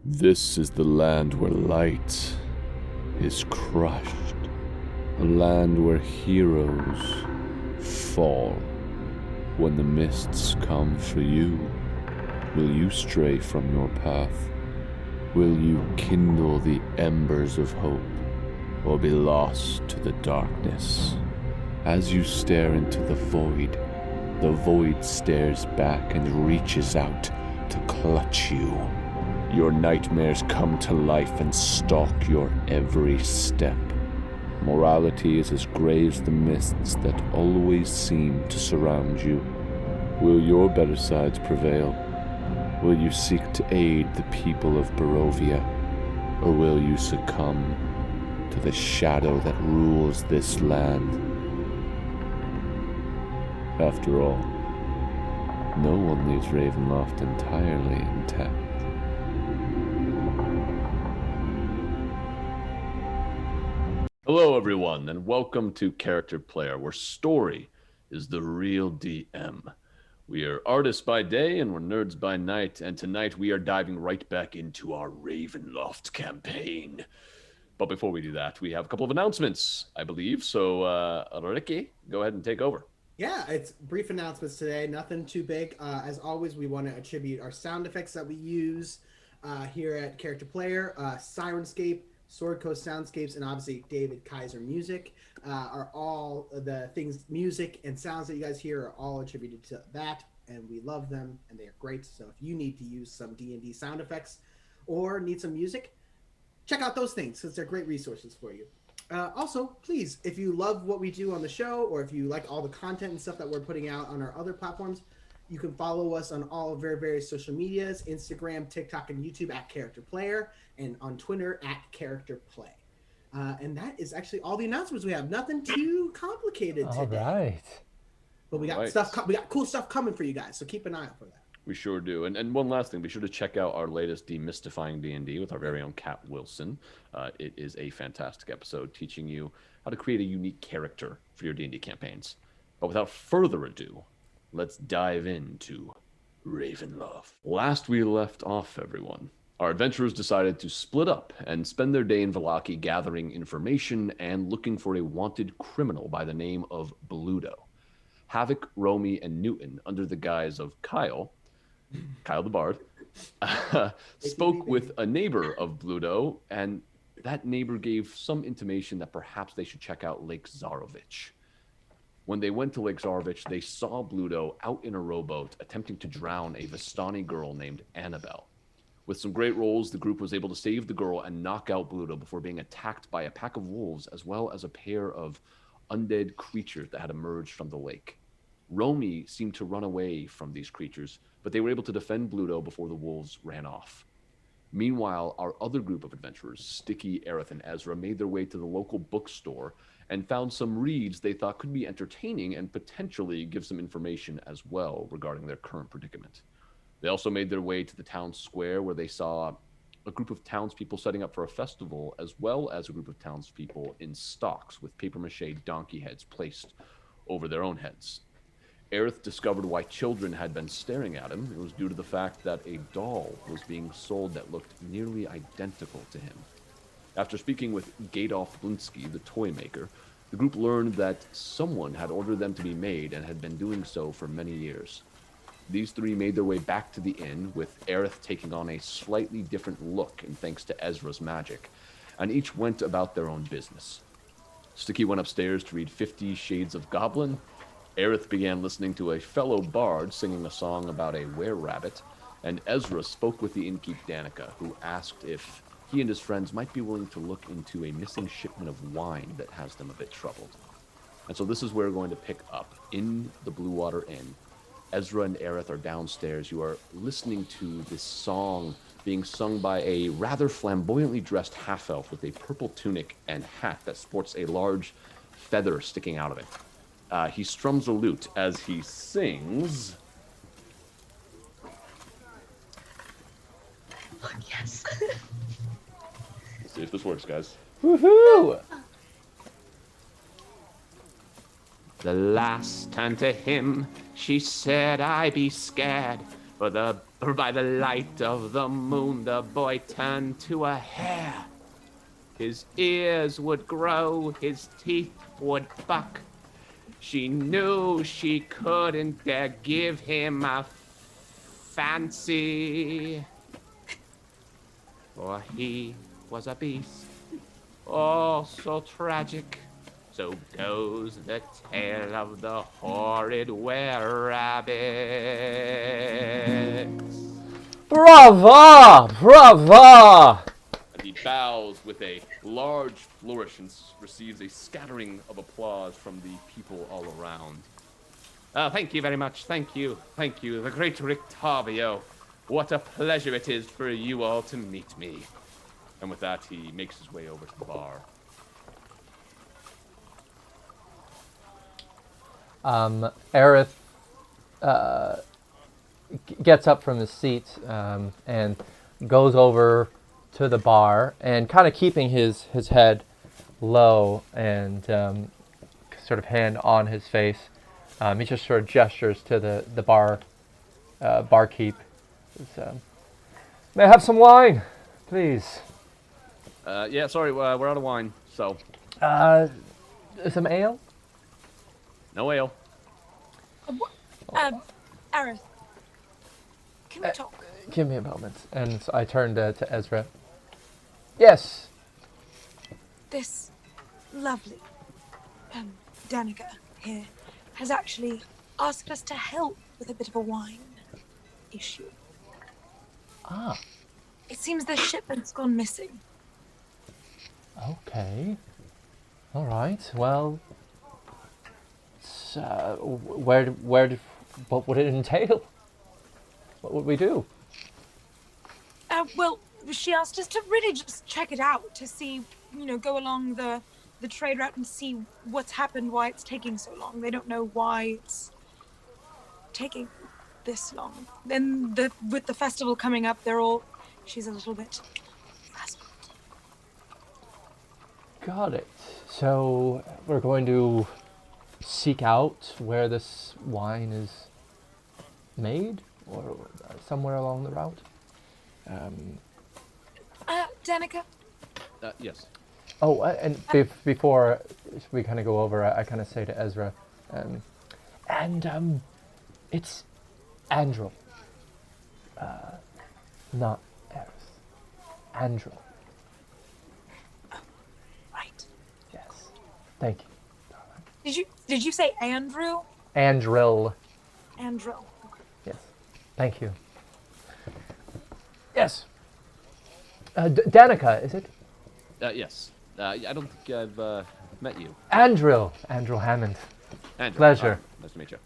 This is the land where light is crushed, a land where heroes fall. When the mists come for you, will you stray from your path? Will you kindle the embers of hope, or be lost to the darkness? As you stare into the void stares back and reaches out to clutch you. Your nightmares come to life and stalk your every step. Morality is as gray as the mists that always seem to surround you. Will your better sides prevail? Will you seek to aid the people of Barovia? Or will you succumb to the shadow that rules this land? After all, no one leaves Ravenloft entirely intact. Hello everyone, and welcome to Character Player, where story is the real DM. We are artists by day and we're nerds by night, and tonight we are diving right back into our Ravenloft campaign. But before we do that, we have a couple of announcements, I believe, so Ricky, go ahead and take over. Yeah, it's brief announcements today, nothing too big. As always, we want to attribute our sound effects that we use here at Character Player, Syrinscape, SwordCoastSoundscapes, and obviously David Kaiser music are all the things, music and sounds that you guys hear are all attributed to that, and we love them and they are great. So if you need to use some D&D sound effects or need some music, check out those things because they're great resources for you. Also, please, if you love what we do on the show, or if you like all the content and stuff that we're putting out on our other platforms, you can follow us on all of our various social medias, Instagram, TikTok, and YouTube at Character Player, and on Twitter at Character Play. And that is actually all the announcements we have. Nothing too complicated today. All right. But we got we got cool stuff coming for you guys, so keep an eye out for that. We sure do. And one last thing, be sure to check out our latest Demystifying D&D with our very own Kat Wilson. It is a fantastic episode teaching you how to create a unique character for your D&D campaigns. But without further ado, let's dive into Ravenloft. Last we left off, everyone, our adventurers decided to split up and spend their day in Vallaki gathering information and looking for a wanted criminal by the name of Bludo. Havok, Romy, and Newton, under the guise of Kyle the Bard, spoke with a neighbor of Bludo, and that neighbor gave some intimation that perhaps they should check out Lake Zarovich. When they went to Lake Zarovich, they saw Bludo out in a rowboat attempting to drown a Vistani girl named Annabelle. With some great rolls, the group was able to save the girl and knock out Bludo before being attacked by a pack of wolves as well as a pair of undead creatures that had emerged from the lake. Romy seemed to run away from these creatures, but they were able to defend Bludo before the wolves ran off. Meanwhile, our other group of adventurers, Stiki, Aerith, and Ezra, made their way to the local bookstore and found some reads they thought could be entertaining and potentially give some information as well regarding their current predicament. They also made their way to the town square, where they saw a group of townspeople setting up for a festival, as well as a group of townspeople in stocks with papier-mâché donkey heads placed over their own heads. Aerith discovered why children had been staring at him. It was due to the fact that a doll was being sold that looked nearly identical to him. After speaking with Gadolf Blunsky, the toy maker, the group learned that someone had ordered them to be made and had been doing so for many years. These three made their way back to the inn, with Aerith taking on a slightly different look in thanks to Ezra's magic, and each went about their own business. Stiki went upstairs to read 50 Shades of Goblin. Aerith began listening to a fellow bard singing a song about a were-rabbit, and Ezra spoke with the innkeep Danica, who asked if he and his friends might be willing to look into a missing shipment of wine that has them a bit troubled. And so this is where we're going to pick up, in the Blue Water Inn. Ezra and Aerith are downstairs. You are listening to this song being sung by a rather flamboyantly dressed half-elf with a purple tunic and hat that sports a large feather sticking out of it. He strums a lute as he sings. Oh, yes. Let's see if this works, guys. Woohoo! The last turned to him, she said, I be scared. By the light of the moon, the boy turned to a hare. His ears would grow, his teeth would buck. She knew she couldn't dare give him a fancy, for he was a beast. Oh, so tragic. So goes the tale of the horrid were-rabbits. Brava! Brava! And he bows with a large flourish and receives a scattering of applause from the people all around. Thank you very much. Thank you. Thank you. The great Ricardo. What a pleasure it is for you all to meet me. And with that, he makes his way over to the bar. Aerith gets up from his seat and goes over to the bar and kind of keeping his head low and sort of hand on his face. He just sort of gestures to the barkeep. May I have some wine, please? Yeah, sorry, we're out of wine, so. Some ale? No ale. Aerith, can we talk? Give me a moment. And so I turned to Ezra. Yes. This lovely Danica here has actually asked us to help with a bit of a wine issue. Ah, It seems the shipment's gone missing. okay. All right. Well, what would it entail? What would we do? Well, she asked us to really just check it out, to see, go along the trade route and see what's happened, why it's taking so long. They don't know why it's taking this long. Then with the festival coming up, she's a little bit frazzled. Got it. So we're going to seek out where this wine is made, or somewhere along the route. Danica? Yes. Oh, and before we kind of go over, I kind of say to Ezra, it's Andrel, not Aerith. Andrel. Right. Yes. Thank you. Did you say Andrew? Andrel. Andrew. Yes. Thank you. Yes. Danica, is it? Yes. I don't think I've met you. Andrel Hammond. Andrew. Pleasure. Nice to meet you.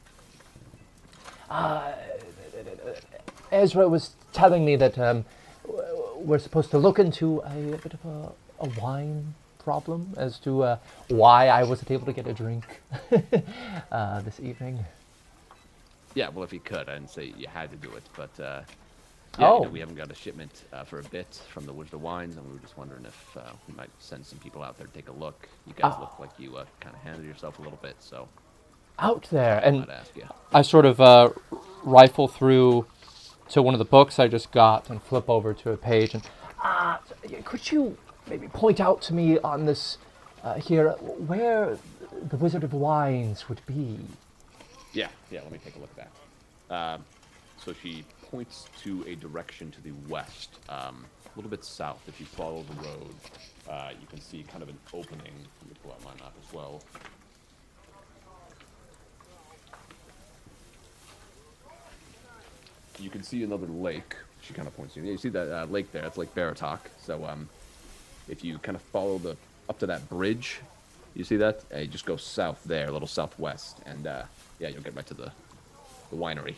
Ezra was telling me that we're supposed to look into a bit of a wine problem as to why I wasn't able to get a drink this evening. Yeah, well, if you could. I didn't say you had to do it, but we haven't got a shipment for a bit from the Wizard of Wines, and we were just wondering if we might send some people out there to take a look. You guys look like you kind of handled yourself a little bit, so. Out there, and I'd ask you. I sort of rifle through to one of the books I just got and flip over to a page, and could you maybe point out to me on this here where the Wizard of Wines would be? Yeah, let me take a look at that. So she points to a direction to the west, a little bit south. If you follow the road, you can see kind of an opening. Let me pull out my map as well. You can see another lake. She kind of points to. You see that lake there? It's Lake Baratok. So if you kind of follow up to that bridge, you see that? You just go south there, a little southwest, and you'll get right to the winery.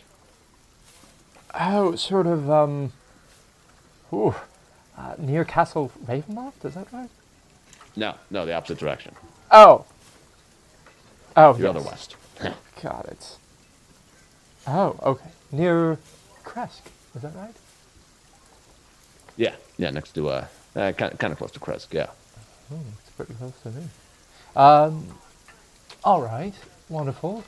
Oh, sort of near Castle Ravenloft. Is that right? No, the opposite direction. Oh, The yes. other west. Got it. Oh, okay. Near Kresk, is that right? Yeah, next to kind of close to Kresk. Yeah. Oh, it's pretty close to me. All right, wonderful.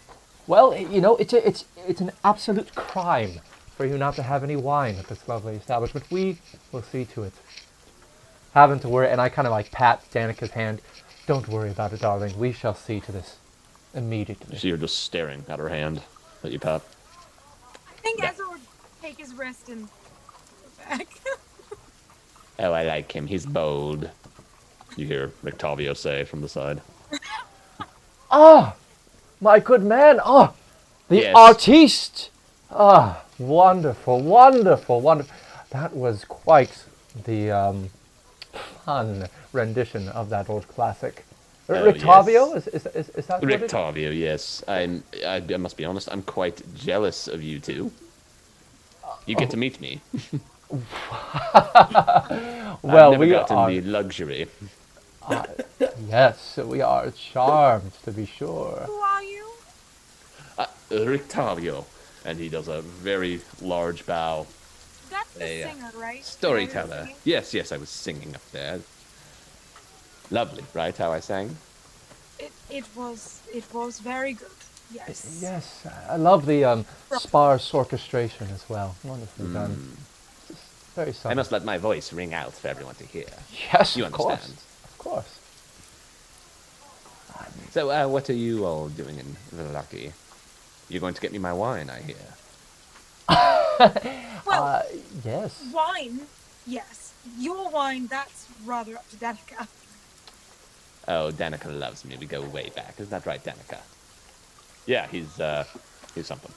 Well, it's an absolute crime for you not to have any wine at this lovely establishment. We will see to it. Haven't to worry, and I kind of like pat Danica's hand. Don't worry about it, darling. We shall see to this immediately. So you're just staring at her hand that you pat. I think Yeah. Ezra would take his wrist and go back. Oh, I like him. He's bold. You hear Rictavio say from the side. Ah, my good man. Ah, the Yes. artiste. Ah, wonderful, wonderful, wonderful. That was quite the fun rendition of that old classic. Rictavio, yes. is that what it is? Rictavio, yes. I must be honest, I'm quite jealous of you two. You get to meet me. Well, I've never we gotten are. the luxury. Yes, we are charmed, to be sure. Who are you? Rictavio. And he does a very large bow. That's the A singer, right? storyteller. Yes, I was singing up there. Lovely, right? How I sang? It was very good. Yes. Yes, I love the sparse orchestration as well. Wonderfully done. It's very I subtle. must let my voice ring out for everyone to hear. Yes, You of course. understand. Of course. So, what are you all doing in Vallaki? You're going to get me my wine, I hear. Well, Yes. wine, yes. Your wine, that's rather up to Danica. Oh, Danica loves me. We go way back. Isn't that right, Danica? Yeah, he's something.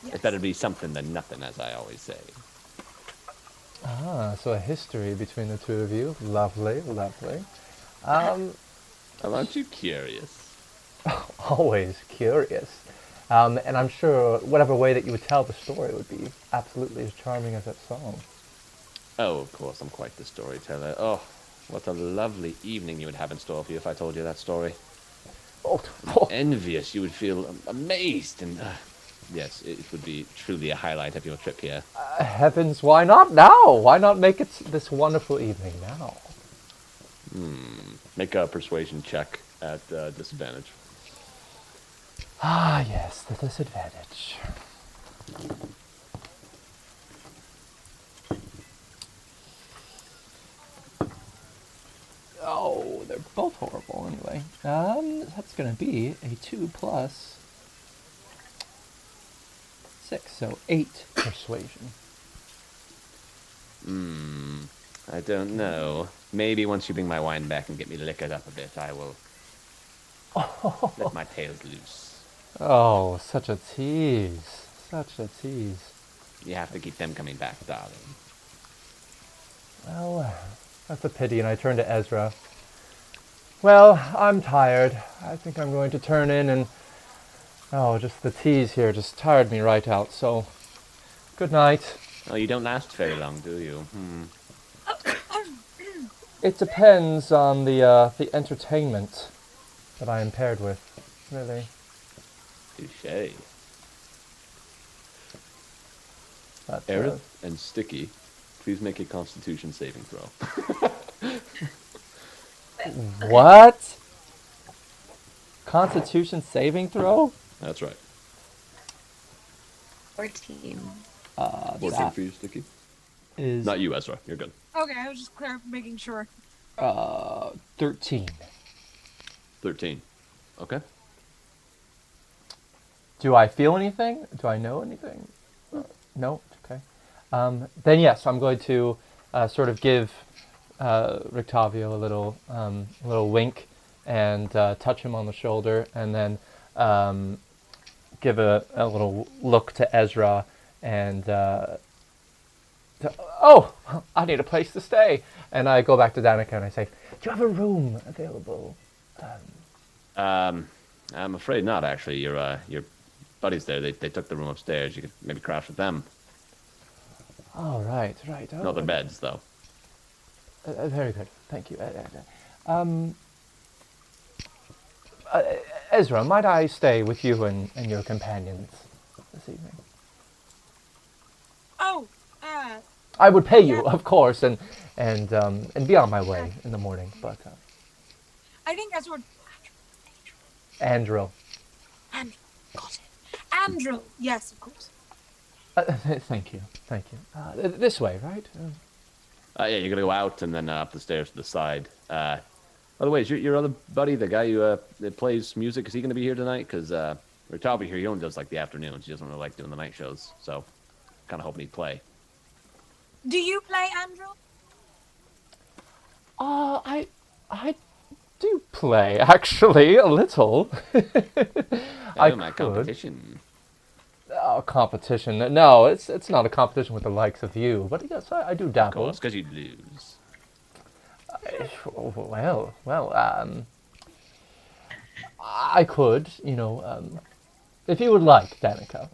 Yes. It's better to be something than nothing, as I always say. Ah, so a history between the two of you. Lovely, lovely. Oh, aren't you curious? Always curious. And I'm sure whatever way that you would tell the story would be absolutely as charming as that song. Oh, of course, I'm quite the storyteller. Oh, what a lovely evening you would have in store for you if I told you that story. Oh, Envious, you would feel amazed, and yes, it would be truly a highlight of your trip here. heavens, why not now? Why not make it this wonderful evening now? Make a persuasion check at disadvantage. Ah, yes, the disadvantage. Oh, they're both horrible anyway. That's gonna be a 2 plus 6, so 8 persuasion. I don't know. Maybe once you bring my wine back and get me liquored up a bit, I will let my tails loose. Oh, such a tease. Such a tease. You have to keep them coming back, darling. Well, that's a pity, and I turn to Ezra. Well, I'm tired. I think I'm going to turn in and... Oh, just the tease here just tired me right out, so... Good night. Oh, you don't last very long, do you? It depends on the entertainment that I am paired with, really. Touché. But, Aerith and Stiki, please make a Constitution saving throw. What? Constitution saving throw? That's right. 14. 14 that for you, Stiki. is Not you, Ezra. You're good. Okay, I was just making sure. 13. 13. Okay. Do I feel anything? Do I know anything? No? Okay. Then yes, I'm going to sort of give Rictavio a little wink and touch him on the shoulder, and then give a little look to Ezra and oh, I need a place to stay. And I go back to Danica and I say, do you have a room available? I'm afraid not, actually. Your buddies there, they took the room upstairs. You could maybe crash with them. Oh, right. Oh, No other beds, though. Very good. Thank you. Ezra, might I stay with you and your companions this evening? Oh, I would pay you, Yeah. of course, and be on my way in the morning. But I think Ezra. Andrew, And got it. Andrew. Yes, of course. Thank you. This way, right? Yeah, you're gonna go out and then up the stairs to the side. By the way, is your other buddy, the guy who that plays music, is he gonna be here tonight? Because Ricardo here, he only does like the afternoons. He doesn't really like doing the night shows, so kind of hoping he'd play. Do you play, Andrew? I do play actually a little. My competition. Oh, competition? No, it's not a competition with the likes of you. But yes, I do dabble. Of course, because you'd lose. Well, I could, if you would like, Danica.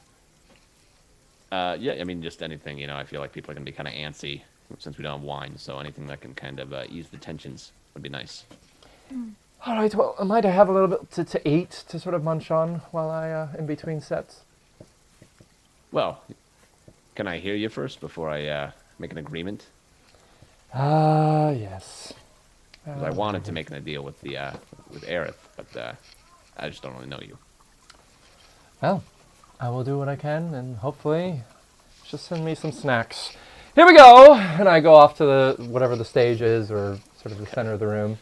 Yeah, I mean, just anything, I feel like people are going to be kind of antsy since we don't have wine, so anything that can kind of ease the tensions would be nice. All right, well, I might have a little bit to eat to sort of munch on while I, in between sets. Well, can I hear you first before I make an agreement? Yes. 'Cause I wanted to make a deal with with Aerith, but I just don't really know you. Well, I will do what I can, and hopefully, just send me some snacks. Here we go! And I go off to whatever the stage is, or sort of the center of the room.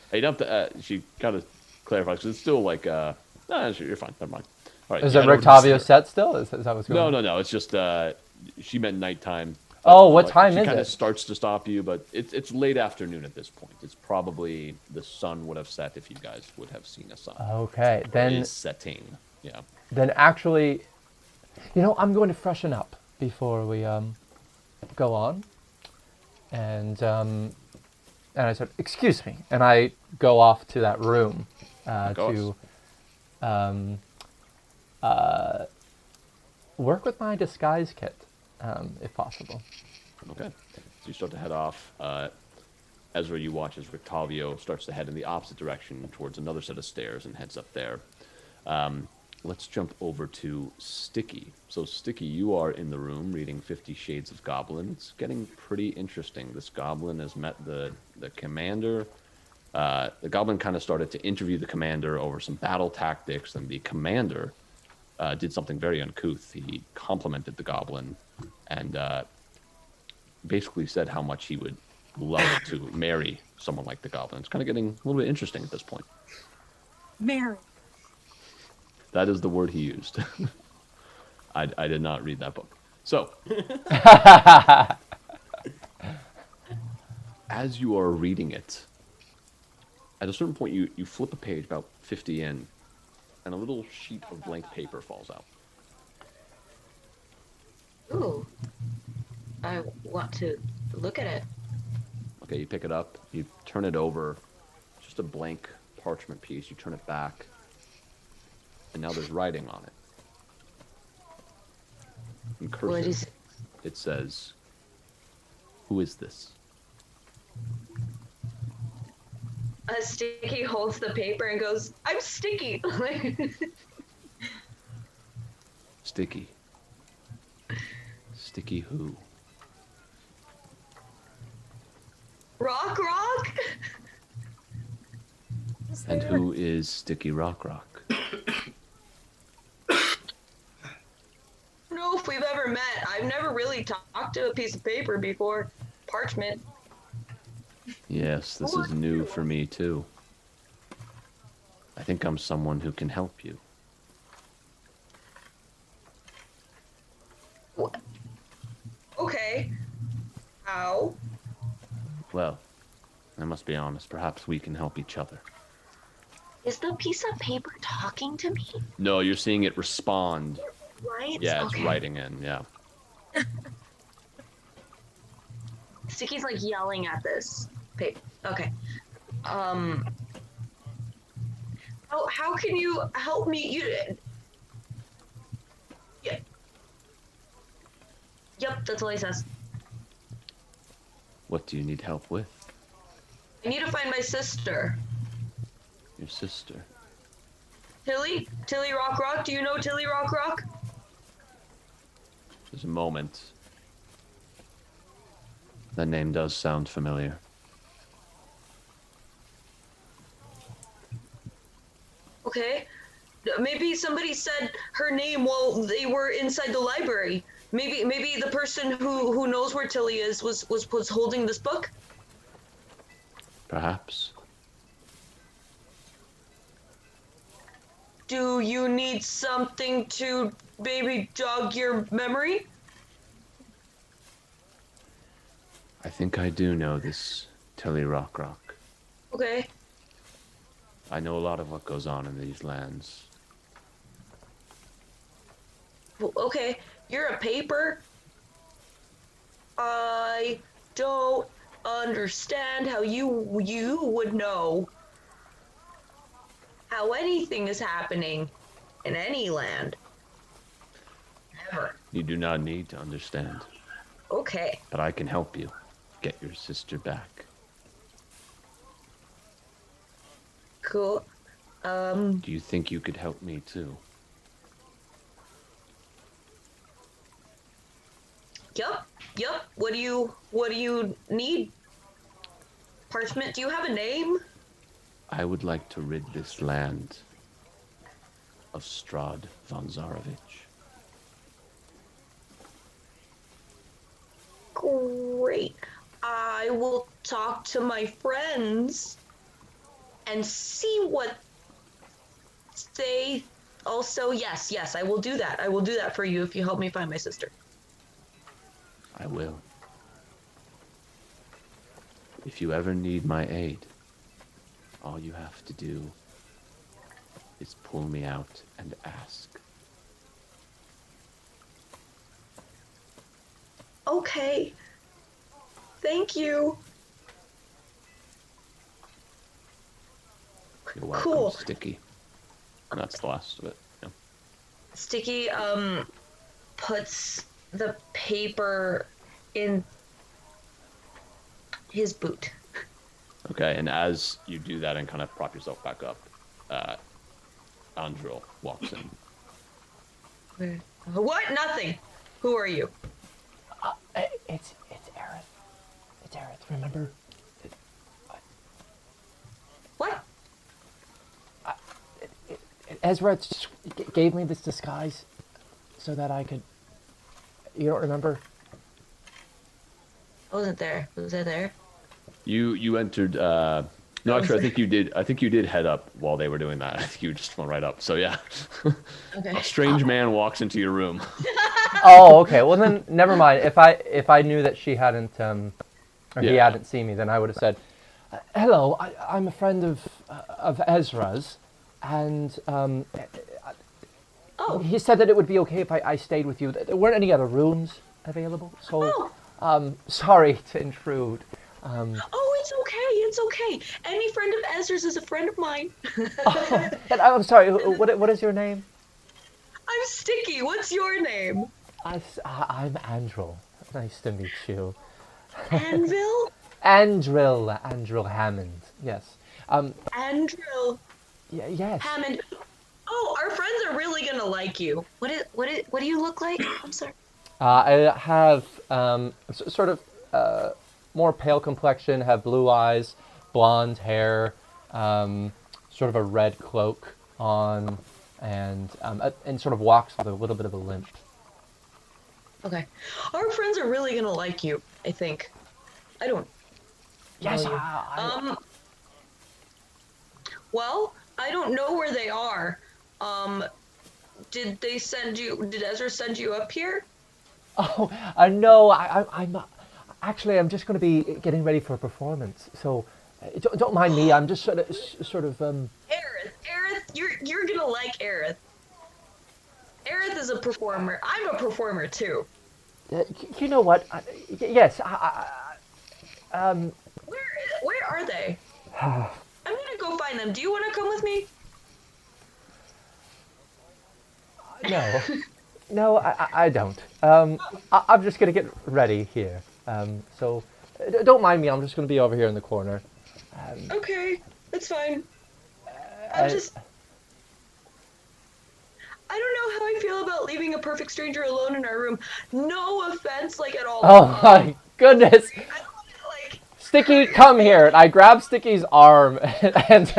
Hey, you don't have to, she kind of clarifies, because it's still like, no, you're fine, never mind. All right, Is it Rictavio's set still? Is that what's going on? No, it's just, she meant nighttime. Oh, what time is it? She kind of starts to stop you, but it's late afternoon at this point. It's probably the sun would have set if you guys would have seen a sun. Okay, then... It is setting, yeah. Then actually, I'm going to freshen up before we go on. And I said, excuse me. And I go off to that room to work with my disguise kit, if possible. Okay. So you start to head off. Ezra, you watch as Rictavio starts to head in the opposite direction towards another set of stairs and heads up there. Let's jump over to Stiki. So Stiki, you are in the room reading 50 Shades of Goblin. It's getting pretty interesting. This goblin has met the commander. The goblin kind of started to interview the commander over some battle tactics, and the commander did something very uncouth. He complimented the goblin and basically said how much he would love to marry someone like the goblin. It's kind of getting a little bit interesting at this point. Mary. That is the word he used. I did not read that book. So, as you are reading it, at a certain point you flip a page about 50 in, and a little sheet of blank paper falls out. Ooh. I want to look at it. Okay, you pick it up, you turn it over, just a blank parchment piece, you turn it back, and now there's writing on it. In cursive, What is it? It says, "Who is this?" Stiki holds the paper and goes, I'm Stiki. Stiki. Stiki who? Rock? And who is Stiki Rock? I don't know if we've ever met. I've never really talked to a piece of paper before. Parchment. Yes, this is new for me too. I think I'm someone who can help you. What? Okay. How? Well, I must be honest, perhaps we can help each other. Is the piece of paper talking to me? No, you're seeing it respond. Right? Yeah, it's Okay. writing in, yeah. Stiki's like yelling at this paper. Okay. How can you help me? Yeah. Yep, that's all he says. What do you need help with? I need to find my sister. Your sister. Tilly Rock. Do you know Tilly Rock? There's a moment. That name does sound familiar. Okay. Maybe somebody said her name while they were inside the library. Maybe the person who knows where Tilly is was holding this book. Perhaps. Do you need something to maybe jog your memory? I think I do know this Tilly Rock. Okay. I know a lot of what goes on in these lands. Well, okay, you're a paper. I don't understand how you would know how anything is happening in any land. Ever. You do not need to understand, Okay. but I can help you get your sister back. Cool. Do you think you could help me too? Yup. What do you need? Parchment, do you have a name? I would like to rid this land of Strahd Vallakovich. Great. I will talk to my friends and see what they also. Yes, I will do that. I will do that for you if you help me find my sister. I will. If you ever need my aid, all you have to do is pull me out and ask. Okay. Thank you. You're welcome, Cool. Stiki. And that's the last of it. Yeah. Stiki puts the paper in his boot. Okay, and as you do that and kind of prop yourself back up, Andril walks in. What? Nothing. Who are you? It's Aerith. It's Aerith, remember? What? Ezra gave me this disguise so that I could... You don't remember? I wasn't there. Was I there? You entered. No, actually, I think you did head up while they were doing that. I think you just went right up. So yeah. Okay. A strange man walks into your room. Oh, okay. Well, then never mind. If I knew that she hadn't or he Yeah. hadn't seen me, then I would have said, "Hello, I'm a friend of Ezra's, and Oh. he said that it would be okay if I stayed with you. There weren't any other rooms available, so sorry to intrude." Oh, it's okay. It's okay. Any friend of Ezra's is a friend of mine. And I'm sorry. What is your name? I'm Stiki. What's your name? I'm Andril. Nice to meet you. Anvil? Andril Hammond. Yes. Andril Yes. Hammond. Oh, our friends are really gonna like you. What do you look like? I'm sorry. I have sort of more pale complexion, have blue eyes, blonde hair, sort of a red cloak on, and sort of walks with a little bit of a limp. Okay. Our friends are really gonna like you, I think. I don't. Yes. know you. Well, I don't know where they are. Did Ezra send you up here? Oh, no. I'm actually. I'm just going to be getting ready for a performance. So, don't mind me. I'm just sort of. Aerith, you're gonna like Aerith. Aerith is a performer. I'm a performer too. You know what? Yes. Where are they? I'm gonna go find them. Do you want to come with me? No. No, I don't. I'm just going to get ready here. So, don't mind me. I'm just going to be over here in the corner. Okay, that's fine. I don't know how I feel about leaving a perfect stranger alone in our room. No offense, like, at all. Oh my goodness. I don't want to, like... Stiki, come here. And I grab Stiki's arm and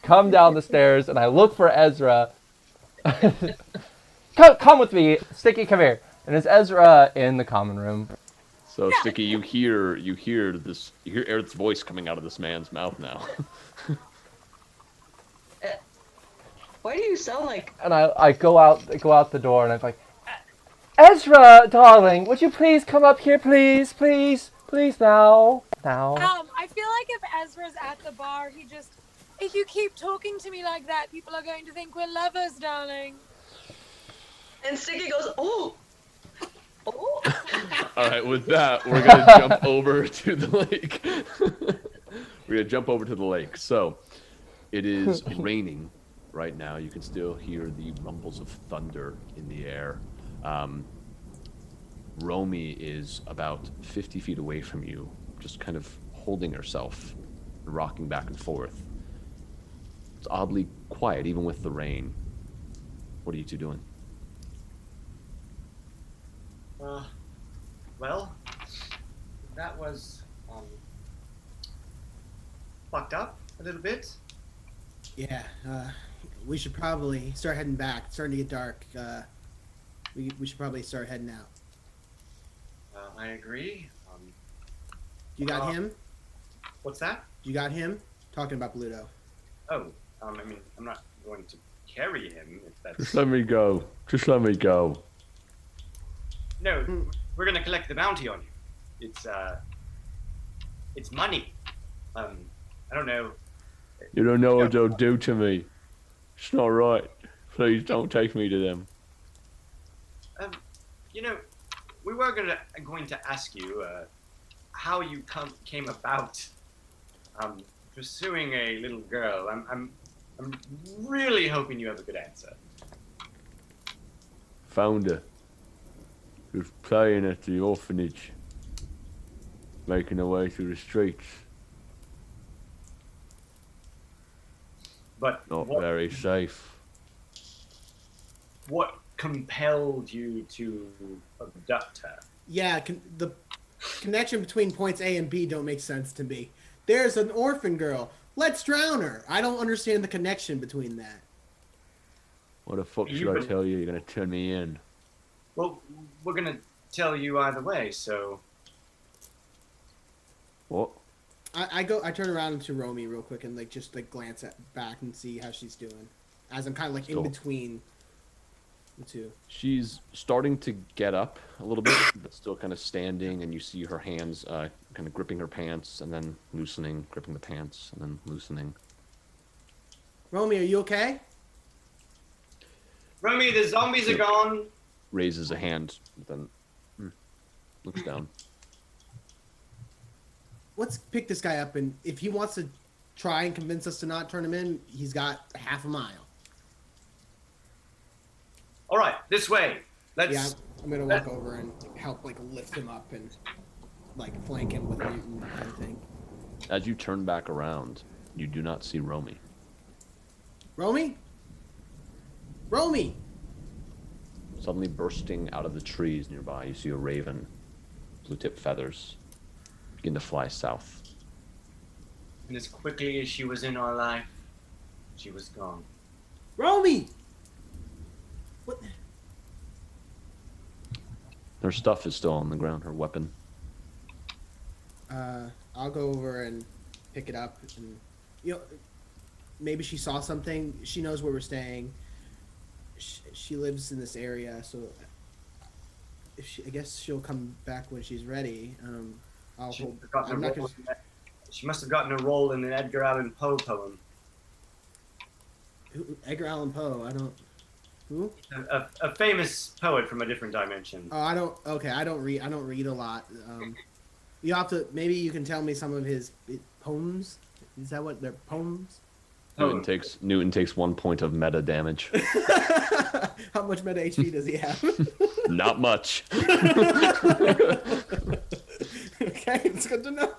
come down the stairs, and I look for Ezra, Come with me, Stiki. Come here. And it's Ezra in the common room. So Stiki, you hear Aerith's voice coming out of this man's mouth now. Why do you sound like? And I go out the door, and I'm like, Ezra, darling, would you please come up here, please now. I feel like if Ezra's at the bar, if you keep talking to me like that, people are going to think we're lovers, darling. And Stiki goes, oh. All right, with that, we're gonna jump over to the lake. We're gonna jump over to the lake. So, it is raining right now. You can still hear the rumbles of thunder in the air. Romy is about 50 feet away from you, just kind of holding herself, rocking back and forth. It's oddly quiet, even with the rain. What are you two doing? Well, that was fucked up a little bit. Yeah, we should probably start heading back. It's starting to get dark. We should probably start heading out. I agree. You got him? What's that? You got him? Talking about Bluto. Oh, I mean, I'm not going to carry him if that's... Just let me go. Just let me go. No, we're gonna collect the bounty on you. It's money. I don't know. You don't know what they'll do to me. It's not right. Please don't take me to them. You know, we were going to ask you how you came about pursuing a little girl. I'm really hoping you have a good answer. Found her. She was playing at the orphanage, making her way through the streets. But Not very safe. What compelled you to abduct her? Yeah, the connection between points A and B don't make sense to me. There's an orphan girl. Let's drown her. I don't understand the connection between that. What the fuck should I tell you? You're gonna turn me in. Well, we're gonna tell you either way, so... What? I turn around to Romy real quick and just glance back and see how she's doing. As I'm kind of in between the two. She's starting to get up a little bit, but still kind of standing, and you see her hands kind of gripping her pants and then loosening, gripping the pants and then loosening. Romy, are you okay? Romy, the zombies are gone. Raises a hand, then looks down. Let's pick this guy up, and if he wants to try and convince us to not turn him in, he's got half a mile. All right, this way. Let's... Yeah, I'm gonna walk over and help lift him up and flank him with mutant and everything. As you turn back around, you do not see Romy. Romy? Romy! Suddenly bursting out of the trees nearby, you see a raven, blue-tipped feathers, begin to fly south. And as quickly as she was in our life, she was gone. Romy! What? Her stuff is still on the ground, her weapon. I'll go over and pick it up, and maybe she saw something. She knows where we're staying. She lives in this area, so I guess she'll come back when she's ready. She must have gotten a role in an Edgar Allan Poe poem. Edgar Allan Poe? I don't... Who? A famous poet from a different dimension. Oh, I don't... Okay, I don't read a lot. You have to... Maybe you can tell me some of his poems? Is that what they're poems? Newton takes 1 point of meta damage. How much meta HP does he have? Not much. Okay, it's good to know.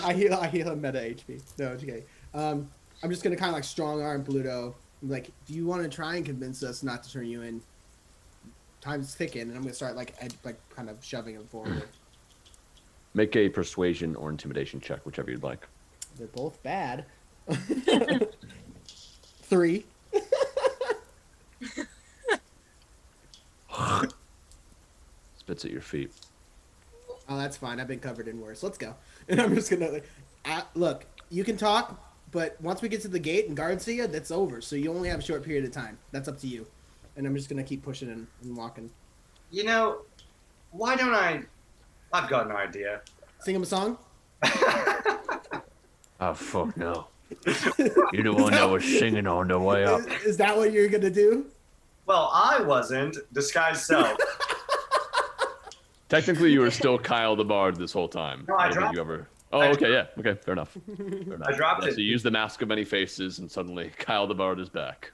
I heal him meta HP. No, it's okay. I'm just gonna kind of strong arm Bluto. Do you want to try and convince us not to turn you in? Time's ticking, and I'm gonna start kind of shoving him forward. Make a persuasion or intimidation check, whichever you'd like. They're both bad. 3. spits at your feet. Oh, that's fine. I've been covered in worse. Let's go. And I'm just gonna look. You can talk, but once we get to the gate and guards see you, that's over. So you only have a short period of time. That's up to you. And I'm just gonna keep pushing and walking. You know, why don't I've got an idea. Sing him a song. Oh fuck no! You're the one that was singing on the way up. Is that what you're gonna do? Well, I wasn't. Disguised self. Technically, you were still Kyle the Bard this whole time. No, I don't think dropped you ever. Oh, okay, yeah, okay, fair enough. Fair enough. I dropped it. So you use the Mask of Many Faces, and suddenly Kyle the Bard is back.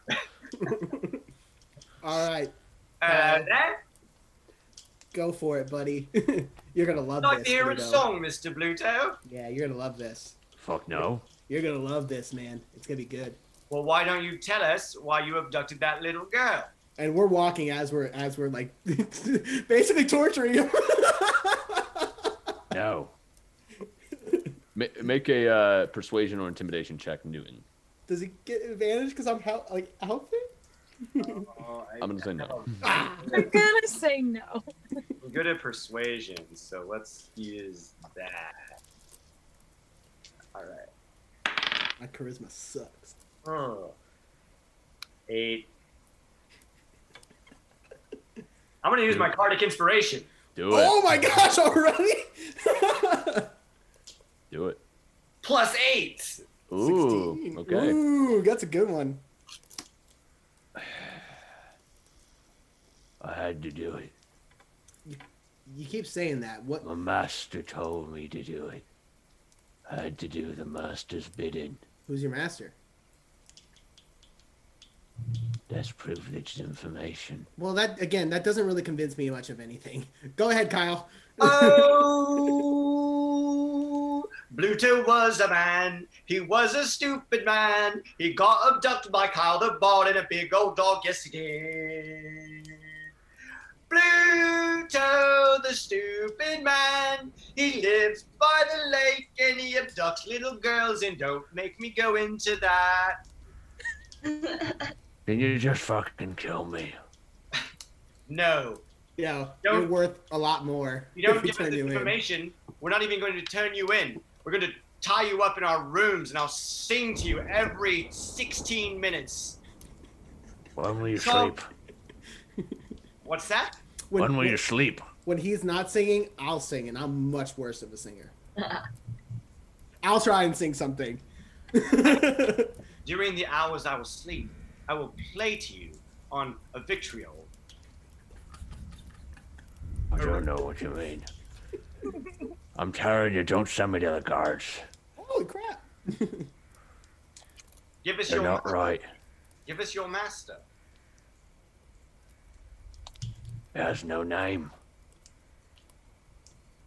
All right. That? Go for it, buddy. You're gonna love Like this. to hear a Bluto. song, Mr. Bluto? Yeah, you're gonna love this. Fuck no. You're gonna love this, man. It's gonna be good. Well, why don't you tell us why you abducted that little girl? And we're walking as we're like basically torturing him. No. Make a persuasion or intimidation check, Newton. Does he get advantage because I'm helping? I'm gonna say no. I'm gonna say no. I'm good at persuasion, so let's use that. All right. My charisma sucks. Oh. 8. I'm gonna use my Cardic Inspiration. Do it. Oh my gosh! Already? Do it. Plus 8. Ooh. 16. Okay. Ooh, that's a good one. I had to do it. You keep saying that. What? My master told me to do it. I had to do the master's bidding. Who's your master? That's privileged information. Well, that doesn't really convince me much of anything. Go ahead, Kyle. Oh, Bluto was a man. He was a stupid man. He got abducted by Kyle the Bard and a big old dog. Yes, he did. Bluto, the stupid man. He lives by the lake and he abducts little girls. And don't make me go into that. Then you just fucking kill me. No. Yeah, Don't- you're worth a lot more. You don't if we give us turn this you in. information, we're not even going to turn you in. We're going to tie you up in our rooms and I'll sing to you every 16 minutes. When will you So- sleep? What's that? When will you sleep? When he's not singing, I'll sing, and I'm much worse of a singer. I'll try and sing something. During the hours I will sleep, I will play to you on a vitriol. I don't know what you mean. I'm telling you, don't send me to the guards. Holy crap! Give us They're your not right. Give us your master. It has no name.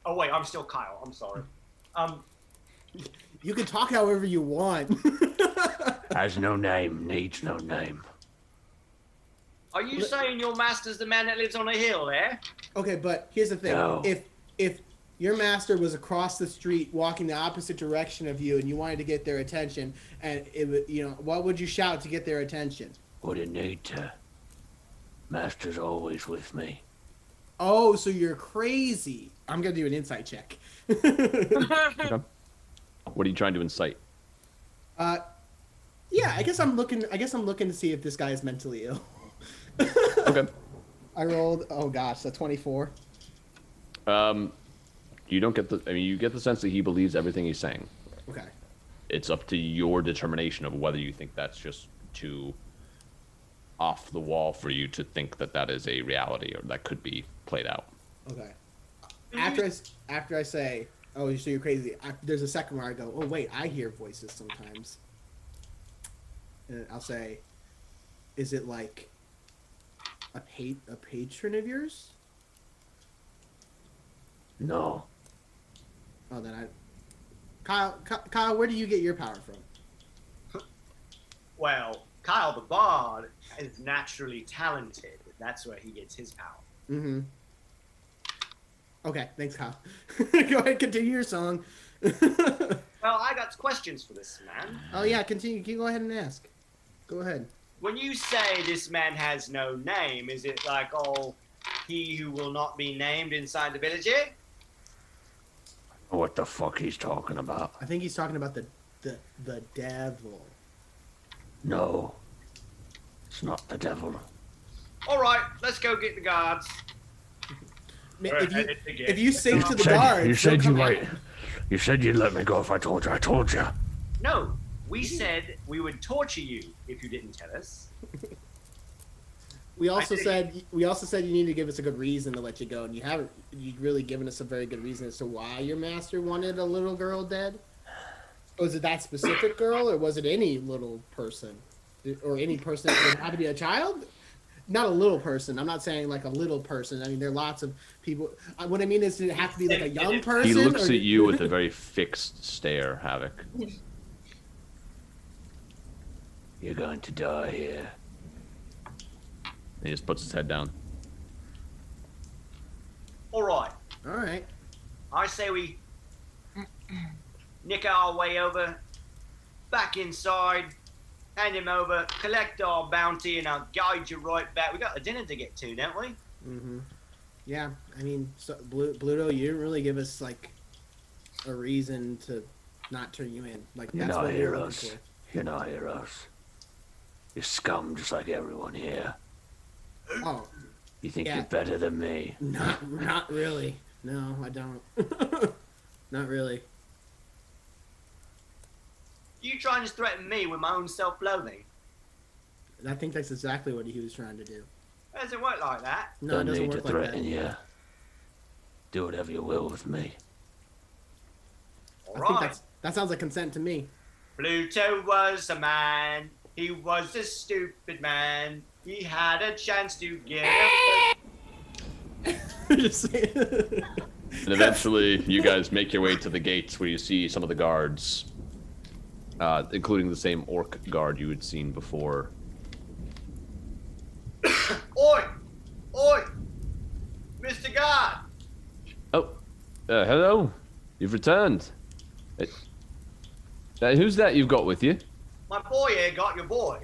Oh wait, I'm still Kyle. I'm sorry. You can talk however you want. Has no name. Needs no name. Are you saying your master's the man that lives on a hill, eh? Okay, but here's the thing: No. if your master was across the street, walking the opposite direction of you, and you wanted to get their attention, and it would, what would you shout to get their attention? Wouldn't need to. Master's always with me. Oh, so you're crazy! I'm gonna do an insight check. Okay. What are you trying to incite? Yeah, I guess I'm looking to see if this guy is mentally ill. Okay. I rolled. Oh gosh, a 24. You don't get you get the sense that he believes everything he's saying. Okay. It's up to your determination of whether you think that's just too off the wall for you to think that that is a reality or that could be played out. Okay. After I say, oh, so you're crazy. There's a second where I go, oh wait, I hear voices sometimes. And I'll say, is it like a patron of yours? No. Oh, then Kyle, where do you get your power from? Well, Kyle the Bard is naturally talented. That's where he gets his power. Mm-hmm. Okay, thanks, Kyle. Go ahead, continue your song. Well, I got questions for this man. Oh yeah, continue. You go ahead and ask. Go ahead. When you say this man has no name, is it like all he who will not be named inside the village here? What the fuck he's talking about? I think he's talking about the devil. No. It's not the devil. All right, let's go get the guards. If you sing to the guards, You said they'll you come might. out. You said you'd let me go if I told you. I told you. No, we said we would torture you if you didn't tell us. We also said you need to give us a good reason to let you go, and you haven't. You've really given us a very good reason as to why your master wanted a little girl dead. Was it that specific girl, or was it any little person, or any person that would have to be a child? Not a little person. I'm not saying like a little person. I mean, there are lots of people. What I mean is, did it have to be like a young person? He looks or at you with a very fixed stare, Havok. You're going to die here. He just puts his head down. All right, All right. I say we nick our way over, back inside, hand him over, collect our bounty, and I'll guide you right back. We got a dinner to get to, don't we? Mm-hmm. Yeah, I mean, so, Bluto, you didn't really give us like a reason to not turn you in. Like You're that's not what we were heroes. looking for. You're not heroes. You're scum just like everyone here. Oh, You think Yeah. you're better than me? not really. No, I don't. Not really. You trying to threaten me with my own self-loathing? I think that's exactly what he was trying to do. It doesn't work like that. No, it Don't doesn't need to work like threaten that. you. Do whatever you will with me. All I think right. that sounds like consent to me. Pluto was a man. He was a stupid man. He had a chance to get Just saying. And eventually, you guys make your way to the gates where you see some of the guards, including the same orc guard you had seen before. Oi! Oi! Mr. God! Oh, hello. You've returned. Who's that you've got with you? My boy here got your boy.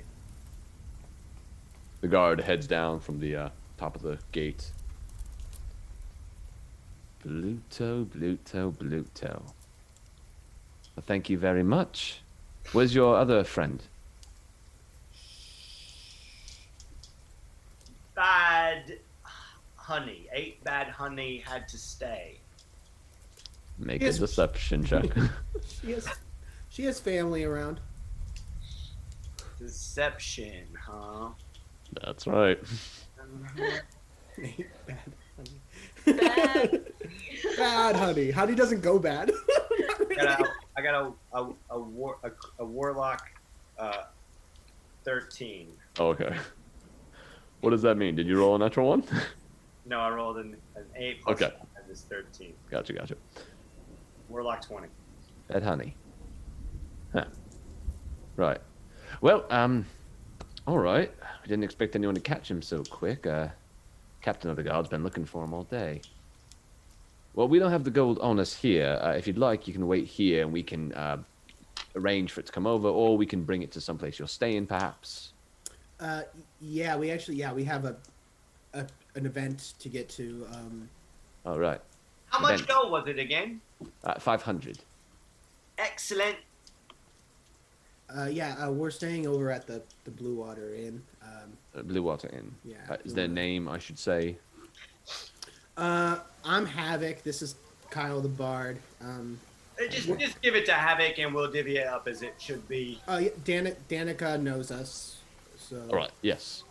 The guard heads down from the top of the gate. Bluto, Bluto, Bluto. Well, thank you very much. Where's your other friend? Bad honey. Ate bad honey, had to stay. Make Yes. a deception check. She has family around. Deception, huh? That's right. Bad honey. Bad. Bad honey. Honey doesn't go bad. I got a warlock 13. Oh, okay. What does that mean? Did you roll a natural one? No, I rolled an 8 plus Okay. and this 13. Gotcha. Warlock 20. Bad honey. Huh. Right. Well, all right. I didn't expect anyone to catch him so quick. Captain of the Guard's been looking for him all day. Well, we don't have the gold on us here. If you'd like, you can wait here and we can arrange for it to come over, or we can bring it to someplace you're staying, perhaps. We have an event to get to. All right. How much Event. gold was it again? 500. Excellent. We're staying over at the Blue Water Inn. Blue Water Inn. Yeah, Is Blue their Water. name, I should say? I'm Havok. This is Kyle the Bard. Just give it to Havok and we'll divvy it up as it should be. Danica knows us. So. All right, yes.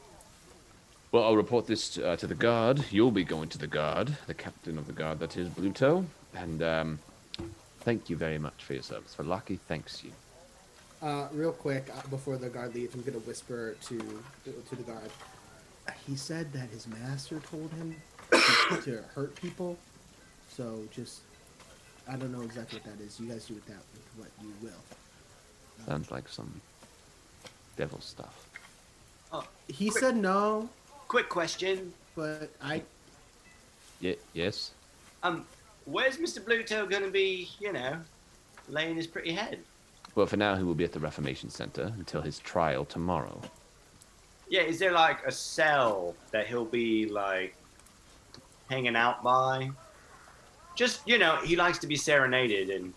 Well, I'll report this to the guard. You'll be going to the guard, the captain of the guard, that is Bluto. And thank you very much for your service. For Lucky, thanks you. Real quick, before the guard leaves, I'm going to whisper to the guard. He said that his master told him to hurt people. So just, I don't know exactly what that is. You guys do with that with what you will. Sounds like some devil stuff. He said no, Quick question. but Yes? Where's Mr. Bluto gonna be, laying his pretty head? Well, for now, he will be at the Reformation Center until his trial tomorrow. Yeah, is there like a cell that he'll be like hanging out by. Just, you know, he likes to be serenaded, and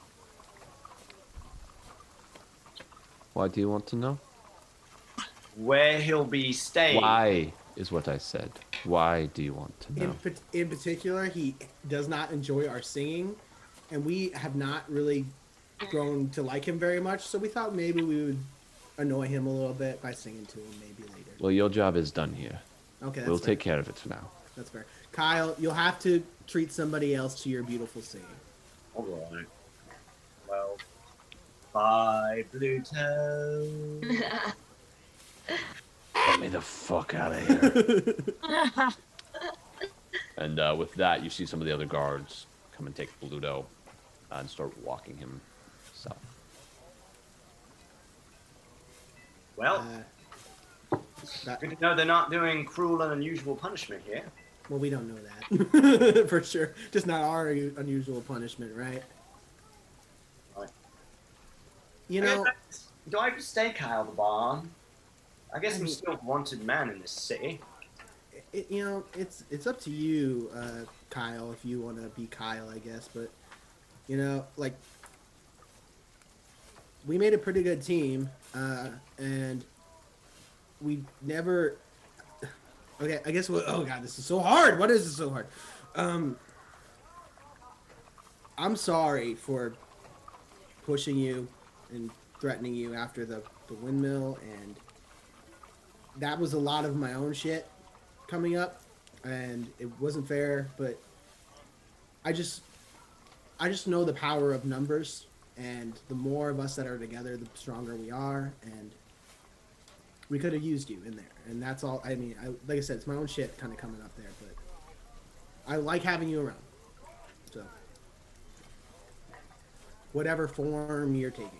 Why do you want to know? where he'll be staying. Why is what I said. Why do you want to know? In particular, he does not enjoy our singing, and we have not really grown to like him very much. So we thought maybe we would annoy him a little bit by singing to him maybe later. Well, your job is done here. Okay, that's We'll fair. take care of it for now. That's fair. Kyle, you'll have to treat somebody else to your beautiful singing. All right. Well, bye, Pluto. Get me the fuck out of here. And with that, you see some of the other guards come and take Bluto and start walking him south. Well, good to know they're not doing cruel and unusual punishment here. Well, we don't know that for sure. Just not our unusual punishment, right? Right. You know, Do I stay Kyle the Barn? I guess I'm still a wanted man in this city. it's up to you, Kyle, if you want to be Kyle, I guess. But like, we made a pretty good team, and we never. Okay, I guess. Oh God, this is so hard. What is this so hard? I'm sorry for pushing you and threatening you after the windmill, and that was a lot of my own shit coming up, and it wasn't fair. But I just know the power of numbers, and the more of us that are together, the stronger we are, and we could have used you in there, and that's all. I mean, like I said, it's my own shit kind of coming up there, but I like having you around. So, whatever form you're taking.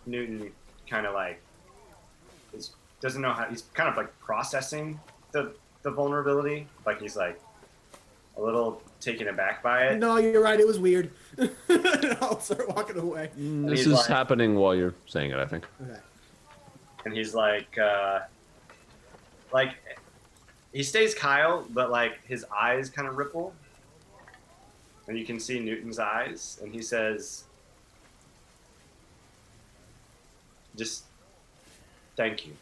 Newton kind of like doesn't know how. He's kind of like processing the vulnerability. Like he's like a little taken aback by it. No, you're right. It was weird. I'll start walking away. This is like, happening while you're saying it, I think. Okay. And he's like he stays Kyle, but like his eyes kind of ripple, and you can see Newton's eyes, and he says, "Just thank you."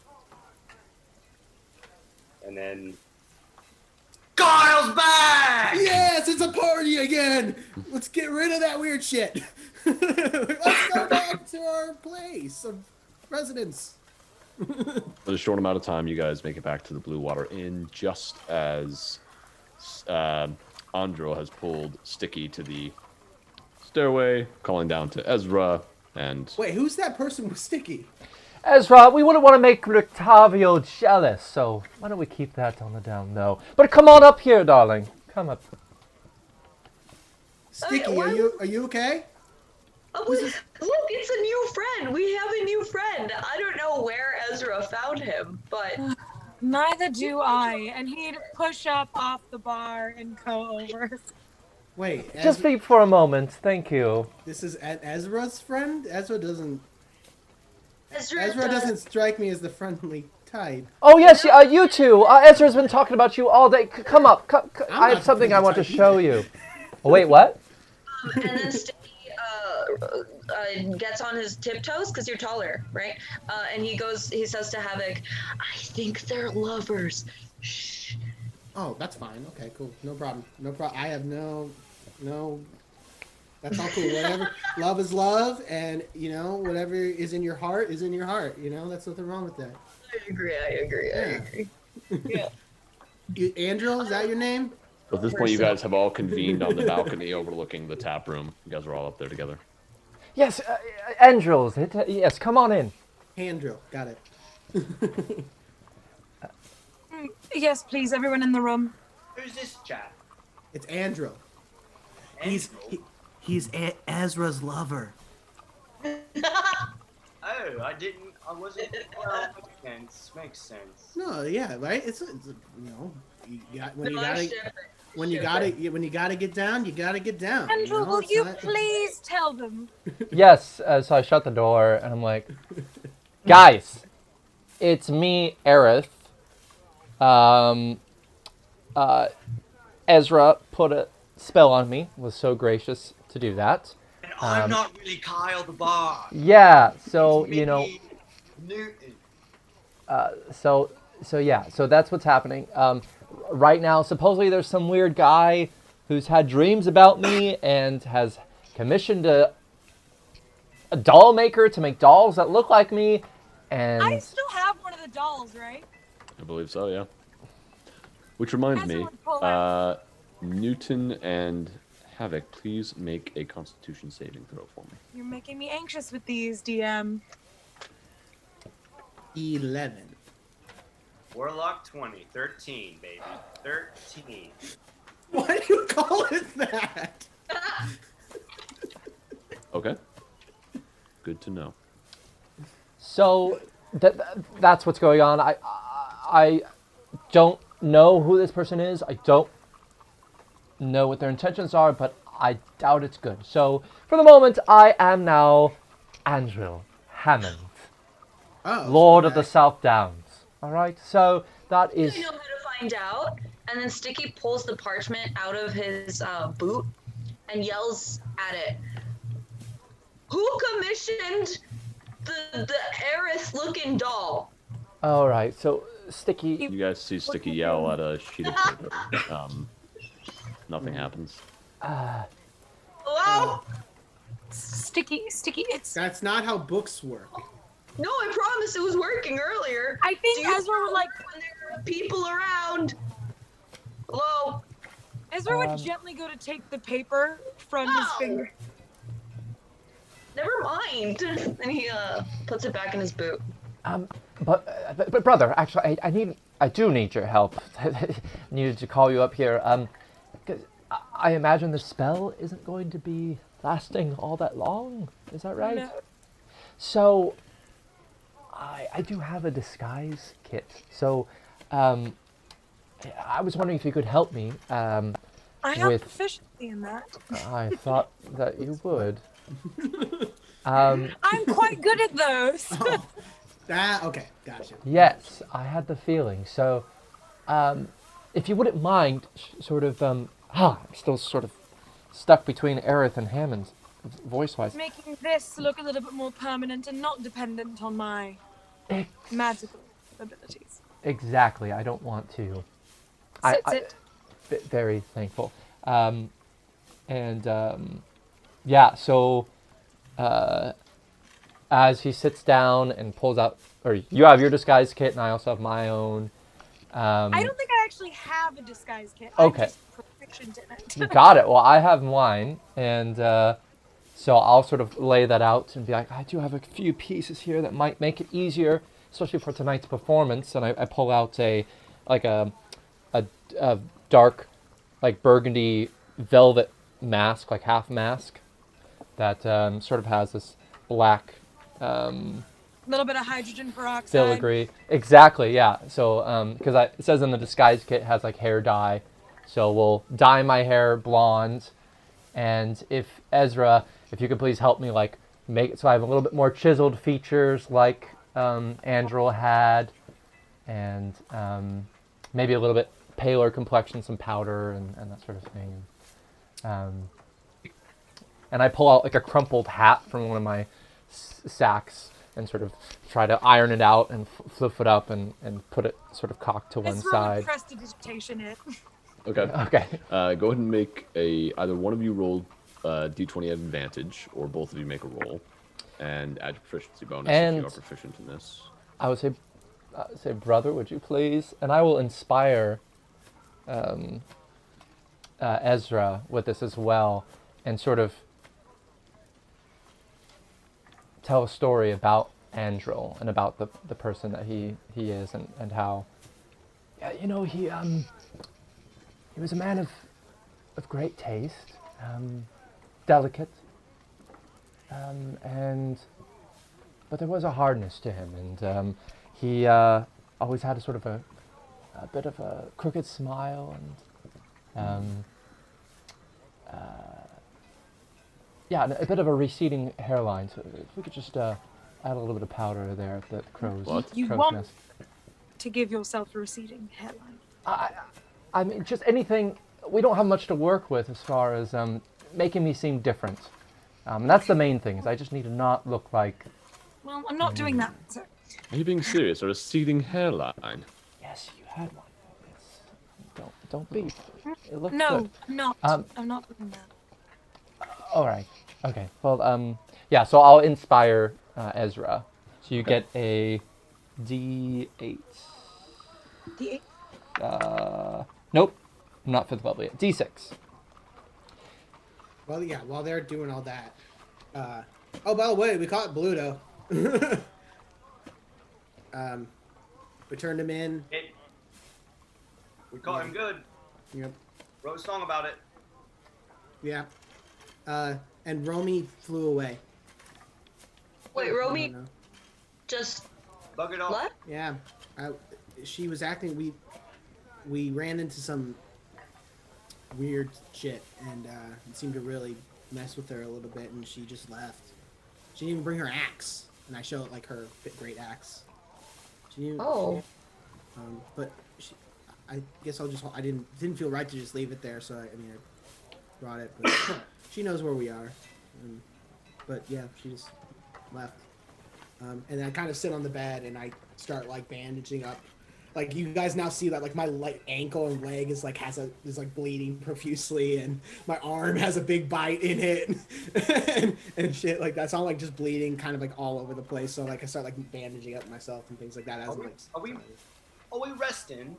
And then Kyle's back! Yes, it's a party again. Let's get rid of that weird shit. Let's go back to our place of residence. For a short amount of time, you guys make it back to the Blue Water Inn, just as Andro has pulled Stiki to the stairway, calling down to Ezra, and... Wait, who's that person with Stiki? Ezra, we wouldn't want to make Rictavio jealous, so why don't we keep that on the down low? But come on up here, darling. Come up. Stiki, are you okay? Oh, look, it's a new friend. We have a new friend. I don't know where Ezra found him, but... Neither do I. And he'd push up off the bar and go over. Wait, Just speak for a moment, thank you. This is Ezra's friend? Ezra doesn't Ezra doesn't strike me as the friendly type. Oh yes, you two. Ezra's been talking about you all day. Come up. I have something I want to show you. Oh, wait, what? And then Stiki gets on his tiptoes, because you're taller, right? And he says to Havok, I think they're lovers. Shh. Oh, that's fine. Okay, cool. No problem. I have no. That's all cool. Whatever. Love is love, and whatever is in your heart is in your heart. That's nothing wrong with that. I agree. Yeah. Andrew, is that your name? At this point, you guys have all convened on the balcony overlooking the tap room. You guys are all up there together. Yes, Andros. Yes, come on in. Andrew, got it. Yes, please, everyone in the room. Who's this chap? It's Andrew. He's Ezra's lover. Oh, I wasn't. Well, makes sense. No, yeah, right. It's when you gotta get down, you gotta get down. Andrew, will you please tell them? Yes, so I shut the door and I'm like, guys, it's me, Aerith. Ezra put a spell on me, was so gracious to do that. And I'm not really Kyle the Bard. Yeah, so, It's you know, Mickey Newton. so yeah, so that's what's happening. Right now, supposedly there's some weird guy who's had dreams about me and has commissioned a doll maker to make dolls that look like me, and... I still have one of the dolls, right? I believe so, yeah. Which reminds That's the me, one pull out. Newton and Havok, please make a Constitution saving throw for me. You're making me anxious with these, DM. 11. Warlock 20. 13, baby. 13. Why do you call it that? Okay. Good to know. So that's what's going on. I don't know who this person is. I don't know what their intentions are, but I doubt it's good. So for the moment, I am now Andrew Hammond, Oh, Lord of okay. the South Downs. All right. So that is. I know how to find out. And then Stiki pulls the parchment out of his boot and yells at it. Who commissioned the Aerith-looking doll? All right. So Stiki. You guys see Stiki yell at a sheet of paper. Nothing happens. Hello? Sticky, it's... That's not how books work. No, I promise it was working earlier. I think Do you Ezra would like... when there were people around? Hello? Ezra would gently go to take the paper from his No. finger. Never mind. And he puts it back in his boot. But brother, actually, I do need your help. Needed to call you up here. 'Cause I imagine the spell isn't going to be lasting all that long. Is that right? No. So, I do have a disguise kit. So, I was wondering if you could help me. I have with- proficiency in that. I thought that you would. I'm quite good at those. Oh, that okay, gotcha. Yes, I had the feeling. So, if you wouldn't mind, I'm still sort of stuck between Aerith and Hammond, voice-wise. Making this look a little bit more permanent and not dependent on my magical abilities. Exactly. I don't want to. Sit. Very thankful. Yeah. So, as he sits down and pulls out, or you have your disguise kit, and I also have my own. I don't think I actually have a disguise kit. Okay. I'm just proficient in it. Got it. Well, I have mine, and so I'll sort of lay that out and be like, I do have a few pieces here that might make it easier, especially for tonight's performance. And I pull out a dark, like burgundy velvet mask, like half mask, that sort of has this black A little bit of hydrogen peroxide. filigree. Exactly, yeah. So, because it says in the disguise kit it has like hair dye, so we'll dye my hair blonde. And if Ezra, if you could please help me, like make it so I have a little bit more chiseled features, like Andrew had, and maybe a little bit paler complexion, some powder, and that sort of thing. And I pull out like a crumpled hat from one of my sacks and sort of try to iron it out and flip it up and put it sort of cocked to one Ezra side. would prestidigitation it. Okay. Okay. Go ahead and make either one of you roll d20 at advantage, or both of you make a roll, and add your proficiency bonus if you are proficient in this. I would say, brother, would you please? And I will inspire Ezra with this as well, and sort of tell a story about Andril and about the person that he is, and how, yeah, you know, he was a man of great taste, delicate, but there was a hardness to him, and he always had a sort of a bit of a crooked smile, and yeah, and a bit of a receding hairline. So if we could just add a little bit of powder there at the crow's, What? You crow's want nest. to give yourself a receding hairline. I mean, just anything. We don't have much to work with as far as making me seem different. And that's the main thing. Is I just need to not look like. Well, I'm not doing that. So. Are you being serious? Or a receding hairline? Yes, you had one. Don't be. It looks No, good. I'm not. I'm not doing that. All right. Okay. Well, yeah. So I'll inspire Ezra. So you get a D8. D8. Nope. Not fifth level yet. D6. Well, yeah. While they're doing all that. Oh, by the way, we caught Bluto. We turned him in. We caught him good. Yep. Wrote a song about it. Yeah. And Romy flew away. Wait, I Romy don't know. just Bug it off. what? Yeah. She was acting. We ran into some weird shit, and it seemed to really mess with her a little bit, and she just left. She didn't even bring her axe, and I showed like her great axe. She didn't. Oh. But I guess I didn't feel right to just leave it there, so I brought it. But she knows where we are. But yeah, she just left. And then I kind of sit on the bed and I start like bandaging up. Like you guys now see that like my ankle and leg is bleeding profusely, and my arm has a big bite in it, and shit like that's all like just bleeding kind of like all over the place. So like I start like bandaging up myself and things like that. Are we resting?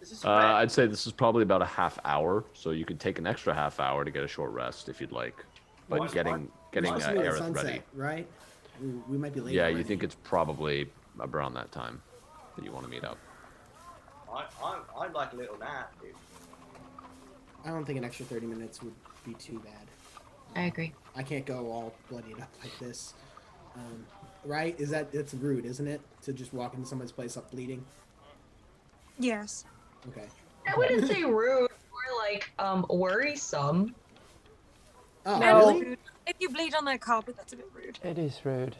Is this I'd say this is probably about a half hour, so you could take an extra half hour to get a short rest if you'd like. But Well, getting Supposed to be at Aerith sunset, ready. right? We might be late. Yeah, already. you think it's probably around that time that you want to meet up. I'd like a little nap, dude. I don't think an extra 30 minutes would be too bad. I agree. I can't go all bloodied up like this. Right? It's rude, isn't it? To just walk into someone's place up bleeding? Yes. Okay. I wouldn't say rude, more like worrisome. Oh, No. really? Rude. If you bleed on that carpet, that's a bit rude. It is rude.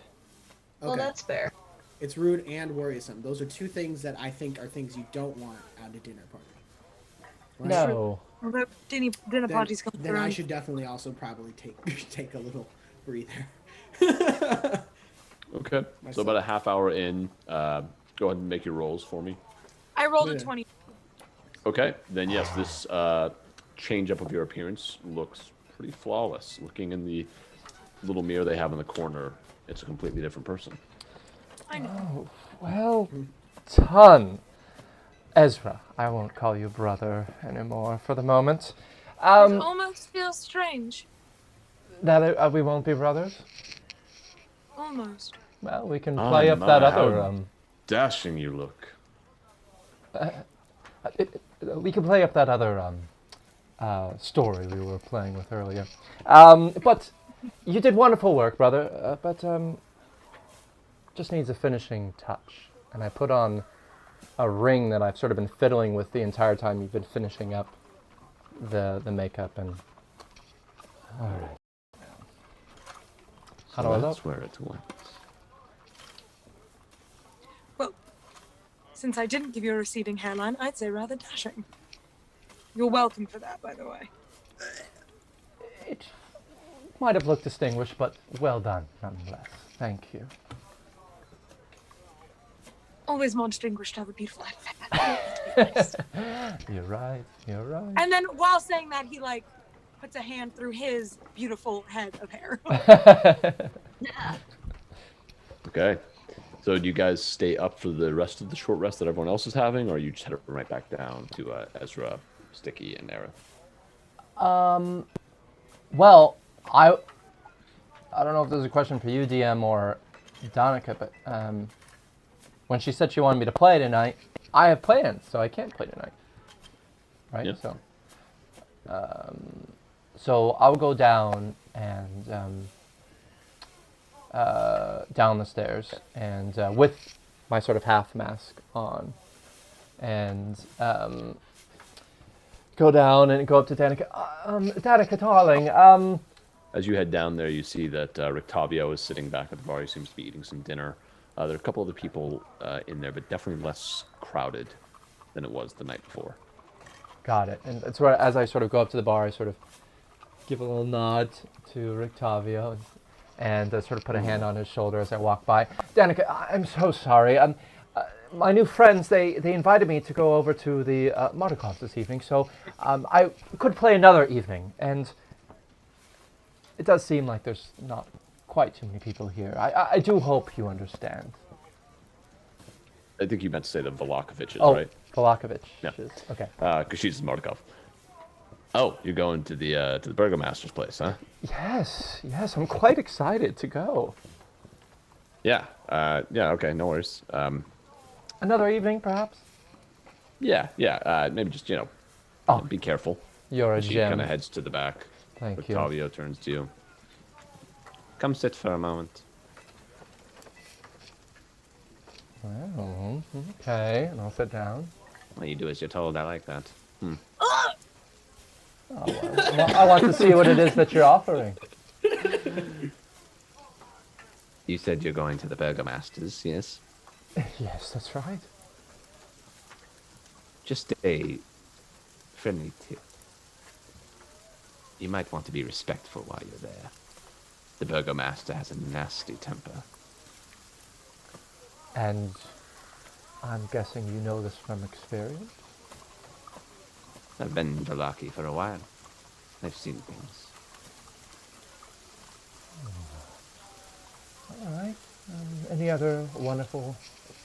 Well, Okay. that's fair. It's rude and worrisome. Those are two things that I think are things you don't want at a dinner party. Right? No. Although dinner Then, parties come then through. I should definitely also probably take a little breather. Okay, so about a half hour in, go ahead and make your rolls for me. I rolled a Yeah. 20. Okay, then yes, this change up of your appearance looks pretty flawless. Looking in the little mirror they have in the corner, it's a completely different person. I know. Oh, well done. Ezra, I won't call you brother anymore for the moment. It almost feels strange. That we won't be brothers? Almost. Well, we can play up that other, Dashing you look. we can play up that other, story we were playing with earlier. But you did wonderful work, brother, but just needs a finishing touch. And I put on a ring that I've sort of been fiddling with the entire time you've been finishing up the makeup, and all right. How do I look? That's where it went. Well, since I didn't give you a receding hairline, I'd say rather dashing. You're welcome for that, by the way. It might have looked distinguished, but well done nonetheless. Thank you. Always more distinguished to have a beautiful head. You're right. You're right. And then while saying that, he like puts a hand through his beautiful head of hair. Yeah. Okay, so do you guys stay up for the rest of the short rest that everyone else is having, or you just head right back down to Ezra, Stiki, and Aerith? Well, I don't know if there's a question for you, DM, or Donica, but when she said she wanted me to play tonight, I have plans, so I can't play tonight. Right? Yeah. So I'll go down and down the stairs, and with my sort of half mask on, and go down and go up to Danica. Danica, darling. As you head down there, you see that Rictavio is sitting back at the bar. He seems to be eating some dinner. There are a couple other people in there, but definitely less crowded than it was the night before. Got it. And it's where, as I sort of go up to the bar, I sort of give a little nod to Rictavio and sort of put a hand on his shoulder as I walk by. Danica, I'm so sorry. My new friends, they invited me to go over to the Martikov this evening, so I could play another evening. And it does seem like there's not quite too many people here. I do hope you understand. I think you meant to say the Vallakoviches, Oh, right? Vallakovich. Yeah. Okay. Because she's Martikov. Oh, you're going to the Burgomaster's place, huh? Yes, I'm quite excited to go. Yeah. Okay, no worries. Another evening, perhaps? Yeah. Maybe just, be careful. You're a She gem. kind of heads to the back. Thank you. Octavio turns to you. Come sit for a moment. Well, okay, and I'll sit down. Well, you do as you're told. I like that. Oh, well, I want to see what it is that you're offering. You said you're going to the Burgomaster's, yes? Yes, that's right. Just a friendly tip. You might want to be respectful while you're there. The Burgomaster has a nasty temper. And I'm guessing you know this from experience? I've been Vallaki for a while. I've seen things. All right. Any other wonderful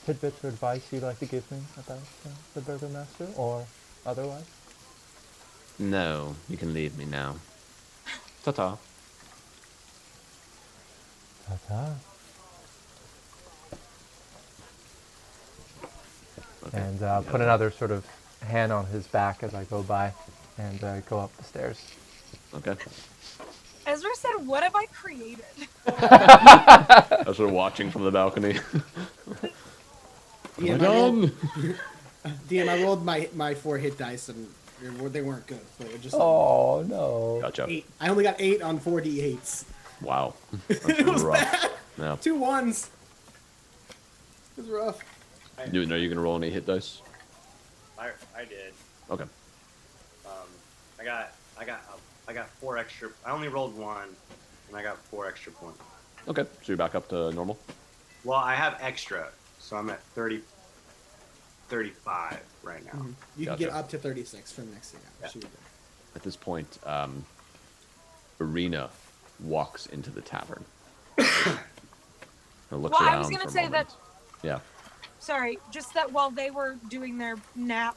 tidbits or advice you'd like to give me about the Burgomaster, or otherwise? No, you can leave me now. Ta-ta. Ta-ta. Okay. And put another sort of hand on his back as I go by and go up the stairs. Okay. Ezra said, "What have I created?" I was sort of watching from the balcony. DM, done. DM, I rolled my 4 hit dice and they weren't good. So it just Oh, no. Gotcha. 8. I only got 8 on 4 d8s. Wow. It was bad. Yeah. 2 1s. It was rough. Are you going to roll any hit dice? I did. Okay. I got 4 extra. I only rolled 1, and I got 4 extra points. Okay. So you're back up to normal? Well, I have extra, so I'm at 35 right now. You Gotcha. can get up to 36 from next thing. Yeah. Should be good. At this point, Arena walks into the tavern. Looks Well, I around was gonna for a say moment. that. Yeah. Sorry, just that while they were doing their nap,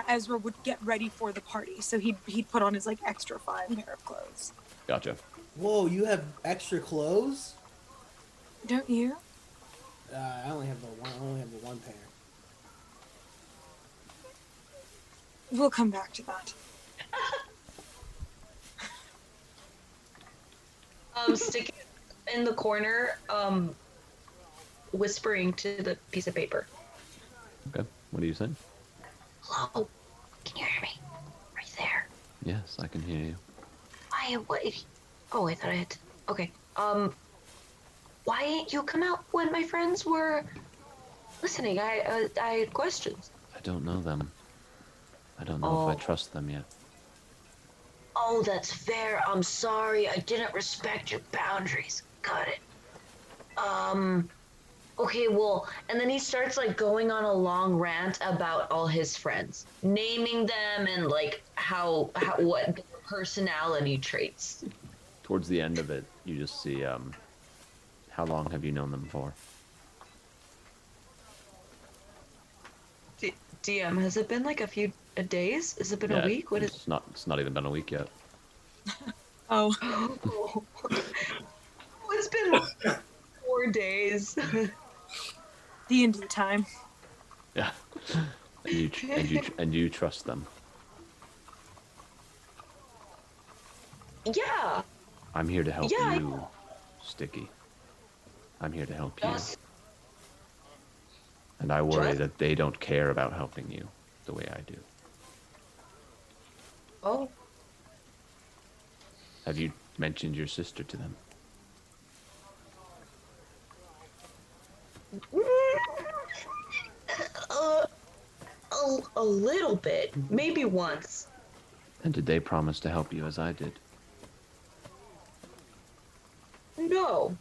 Ezra would get ready for the party. So he'd put on his extra 5 pair of clothes. Gotcha. Whoa, you have extra clothes? Don't you? I only have the one pair. We'll come back to that. Sticking in the corner, whispering to the piece of paper. Okay. What are you saying? Hello, can you hear me? Right there. Yes, I can hear you. What? Oh, I thought I had to. Okay. Why ain't you come out when my friends were listening? I had questions. I don't know them. I don't know if I trust them yet. Oh, that's fair. I'm sorry. I didn't respect your boundaries. Got it. Okay, well, and then he starts going on a long rant about all his friends, naming them and how what personality traits. Towards the end of it, you just see, how long have you known them for? DM, has it been a few days? Has it been a week? What is? It's not even been a week yet. Oh. It's been 4 days. D&D time. Yeah. And you trust them. Yeah. I'm here to help Yeah, you, Stiki. I'm here to help you. Just, And I worry Just- that they don't care about helping you the way I do. oh, Have you mentioned your sister to them? a little bit, maybe once. And did they promise to help you as I did? No.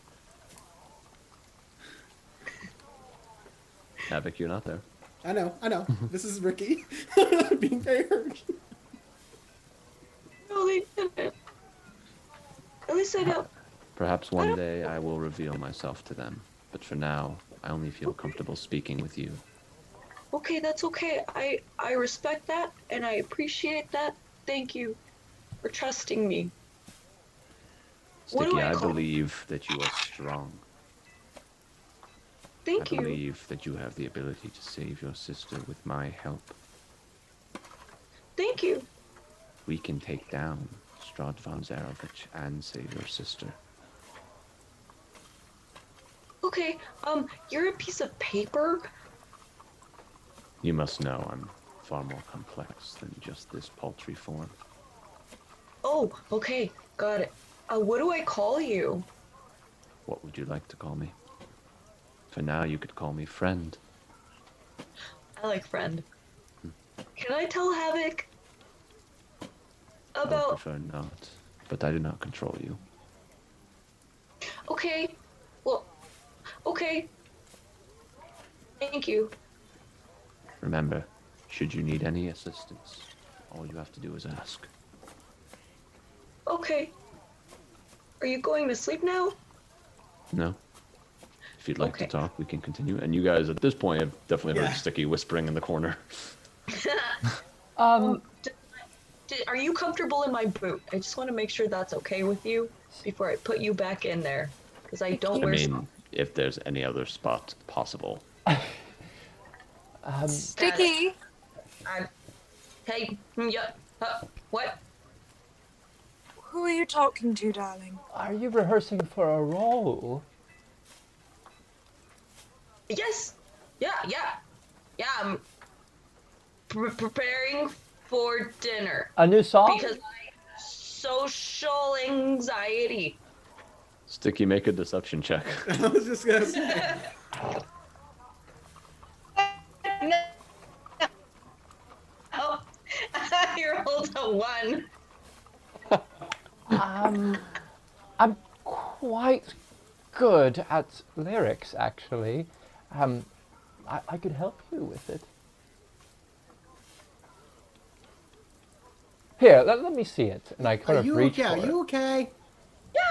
Havok, you're not there. I know. This is Ricky being very hurt. No, they didn't. At least I know. Perhaps one day I will reveal myself to them. But for now, I only feel comfortable speaking with you. Okay, that's okay. I respect that, and I appreciate that. Thank you for trusting me. What do Stiki, I call- believe that you are strong. Thank I you. believe that you have the ability to save your sister with my help. Thank you. We can take down Strahd Vallakovich and save your sister. Okay, you're a piece of paper. You must know I'm far more complex than just this paltry form. Oh, okay, got it. What do I call you? What would you like to call me? For now, you could call me friend. I like friend. Can I tell Havok I would about? prefer not, but I do not control you. Okay, well, okay. Thank you. Remember, should you need any assistance, all you have to do is ask. Okay. Are you going to sleep now? No? If you'd like Okay. to talk, we can continue. And you guys, at this point, have definitely heard Yeah. Stiki whispering in the corner. Um, Are you comfortable in my boot? I just want to make sure that's okay with you before I put you back in there, because I don't I wear. mean, if there's any other spot possible. Sticky. Hey, yeah. What? Who are you talking to, darling? are you rehearsing for a role? Yes. Yeah. I'm preparing for dinner A new song? because I social anxiety. Stiki, make a deception check. I was just gonna say. Oh, you rolled a 1. I'm quite good at lyrics, actually. I could help you with it. Here, let me see it. And I kind Are of you reach okay? for Are it. you okay? Yeah,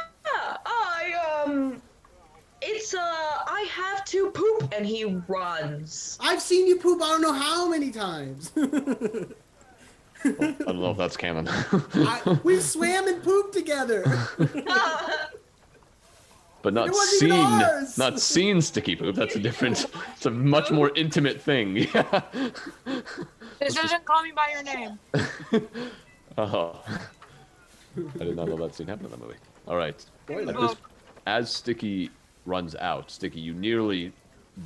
it's I have to poop, and he runs. I've seen you poop. I don't know how many times. I don't know if that's canon. We swam and pooped together. But not It wasn't even seen, ours! not seen Stiki poop. That's a different, it's a much more intimate thing. Yeah. This doesn't call me by your name. Oh. I did not know that scene happened in the movie. All right. Spoiler. As Stiki runs out, Stiki, you nearly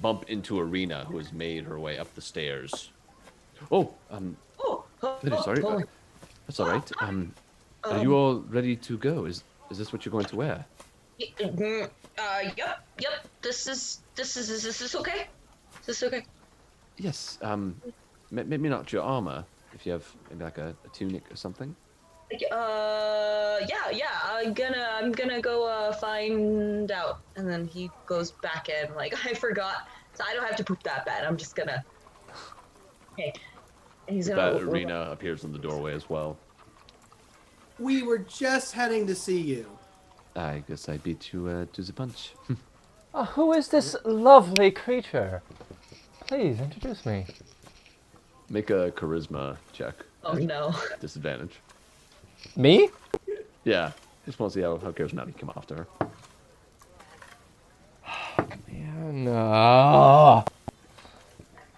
bump into Arena, who has made her way up the stairs. Oh, very sorry. That's all right. Are you all ready to go? Is this what you're going to wear? Yep. This is okay. Is this okay? Yes. Maybe not your armor. If you have maybe like a tunic or something. Yeah. I'm gonna go find out, and then he goes back in. Like, I forgot, so I don't have to poop that bad. I'm just gonna. Okay. And he's That gonna. Arena appears in the doorway as well. We were just heading to see you. I guess I beat you to the punch. Who is this lovely creature? Please introduce me. Make a charisma check. Oh no. Disadvantage. Me? Yeah. Just want to see how charismatic you come after her. Yeah, no.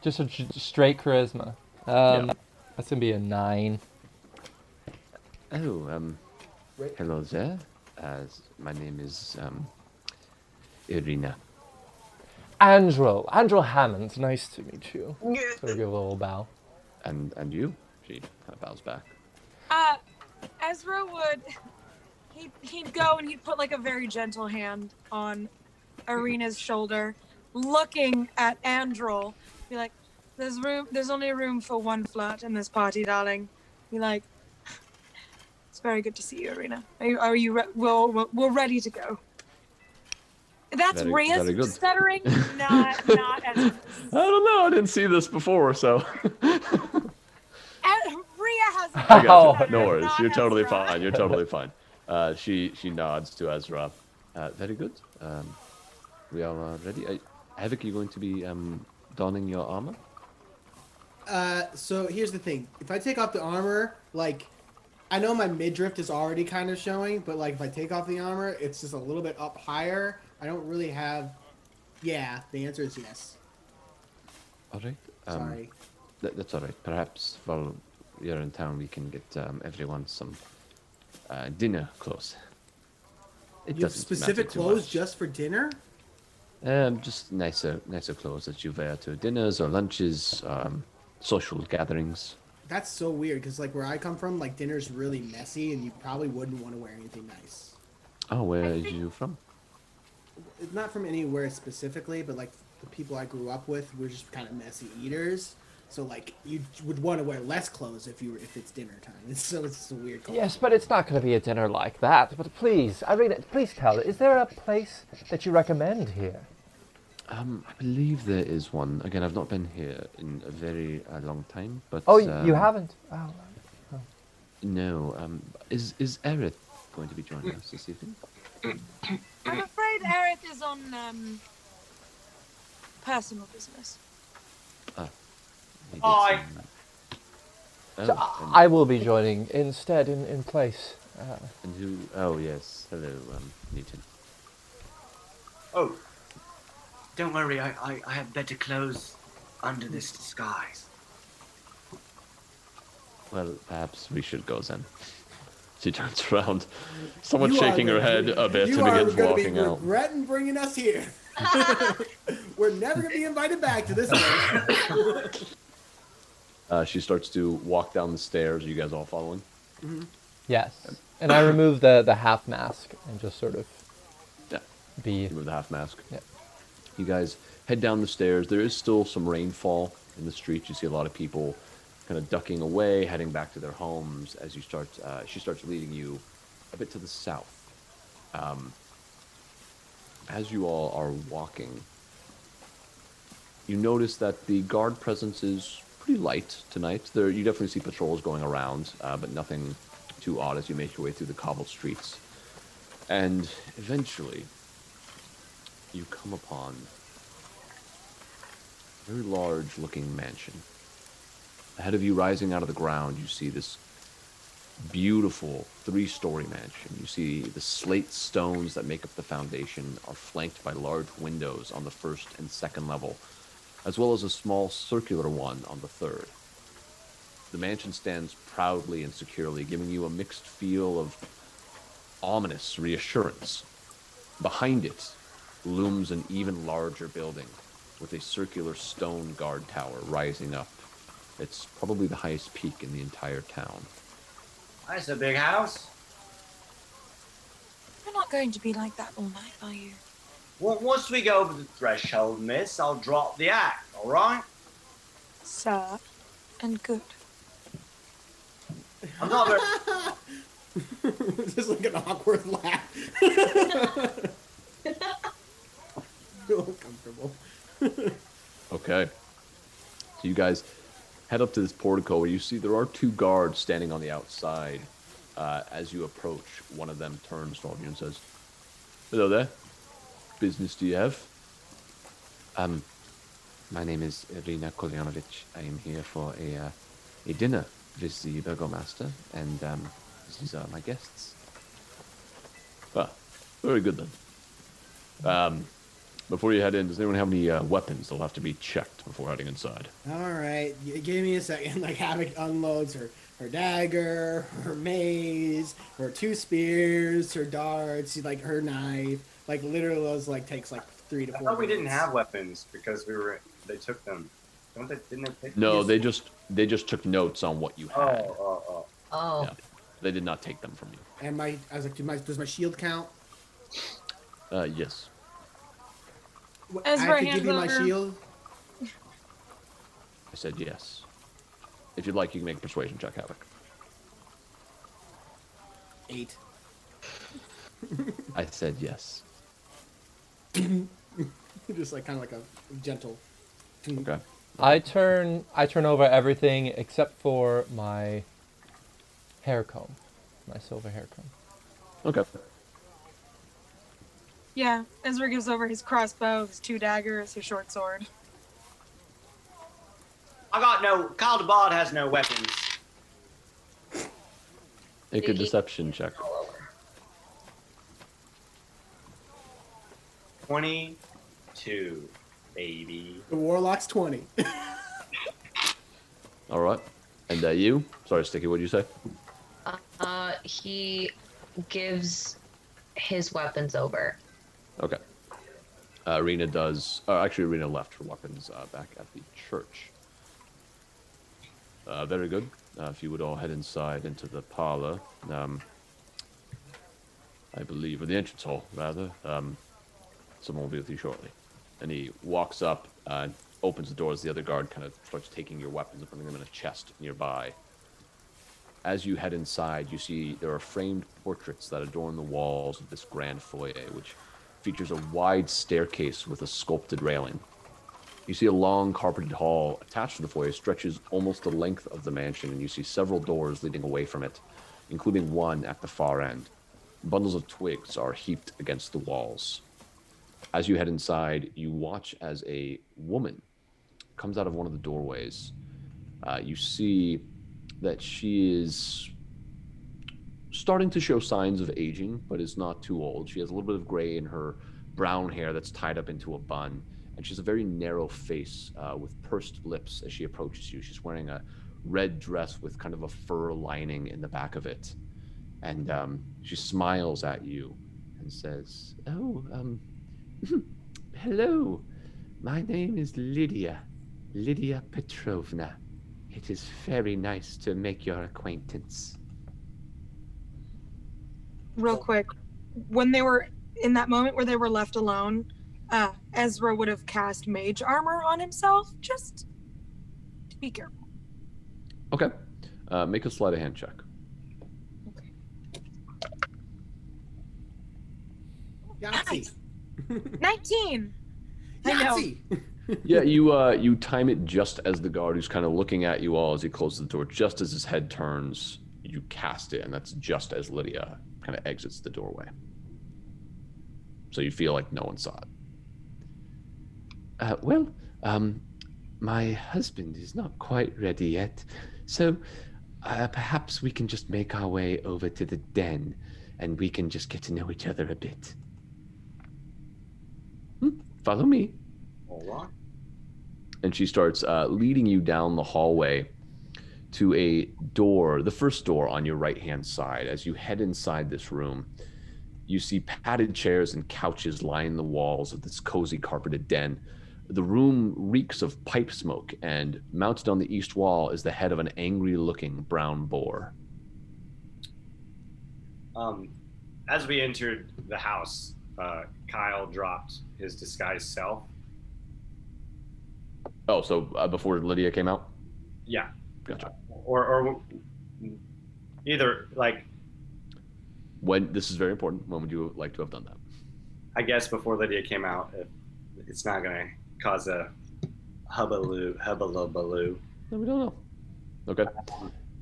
Just a straight charisma. Yeah. That's gonna be a 9. Oh, hello there. My name is Irina. Andrew Hammond. Nice to meet you. So give a little bow. And you? She kind of bows back. Ezra would. He'd go and he'd put like a very gentle hand on Arena's shoulder, looking at Androl. Be like, "There's only room for one flirt in this party, darling." Be like, It's very good to see you, Arena. Are you we're ready to go. That's Rhea's very good. stuttering, not Ezra's. I don't know. I didn't see this before, so. Rhea has a I got you. stutter, No worries. not You're totally Ezra. fine. You're totally fine. She nods to Ezra. Very good. We are ready. Havok, you going to be donning your armor? So here's the thing. If I take off the armor, like, I know my midriff is already kind of showing, but like if I take off the armor, it's just a little bit up higher. I don't really have. Yeah, the answer is yes. All right. Sorry. That's all right. Perhaps while you're in town, we can get everyone some dinner clothes. You have specific clothes just for dinner? Just nicer clothes that you wear to dinners or lunches, social gatherings. That's so weird because like where I come from, like dinner's really messy, and you probably wouldn't want to wear anything nice. Oh, where are you from? It's not from anywhere specifically, but like the people I grew up with were just kind of messy eaters. So like you would want to wear less clothes if it's dinner time. It's a weird call. Yes, but it's not going to be a dinner like that. But please, Irina, please tell. Is there a place that you recommend here? I believe there is one. Again, I've not been here in a very long time, but... Oh, you haven't? Oh. No. Is Aerith going to be joining us this evening? I'm afraid Aerith is on personal business. Maybe Hi. So I will be joining instead in place. And who... Oh, yes. Hello, Newton. Oh, don't worry. I have better clothes under this disguise. Well, perhaps we should go then. She turns around, somewhat You shaking are her head a bit, You and are begins going to walking be out. regretting bringing us here. We're never going to be invited back to this place. She starts to walk down the stairs. Are you guys all following? Mm-hmm. Yes. And I remove the half mask and just sort of Yeah. be... Remove the half mask. Yeah. You guys head down the stairs. There is still some rainfall in the streets. You see a lot of people kind of ducking away, heading back to their homes as you start. She starts leading you a bit to the south. As you all are walking, you notice that the guard presence is pretty light tonight. You definitely see patrols going around, but nothing too odd as you make your way through the cobbled streets. And eventually, you come upon a very large-looking mansion. Ahead of you, rising out of the ground, you see this beautiful 3-story mansion. You see the slate stones that make up the foundation are flanked by large windows on the first and second level, as well as a small circular one on the third. The mansion stands proudly and securely, giving you a mixed feel of ominous reassurance. Behind it looms an even larger building with a circular stone guard tower rising up. It's probably the highest peak in the entire town. That's a big house. You're not going to be like that all night, are you? Well, once we go over the threshold, miss, I'll drop the act, all right? Sir, and good. I'm not very... Just like an awkward laugh. Feel uncomfortable. Okay. So you guys head up to this portico where you see there are 2 guards standing on the outside. As you approach, one of them turns toward you and says, "Hello there. Business do you have?" My name is Irina Kolyanovich. I am here for a dinner with the Burgomaster, and these are my guests. Ah, very good then. Before you head in, does anyone have any weapons? They'll have to be checked before heading inside. All right, give me a second. Like Havok unloads her dagger, her mace, her 2 spears, her darts, like her knife. Like literally, those like takes like 3 to 4. I thought we didn't minutes. have weapons because they took them. Didn't they take No, them? they just took notes on what you had. Oh. Oh. Yeah. They did not take them from you. And I was like, does my shield count? Yes. Ezra, I could give you my hands over. shield. I said yes. If you'd like, you can make a persuasion check, Havok. 8. I said yes. Just like kind of like a gentle. Okay. I turn over everything except for my hair comb, my silver hair comb. Okay. Yeah, Ezra gives over his crossbow, his 2 daggers, his short sword. I got no. Kyle DeBard has no weapons. Make a deception check. 22, baby. The Warlock's 20. All right. And you? Sorry, Stiki, what did you say? He gives his weapons over. Okay. Arena does. Actually, Arena left her weapons back at the church. Very good. If you would all head inside into the parlor, I believe, or the entrance hall, rather. Someone will be with you shortly. And he walks up and opens the doors. The other guard kind of starts taking your weapons and putting them in a chest nearby. As you head inside, you see there are framed portraits that adorn the walls of this grand foyer, which features a wide staircase with a sculpted railing. You see a long carpeted hall attached to the foyer stretches almost the length of the mansion, and you see several doors leading away from it, including one at the far end. Bundles of twigs are heaped against the walls. As you head inside, you watch as a woman comes out of one of the doorways. You see that she is starting to show signs of aging, but is not too old. She has a little bit of gray in her brown hair that's tied up into a bun, and she has a very narrow face with pursed lips as she approaches you. She's wearing a red dress with kind of a fur lining in the back of it. And she smiles at you and says, "Oh, hello. My name is Lydia Petrovna. It is very nice to make your acquaintance." Real quick, when they were in that moment where they were left alone, Ezra would have cast mage armor on himself, just to be careful. Okay. Make a sleight of hand check. Okay. Yahtzee. 19! I know. Yahtzee. Yeah, you time it just as the guard who's kind of looking at you all as he closes the door, just as his head turns, you cast it, and that's just as Lydia kind of exits the doorway. So you feel like no one saw it. My husband is not quite ready yet, so perhaps we can just make our way over to the den, and we can just get to know each other a bit. Follow me. All right. And she starts leading you down the hallway to a door, the first door on your right-hand side. As you head inside this room, you see padded chairs and couches line the walls of this cozy carpeted den. The room reeks of pipe smoke, and mounted on the east wall is the head of an angry-looking brown boar. As we entered the house, Kyle dropped his disguised self. Oh, so before Lydia came out? Yeah. Gotcha. Or either, like... When, this is very important, when would you like to have done that? I guess before Lydia came out, it's not going to cause a hubbaloo. No, we don't know. Okay.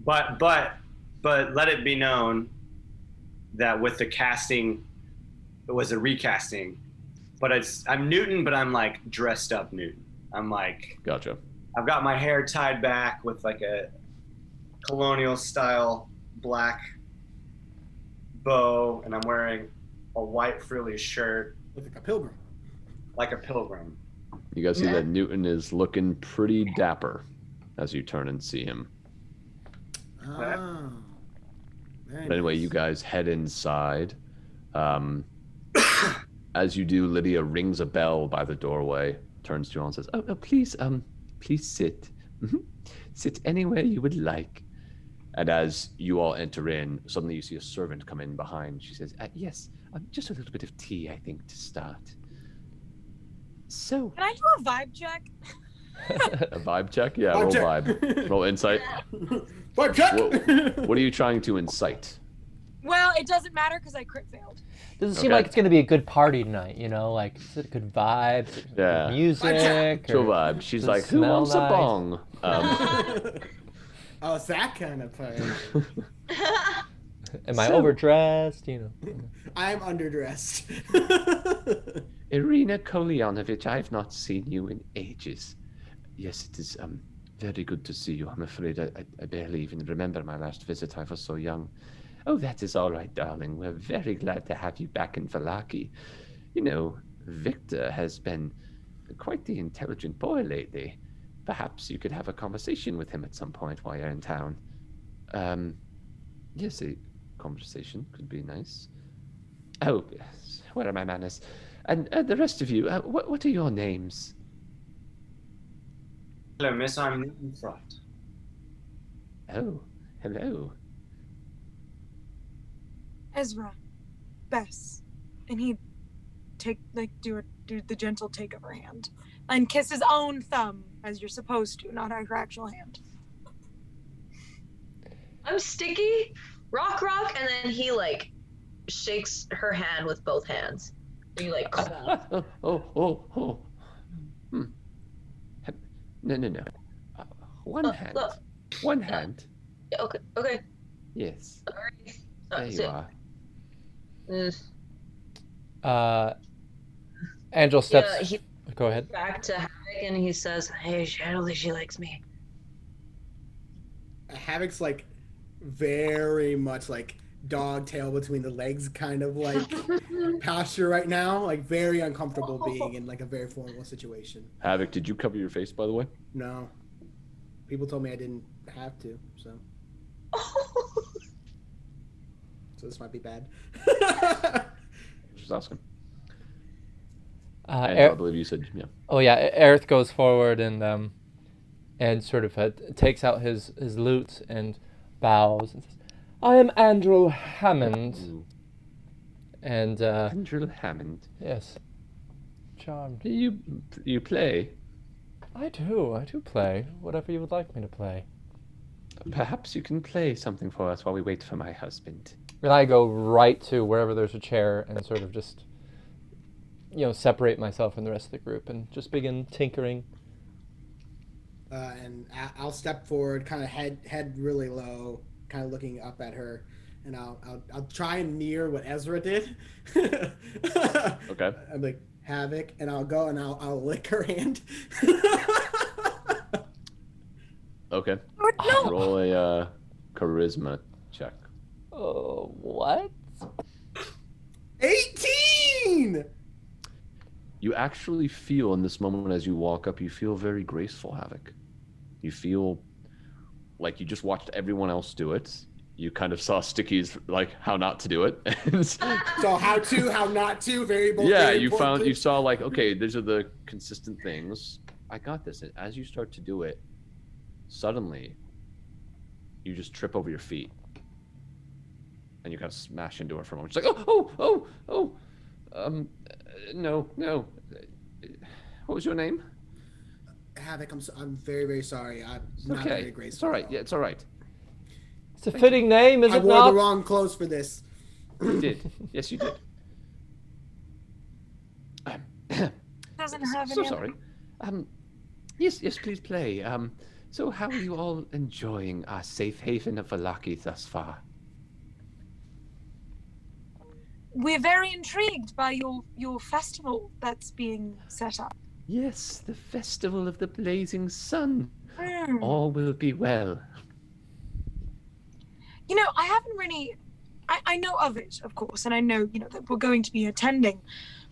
But let it be known that with the casting, it was a recasting. But I'm Newton, but I'm like dressed up Newton. I'm like, gotcha. I've got my hair tied back with like a colonial style black bow, and I'm wearing a white frilly shirt. Like a pilgrim. Like a pilgrim. You guys see that Newton is looking pretty dapper as you turn and see him. Oh. But anyway, you guys head inside. As you do, Lydia rings a bell by the doorway, turns to you all and says, "Oh, please sit. Sit anywhere you would like." And as you all enter in, suddenly you see a servant come in behind. She says, "Yes, just a little bit of tea, I think, to start." So. Can I do a vibe check? A vibe check? Yeah, Vibe roll check. vibe. Roll insight. Vibe check. What are you trying to incite? Well, it doesn't matter because I crit failed. Does it seem like it's going to be a good party tonight? You know, like is it good vibes, Yeah. good music, Chill or vibe. She's does it like, who smell wants a nice?" bong? Oh, it's that kind of party. Am I overdressed? You know. I'm underdressed. Irina Kolyanovich, I've not seen you in ages. Yes, it is very good to see you. I'm afraid I barely even remember my last visit. I was so young. Oh, that is all right, darling. We're very glad to have you back in Vallaki. You know, Victor has been quite the intelligent boy lately. Perhaps you could have a conversation with him at some point while you're in town. Yes, a conversation could be nice. Oh, yes. Where are my manners? And the rest of you, what are your names? Hello, miss. I'm Newton Front. Oh, hello. Ezra, Bess, and he'd do the gentle take of her hand and kiss his own thumb as you're supposed to, not her actual hand. I'm Stiki, rock, and then he like shakes her hand with both hands. And you like. Oh. No. One hand. Look. One hand. Yeah, okay. Yes. Alright. There you are. Angel steps. Yeah, he Go ahead. back to Havok and he says, "Hey, I don't think she likes me." Havok's like very much like dog tail between the legs kind of like posture right now, like very uncomfortable being in like a very formal situation. Havok, did you cover your face, by the way? No. People told me I didn't have to, so. So this might be bad. Just asking. I believe you said, yeah. Oh yeah, Aerith goes forward and sort of takes out his lute and bows and says, "I am Andrew Hammond." Ooh. And Andrew Hammond. yes, charmed. You play? I do play whatever you would like me to play. Perhaps you can play something for us while we wait for my husband. And I go right to wherever there's a chair and sort of just, separate myself from the rest of the group and just begin tinkering. And I'll step forward, kind of head really low, kind of looking up at her, and I'll try and mirror what Ezra did. Okay. I'm like, Havok, and I'll go and I'll lick her hand. Okay. No. Roll a charisma check. Oh, what? 18! You actually feel in this moment as you walk up, you feel very graceful, Havok. You feel like you just watched everyone else do it. You kind of saw Stiki's like how not to do it. So how to, how not to, very bold. Yeah, very you important. saw like, okay, these are the consistent things. I got this. And as you start to do it, suddenly you just trip over your feet. And you kind of smash into her for a moment. She's like, oh. No. What was your name? Havok, I'm very, very sorry. I'm It's not okay. very graceful. It's all right. Yeah, it's all right. It's a fitting name, is I it wore not? the wrong clothes for this. You did. Yes, you did. Doesn't have So any. sorry. Yes, please play. So how are you all enjoying our safe haven of Vallaki thus far? We're very intrigued by your festival that's being set up. Yes, the festival of the blazing sun. Hmm. All will be well. I haven't really. I know of it, of course, and I know that we're going to be attending,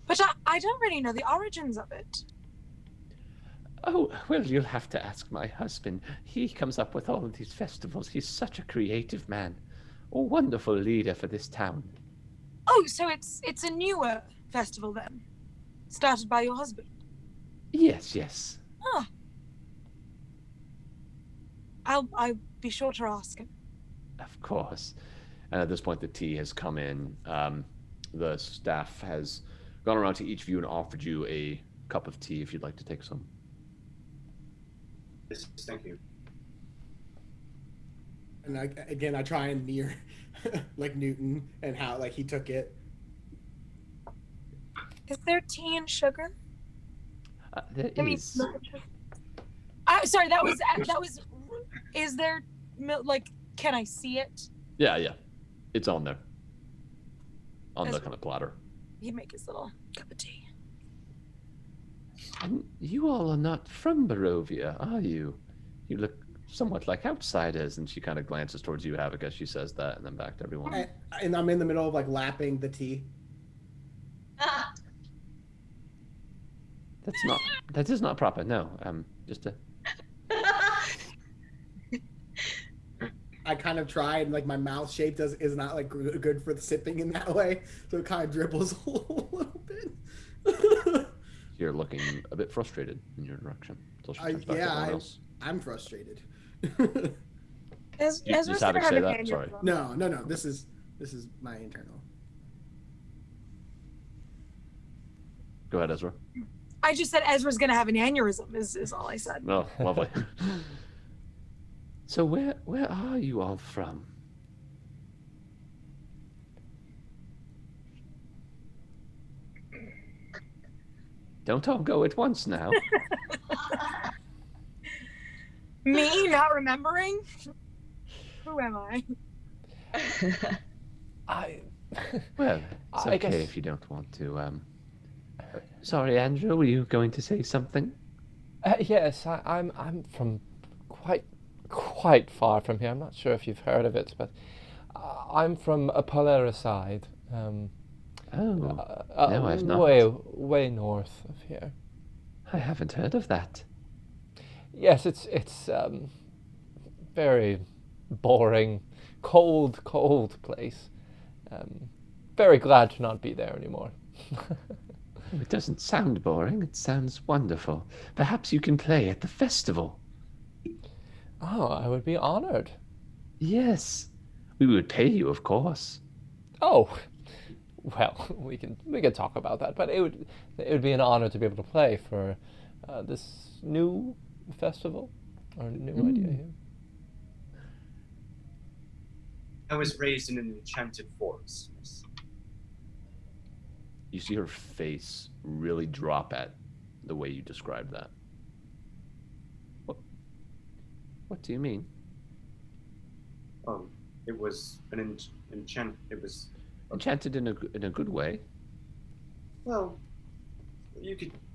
but I don't really know the origins of it. Oh, well, you'll have to ask my husband. He comes up with all of these festivals. He's such a creative man. A wonderful leader for this town. Oh, so it's a newer festival then, started by your husband. Yes. Ah. I'll be sure to ask him. Of course. And at this point, the tea has come in. The staff has gone around to each of you and offered you a cup of tea if you'd like to take some. Yes, thank you. And again, I try and mirror like Newton and how like he took it. Is there tea and sugar? There I mean, is. sorry, that was. Is there milk? Like, can I see it? Yeah. It's on there. On the Ezra. kind of platter. He'd make his little cup of tea. And you all are not from Barovia, are you? You look somewhat like outsiders. And she kind of glances towards you, Havok, as she says that, and then back to everyone. And I'm in the middle of like lapping the tea. That is not proper. No, just a. I kind of tried, and like my mouth shape is not like good for the sipping in that way, so it kind of dribbles a little bit. You're looking a bit frustrated in your direction. Until she turns back to everyone else. I'm frustrated. Ezra's Havok gonna have say an that? aneurysm. Sorry. No. This is my internal. Go ahead, Ezra. I just said Ezra's gonna have an aneurysm. Is all I said. No, lovely. So where are you all from? Don't all go at once now. Me not remembering? Who am I? Well, it's I okay guess- if you don't want to. Sorry, Andrew, were you going to say something? Yes, I'm from quite far from here. I'm not sure if you've heard of it, but I'm from a Polaricide. No, I've not. Way north of here. I haven't heard of that. Yes, it's very boring, cold place. Very glad to not be there anymore. It doesn't sound boring. It sounds wonderful. Perhaps you can play at the festival. Oh, I would be honored. Yes, we would pay you, of course. Oh, well, we can talk about that, but it would be an honor to be able to play for this new festival or new idea here. I was raised in an enchanted forest. You see her face really drop at the way you described that. What do you mean? It was an enchant. It was Enchanted in a good way. well.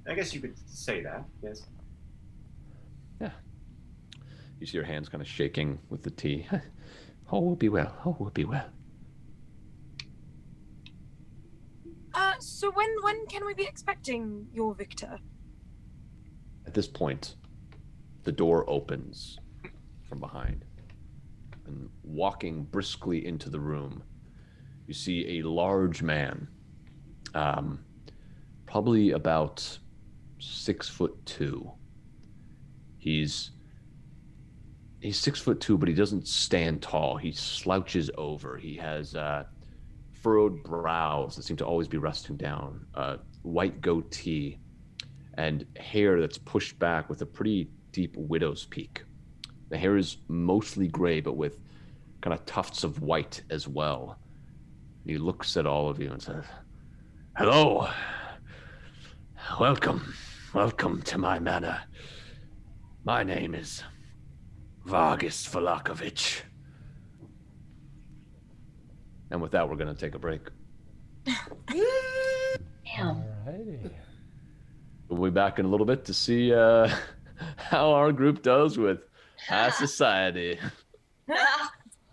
I guess you could say that. Yes. Yeah. You see her hands kind of shaking with the tea. All will be well. All will be well. So when can we be expecting your Victor? At this point, the door opens from behind. And walking briskly into the room, you see a large man, probably about 6'2". He's 6'2", but he doesn't stand tall. He slouches over. He has furrowed brows that seem to always be resting down, white goatee, and hair that's pushed back with a pretty deep widow's peak. The hair is mostly gray, but with kind of tufts of white as well. He looks at all of you and says, Hello. Welcome to my manor. My name is Vargas Vallakovich. and with that, we're going to take a break. Damn. Alrighty. We'll be back in a little bit to see how our group does with high society.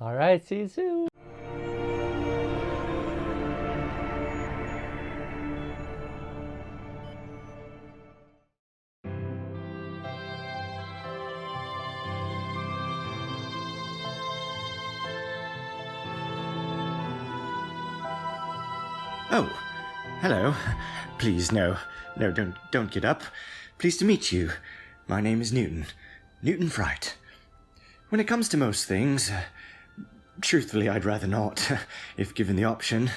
All right, see you soon. Oh, hello. Please, no, don't get up. Pleased to meet you. My name is Newton. Newton Fright. When it comes to most things, truthfully, I'd rather not, if given the option.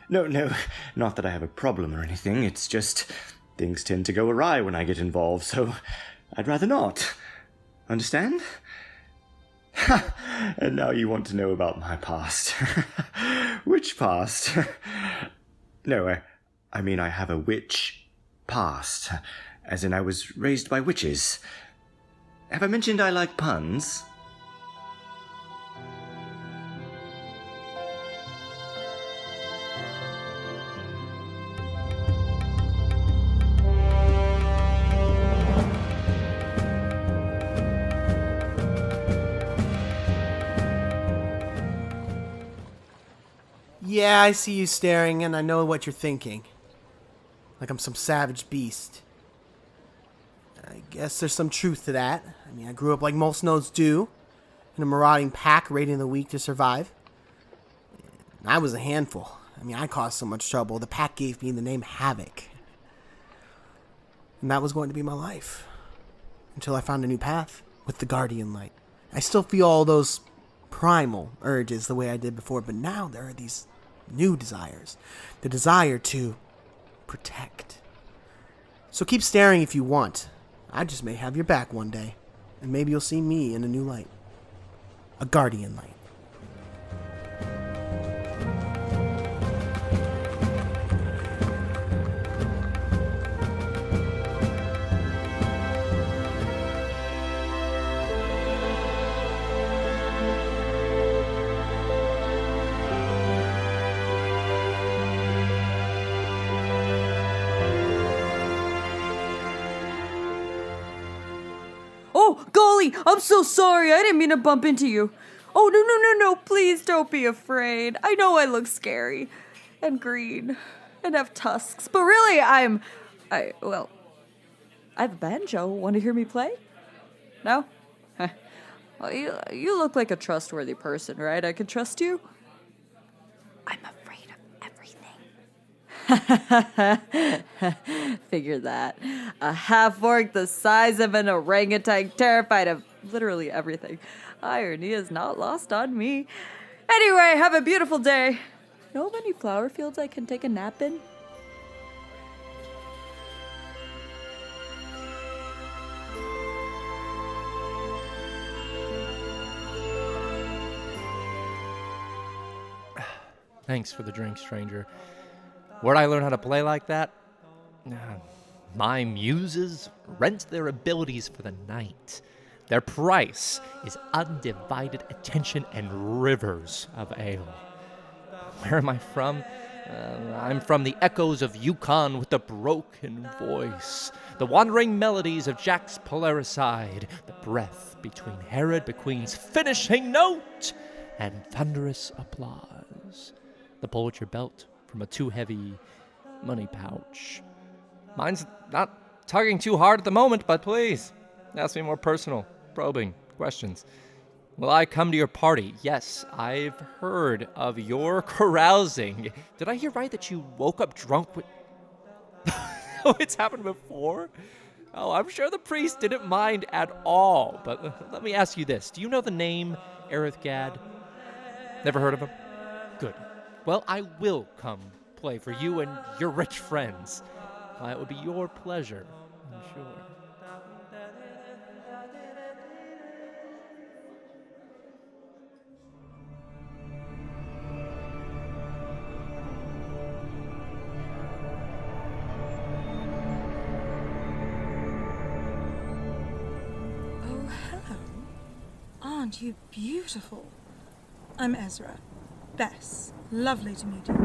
No, not that I have a problem or anything. It's just things tend to go awry when I get involved, so I'd rather not. Understand? And now you want to know about my past. Which past? No, I mean I have a witch past. As in I was raised by witches. Have I mentioned I like puns? Yeah, I see you staring, and I know what you're thinking. Like I'm some savage beast. I guess there's some truth to that. I mean, I grew up like most nodes do, in a marauding pack raiding the weak to survive. And I was a handful. I mean, I caused so much trouble, the pack gave me the name Havok. And that was going to be my life. Until I found a new path, with the Guardian Light. I still feel all those primal urges the way I did before, but now there are these new desires. The desire to protect. So keep staring if you want. I just may have your back one day. And maybe you'll see me in a new light. A Guardian Light. Oh, golly, I'm so sorry. I didn't mean to bump into you. Oh, no. Please don't be afraid. I know I look scary and green and have tusks, but really I have a banjo. Want to hear me play? No? Well, you look like a trustworthy person, right? I can trust you? I'm afraid of everything. Figure that. A half-orc the size of an orangutan, terrified of literally everything. Irony is not lost on me. Anyway, have a beautiful day. Know of any flower fields I can take a nap in? Thanks for the drink, stranger. Where'd I learn how to play like that? My muses rent their abilities for the night. Their price is undivided attention and rivers of ale. Where am I from? I'm from the echoes of Yukon with the broken voice, the wandering melodies of Jack's Polaricide, the breath between Herod McQueen's finishing note and thunderous applause. The pull at your belt from a too heavy money pouch. Mine's not tugging too hard at the moment, but please, ask me more personal, probing questions. Will I come to your party? Yes, I've heard of your carousing. Did I hear right that you woke up drunk with... Oh, it's happened before? Oh, I'm sure the priest didn't mind at all. But let me ask you this. Do you know the name Gaad? Never heard of him? Good. Well, I will come play for you and your rich friends. It would be your pleasure, I'm sure. Oh, hello. Aren't you beautiful? I'm Ezra. Bess. Lovely to meet you.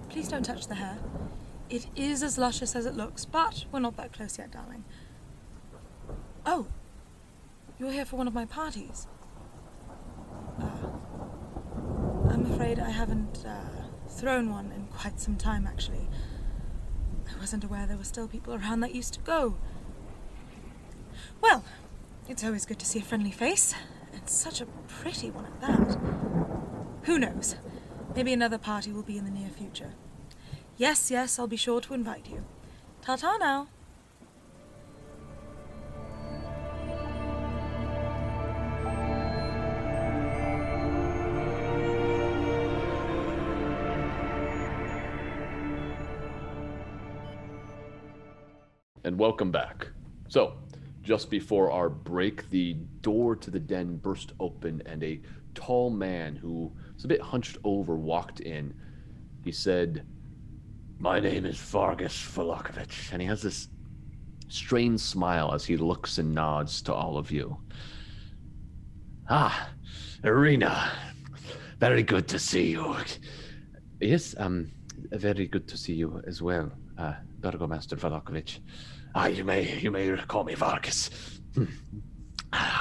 Please don't touch the hair. It is as luscious as it looks, but we're not that close yet, darling. Oh, you're here for one of my parties. I'm afraid I haven't thrown one in quite some time, actually. I wasn't aware there were still people around that used to go. Well, it's always good to see a friendly face, and such a pretty one at that. Who knows? Maybe another party will be in the near future. Yes, I'll be sure to invite you. Ta-ta now. And welcome back. So, just before our break, the door to the den burst open, and a tall man who was a bit hunched over walked in. He said, "My name is Vargas Vallakovich," and he has this strange smile as he looks and nods to all of you. "Ah, Irina. Very good to see you." "Yes, very good to see you as well, Burgomaster Vallakovich. You may call me Vargas.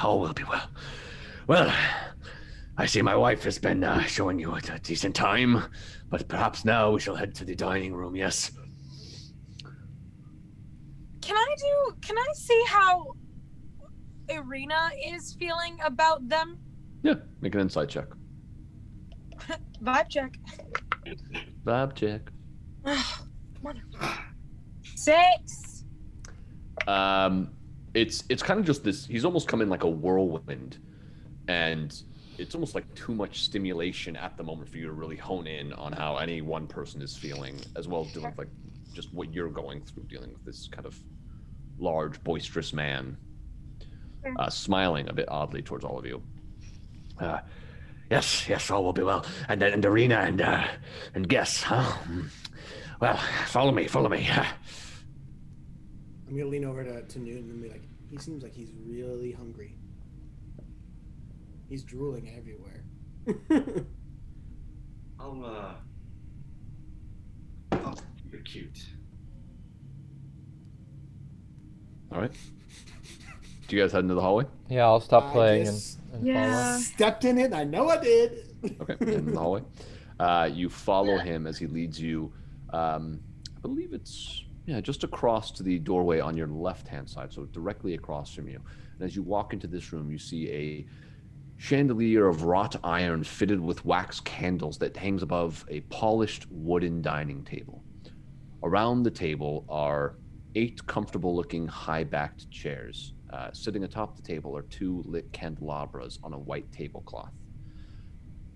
All will be well. Well, I see my wife has been showing you a decent time, but perhaps now we shall head to the dining room, yes?" Can I see how Irina is feeling about them? Yeah, make an insight check. Vibe check. Vibe check. Come on. 6. It's kind of just this. He's almost come in like a whirlwind, and it's almost like too much stimulation at the moment for you to really hone in on how any one person is feeling, as well as dealing with like just what you're going through, dealing with this kind of large, boisterous man, smiling a bit oddly towards all of you. Yes, all will be well. And Irina and Guess, huh? Well, follow me. I'm gonna lean over to Newton and be like, he seems like he's really hungry. He's drooling everywhere. You're cute. All right. Do you guys head into the hallway? Yeah, I'll stop playing and Yeah. Stepped in it. I know I did. Okay, in the hallway. You follow him as he leads you. I believe it's just across to the doorway on your left-hand side, so directly across from you. And as you walk into this room, you see a chandelier of wrought iron fitted with wax candles that hangs above a polished wooden dining table. Around the table are 8 comfortable-looking high-backed chairs. Sitting atop the table are 2 lit candelabras on a white tablecloth.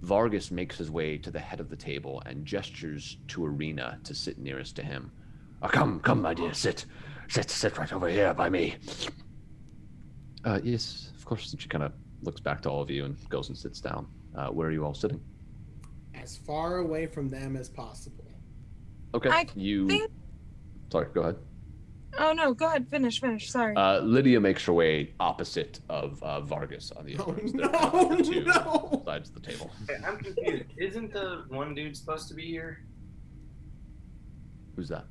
Vargas makes his way to the head of the table and gestures to Irina to sit nearest to him. Come, my dear, sit right over here by me. Yes, of course. And she kind of looks back to all of you and goes and sits down. Where are you all sitting? As far away from them as possible. Okay, Sorry, go ahead. Oh no, go ahead. Finish. Sorry. Lydia makes her way opposite of Vargas on the two sides of the table. Hey, I'm confused. Isn't the one dude supposed to be here? Who's that?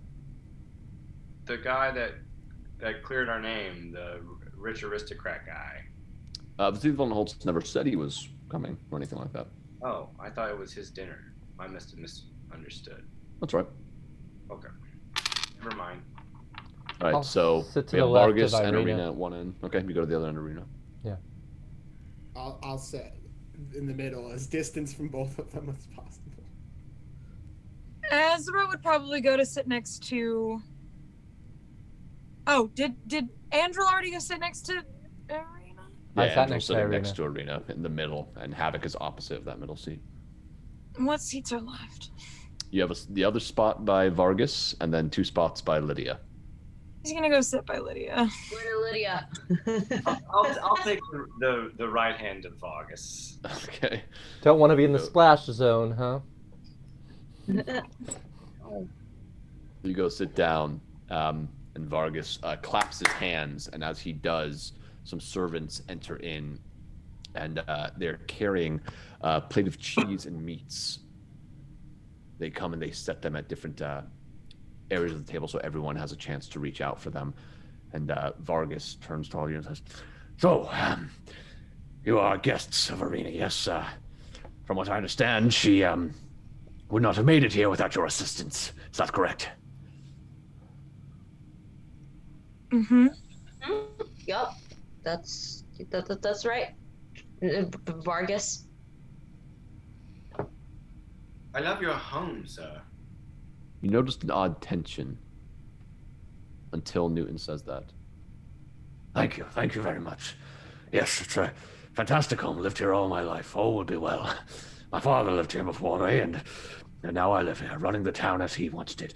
The guy that cleared our name, the rich aristocrat guy. The Thievon Holtz never said he was coming or anything like that. Oh, I thought it was his dinner. I must have misunderstood. That's right. Okay. Never mind. All right, so we have Vargas and Irina at one end. Okay, you go to the other end, Irina. Yeah. I'll sit in the middle, as distance from both of them as possible. Ezra would probably go to sit next to. Oh, did Andrew already go sit next to Irina? Yeah, Andrew's sitting next to Irina in the middle, and Havok is opposite of that middle seat. What seats are left? You have the other spot by Vargas, and then 2 spots by Lydia. He's gonna go sit by Lydia. Where to Lydia? I'll take the right hand of Vargas. Okay. Don't want to be in the splash zone, huh? You go sit down, and Vargas claps his hands, and as he does, some servants enter in, and they're carrying a plate of cheese and meats. They come and they set them at different areas of the table so everyone has a chance to reach out for them. And Vargas turns to all you and says, "So, you are guests of Irina, yes? From what I understand, she would not have made it here without your assistance. Is that correct?" Mm-hmm. Yup. That's right. Vargas. I love your home, sir. You noticed an odd tension until Newton says that. Thank you very much. Yes, it's a fantastic home. Lived here all my life. All will be well. My father lived here before me, and now I live here, running the town as he once did.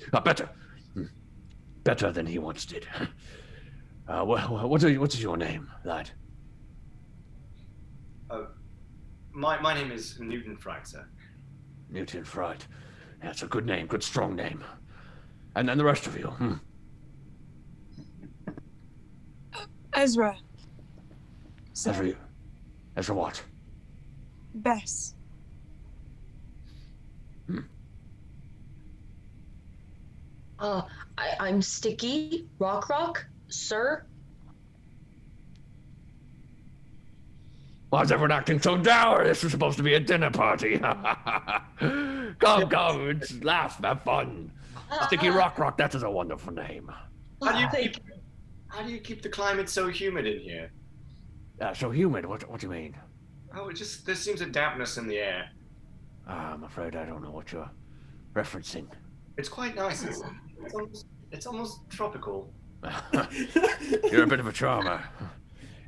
Better than he once did. What is your name, lad? My name is Newton Fright, sir. Newton Fright. That's a good name, good strong name. And then the rest of you. Ezra. Ezra what? Bess. I'm Stiki. Rock, sir. Why is everyone acting so dour? This was supposed to be a dinner party. Come, it's laugh, have fun. Sticky Rock, that is a wonderful name. How do you keep the climate so humid in here? So humid, what do you mean? Oh, there seems a dampness in the air. I'm afraid I don't know what you're referencing. It's quite nice. It's almost tropical. You're a bit of a charmer.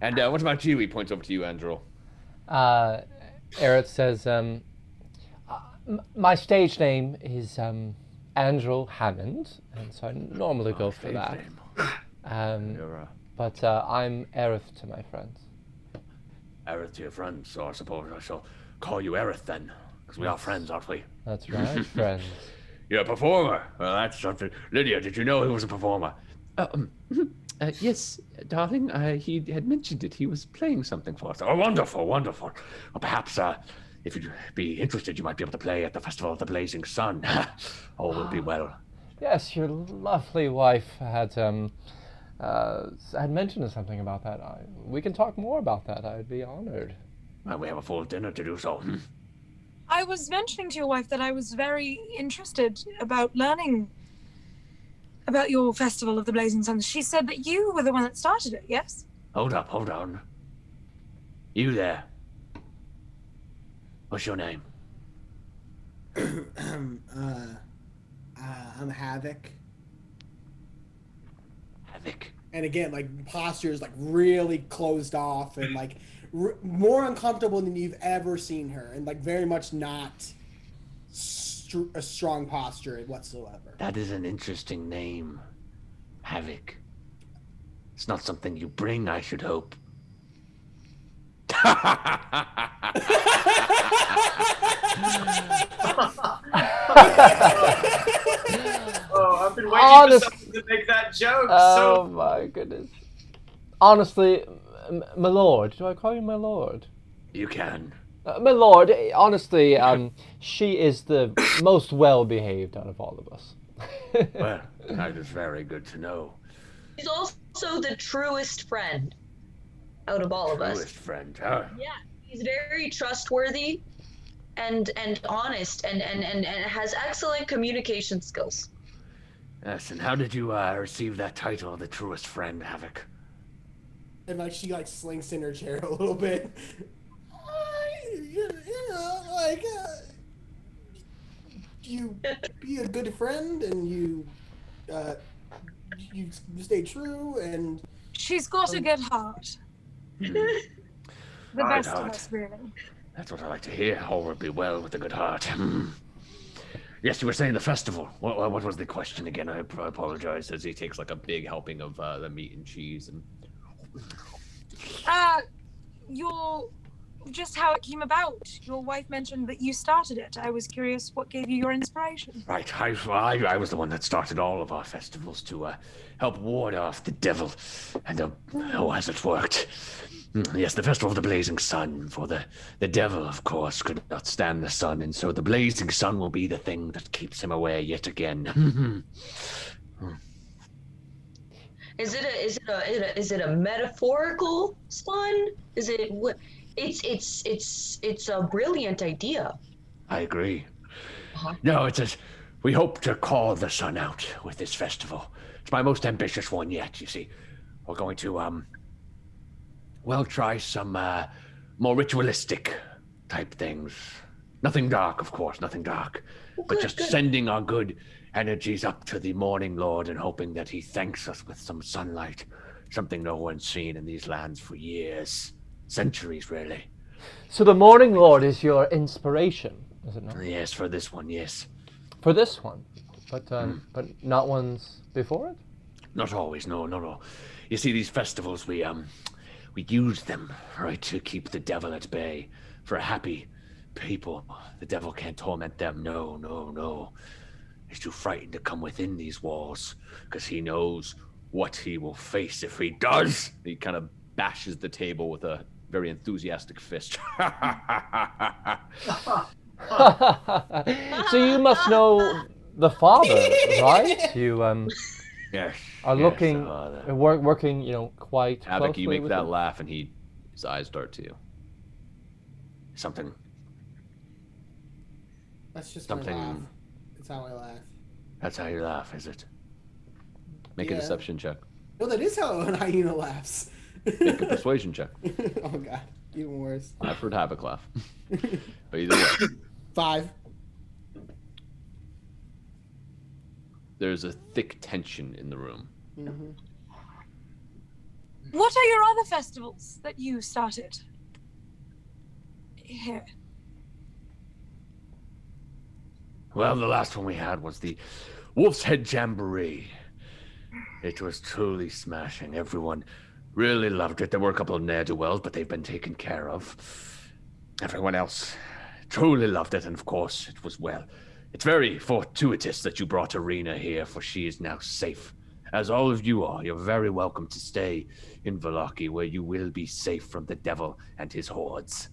And what about you? He points over to you, Andrew. Aerith says, my stage name is Andrew Hammond, and so I normally go for that. But I'm Aerith to my friends. Aerith to your friends, so I suppose I shall call you Aerith then, because we are friends, aren't we? That's right, friends. You're a performer. Well, that's something. Lydia, did you know he was a performer? Yes, darling. He had mentioned it. He was playing something for us. Oh, wonderful, wonderful. Well, perhaps, if you'd be interested, you might be able to play at the Festival of the Blazing Sun. All will be well. Yes, your lovely wife had mentioned something about that. We can talk more about that. I'd be honored. We have a full dinner to do so. I was mentioning to your wife that I was very interested about learning about your Festival of the Blazing Sun. She said that you were the one that started it, yes? Hold on. You there. What's your name? I'm Havok. Havok. And again, like, posture is like really closed off and like more uncomfortable than you've ever seen her, and like very much not a strong posture whatsoever. That is an interesting name, Havok. It's not something you bring, I should hope. Oh, I've been waiting for someone to make that joke. Oh my goodness. Honestly, my lord. Do I call you my lord? You can. My lord, honestly, she is the most well-behaved out of all of us. Well, that is very good to know. He's also the truest friend out of all of us. Truest friend, huh? Yeah, he's very trustworthy and honest and has excellent communication skills. Yes, and how did you receive that title of the truest friend, Havok? And like she like slinks in her chair a little bit. You know, like you be a good friend and you stay true and she's got a good heart. The best of us, really. That's what I like to hear. All will be well with a good heart. Yes, you were saying the festival. What was the question again? I apologize. As he takes like a big helping of the meat and cheese and. Just how it came about. Your wife mentioned that you started it. I was curious what gave you your inspiration. Right, I was the one that started all of our festivals to help ward off the devil. And has it worked? Yes, the Festival of the Blazing Sun. For the devil, of course, could not stand the sun, and so the Blazing Sun will be the thing that keeps him away yet again. Is it a metaphorical sun? Is it what? It's a brilliant idea. I agree. No, we hope to call the sun out with this festival. It's my most ambitious one yet, you see. We're going to, try some more ritualistic type things. Nothing dark, of course, nothing dark. But just sending our good energies up to the Morning Lord and hoping that he thanks us with some sunlight. Something no one's seen in these lands for years. Centuries, really. So the Morning Lord is your inspiration, is it not? Yes, for this one, yes. For this one? But not ones before it? Not always, no. You see, these festivals, we use them, right, to keep the devil at bay. For a happy people, the devil can't torment them, no. He's too frightened to come within these walls, because he knows what he will face if he does. He kind of bashes the table with a very enthusiastic fist. So you must know the father, right? You Yes. are looking, working, quite Havok, closely you make with that him. laugh, and his eyes dart to you. Something. That's just Something- my laugh. That's how I laugh. That's how you laugh, is it? Make a Yeah. deception check. No, that is how an hyena laughs. Make a persuasion check. Oh god, even worse. I've heard Havok laugh. But either way, 5. there's a thick tension in the room. Mm-hmm. What are your other festivals that you started here? Well, the last one we had was the Wolf's Head Jamboree. It was truly smashing. Everyone really loved it. There were a couple of ne'er-do-wells, but they've been taken care of. Everyone else truly loved it, and of course, it was well. It's very fortuitous that you brought Arena here, for she is now safe. As all of you are, you're very welcome to stay in Vallaki, where you will be safe from the devil and his hordes.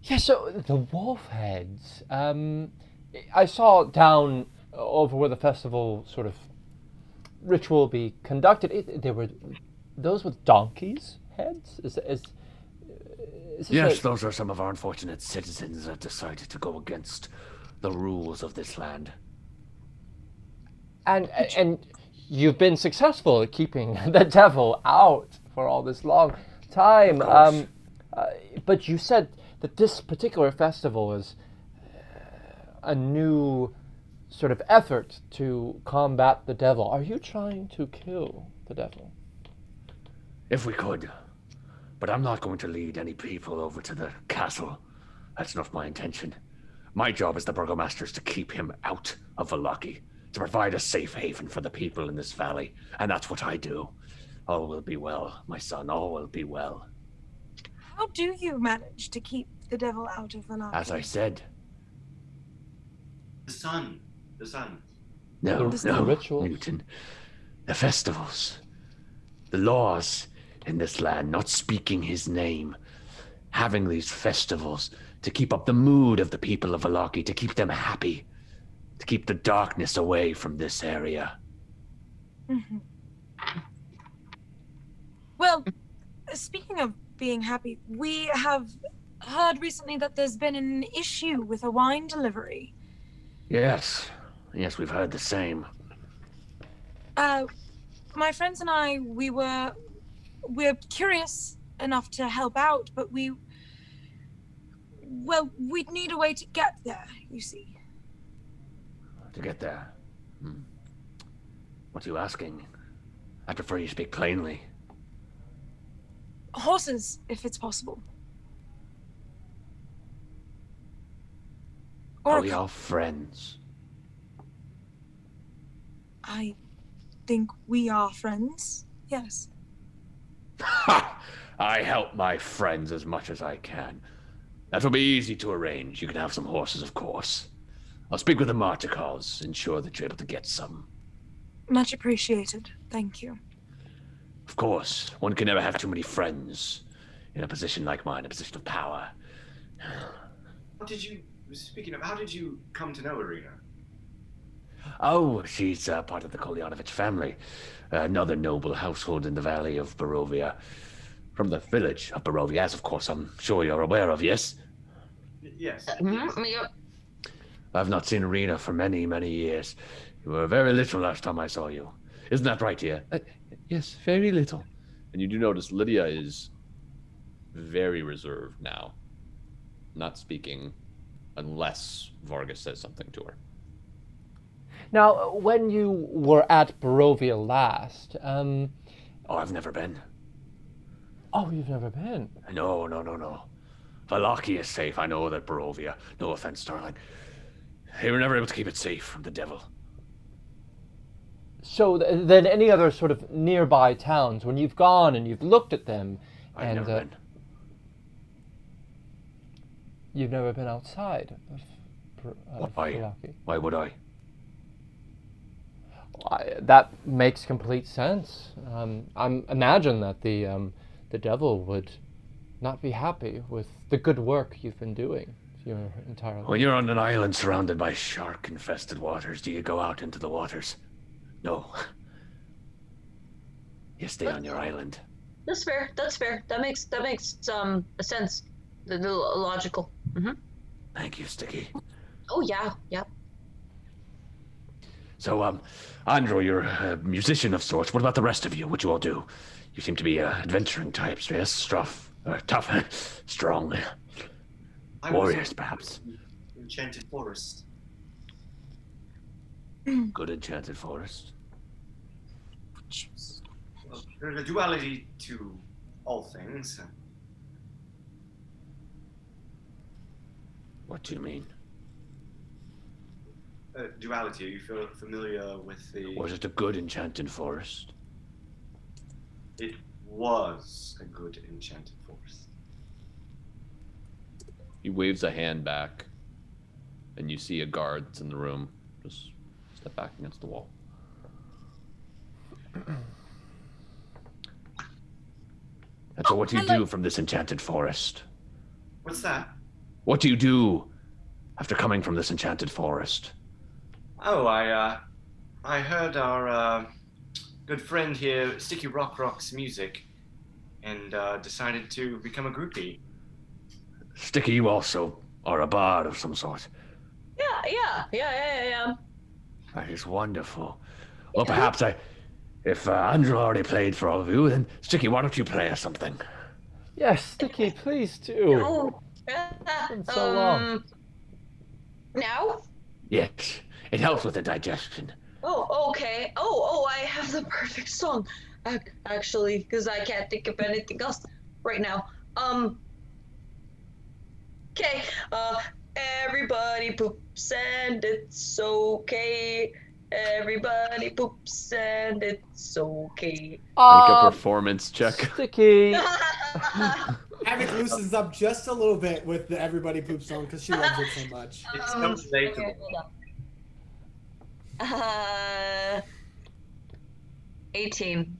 Yeah, so the wolf heads. I saw down over where the festival sort of ritual be conducted. There were those with donkeys' heads. Is this Yes, those are some of our unfortunate citizens that decided to go against the rules of this land. And you've been successful at keeping the devil out for all this long time. Of course. But you said that this particular festival is a new sort of effort to combat the devil. Are you trying to kill the devil? If we could. But I'm not going to lead any people over to the castle. That's not my intention. My job as the Burgomaster is to keep him out of Vallaki, to provide a safe haven for the people in this valley. And that's what I do. All will be well, my son, all will be well. How do you manage to keep the devil out of Vallaki? As I said. The sun. No, The rituals. Newton. The festivals. The laws in this land, not speaking his name. Having these festivals to keep up the mood of the people of Vallaki, to keep them happy. To keep the darkness away from this area. Mm-hmm. Well, speaking of being happy, we have heard recently that there's been an issue with a wine delivery. Yes, we've heard the same. My friends and I, we're curious enough to help out, but we'd need a way to get there, you see. To get there? What are you asking? I prefer you speak plainly. Horses, if it's possible. Are we all friends? I think we are friends, yes. Ha! I help my friends as much as I can. That will be easy to arrange. You can have some horses, of course. I'll speak with the Martikals, ensure that you're able to get some. Much appreciated, thank you. Of course, one can never have too many friends in a position like mine, a position of power. How did you come to know Arena? Oh, she's part of the Kolyanovich family, another noble household in the valley of Barovia. From the village of Barovia, as of course I'm sure you're aware of, yes? Yes. Yep. I've not seen Arena for many, many years. You were very little last time I saw you. Isn't that right, dear? Yes, very little. And you do notice Lydia is very reserved now, not speaking unless Vargas says something to her. Now, when you were at Barovia last, Oh, I've never been. Oh, you've never been? No. Vallaki is safe. I know that Barovia, no offense, darling, they were never able to keep it safe from the devil. then any other sort of nearby towns, when you've gone and you've looked at them, I've never been. You've never been outside of Why? Vallaki? Why would I? That makes complete sense. I imagine that the devil would not be happy with the good work you've been doing your entire life. When you're on an island surrounded by shark-infested waters, do you go out into the waters? No. You stay on your island. That's fair. That's fair. That makes a sense. The logical. Mm-hmm. Thank you, Stiki. Oh yeah, yeah. So, Andrew, you're a musician of sorts. What about the rest of you? What you all do? You seem to be adventuring types, yes? Tough, strong. Warriors, perhaps. Enchanted forest. Good enchanted forest. Well, there's a duality to all things. What do you mean? Duality. Are you familiar with the? Was it a good enchanted forest? It was a good enchanted forest. He waves a hand back, and you see a guard that's in the room. Just step back against the wall. And so what do you do from this enchanted forest? What's that? What do you do after coming from this enchanted forest? Oh, I heard our good friend here, Stiki Rock's music, and decided to become a groupie. Stiki, you also are a bard of some sort. Yeah. That is wonderful. Well, perhaps if Andrew already played for all of you, then Stiki, why don't you play us something? Yes, Stiki, please do. Oh, It's been so long. Now? Yes, it helps with the digestion. Oh, okay. Oh, I have the perfect song. Actually, because I can't think of anything else right now. Okay. Everybody poops and it's okay. Everybody poops and it's okay. Make a performance check. Stiki. Havok loosens up just a little bit with the Everybody Poop song because she loves it so much. It's so relatable. Okay, 18.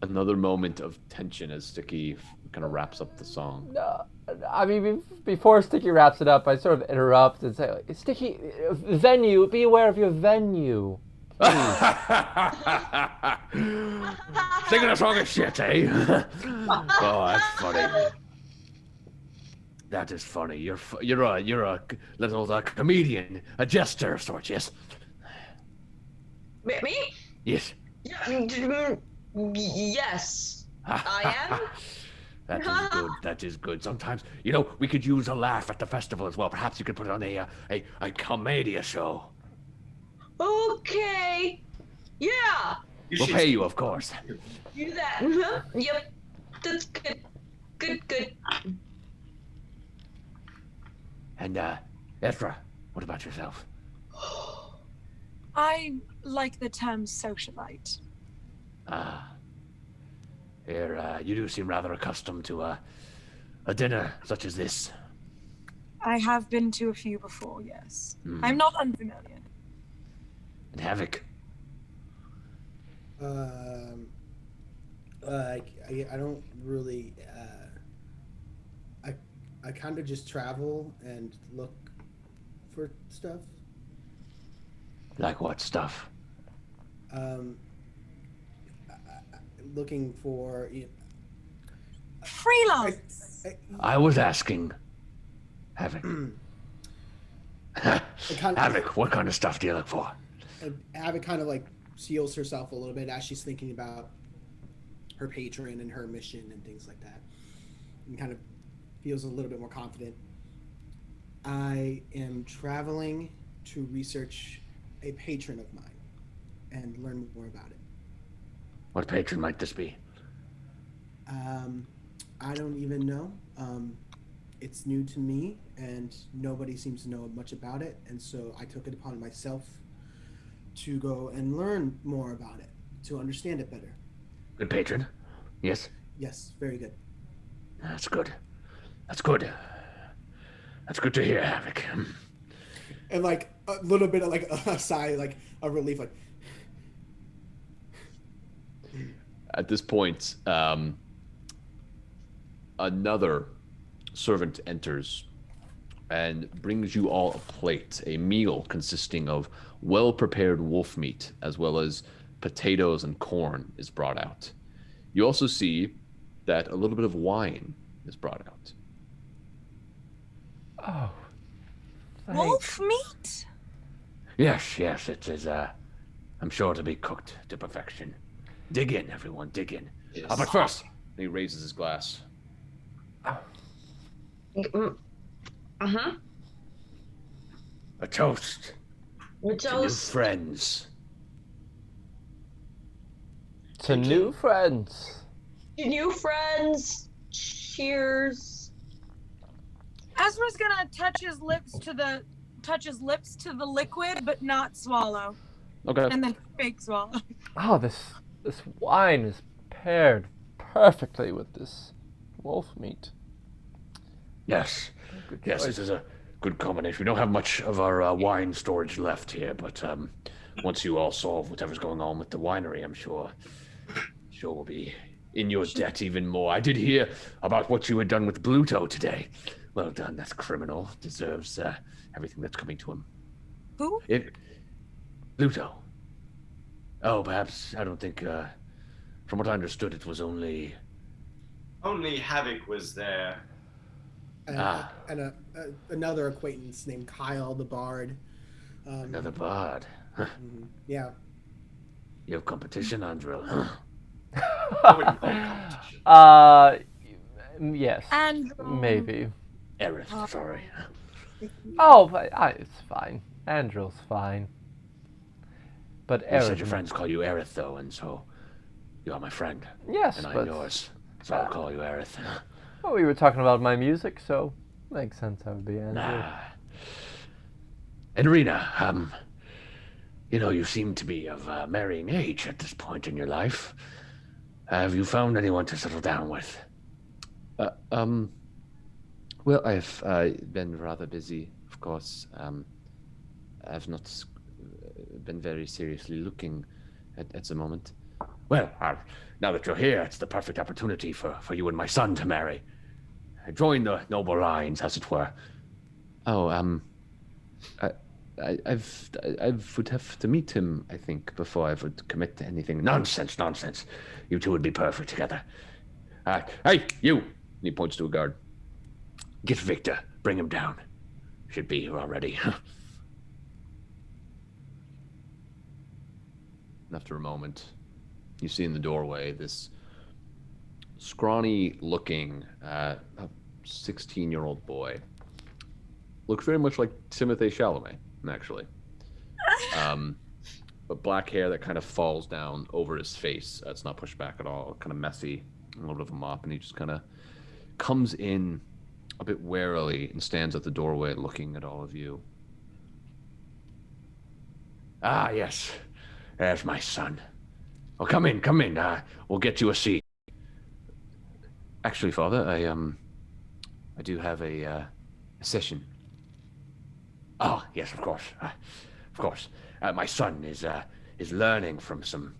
Another moment of tension as Stiki kind of wraps up the song. No, I mean, before Stiki wraps it up, I sort of interrupt and say, Stiki, venue, be aware of your venue. Singing a song of shit, eh? Oh, that's funny. That is funny. You're a little comedian, a jester of sorts, yes? Me? Yes. Yes, I am. That is good. That is good. Sometimes, we could use a laugh at the festival as well. Perhaps you could put on a commedia show. Okay. Yeah. We'll pay you, of course. Do that. Uh-huh. Yep. That's good. Good. And, Ezra, what about yourself? I like the term socialite. Here, you do seem rather accustomed to a dinner such as this. I have been to a few before, yes. I'm not unfamiliar. And Havok. I don't really. I kind of just travel and look for stuff. Like what stuff? Looking for. Freelance. I was asking. Havok. Havok, what kind of stuff do you look for? Havok kind of seals herself a little bit as she's thinking about her patron and her mission and things like that, and kind of feels a little bit more confident. I am traveling to research a patron of mine and learn more about it. What patron might this be? I don't even know. It's new to me, and nobody seems to know much about it, and so I took it upon myself to go and learn more about it, to understand it better. Good patron. Yes? Yes, very good. That's good. That's good. That's good to hear, Havok. And like a little bit of like a sigh, like a relief, like. At this point, another servant enters and brings you all a plate, a meal consisting of well-prepared wolf meat, as well as potatoes and corn is brought out. You also see that a little bit of wine is brought out. Oh. Wolf meat? Yes, it is, I'm sure to be cooked to perfection. Dig in, everyone, dig in. Yes. But first, he raises his glass. Uh-huh. a toast A to new toast. friends. To new friends. New friends. Cheers. Ezra's gonna touch his lips to the liquid, but not swallow. Okay. And then fake swallow. Oh, this wine is paired perfectly with this wolf meat. Yes, Good yes, choice. this is a good combination. We don't have much of our wine storage left here, but once you all solve whatever's going on with the winery, I'm sure we'll be in your debt even more. I did hear about what you had done with Bluto today. Well done. That criminal deserves everything that's coming to him. Who? Bluto. Oh, perhaps, I don't think, from what I understood, it was only... Only Havok was there. And another acquaintance named Kyle the Bard. Another bard. Yeah. You have competition, Andril. I wouldn't call it competition. Yes. And Maybe. Aerith, sorry. Oh, but it's fine. Andril's fine. But You said Aerith. your friends call you Aerith, though, and so you are my friend. Yes, And I'm but yours, so I'll call you Aerith. well, we were talking about my music, so makes sense I would be Andrew. And Rena, you seem to be of marrying age at this point in your life. Have you found anyone to settle down with? Well, I've been rather busy, of course. I've not been very seriously looking at the moment. Well, now that you're here, it's the perfect opportunity for you and my son to marry. Join the noble lines, as it were. Oh, I would have to meet him, I think, before I would commit to anything. Nonsense. You two would be perfect together. Hey, you! And he points to a guard. Get Victor. Bring him down. Should be here already. after a moment, you see in the doorway this scrawny-looking 16-year-old boy. Looks very much like Timothée Chalamet, actually. But black hair that kind of falls down over his face. It's not pushed back at all. Kind of messy, a little bit of a mop, and he just kind of comes in a bit warily and stands at the doorway looking at all of you. Ah, yes. There's my son. Oh, come in. We'll get you a seat. Actually, Father, I do have a session. Oh, yes, of course. Of course. My son is learning from some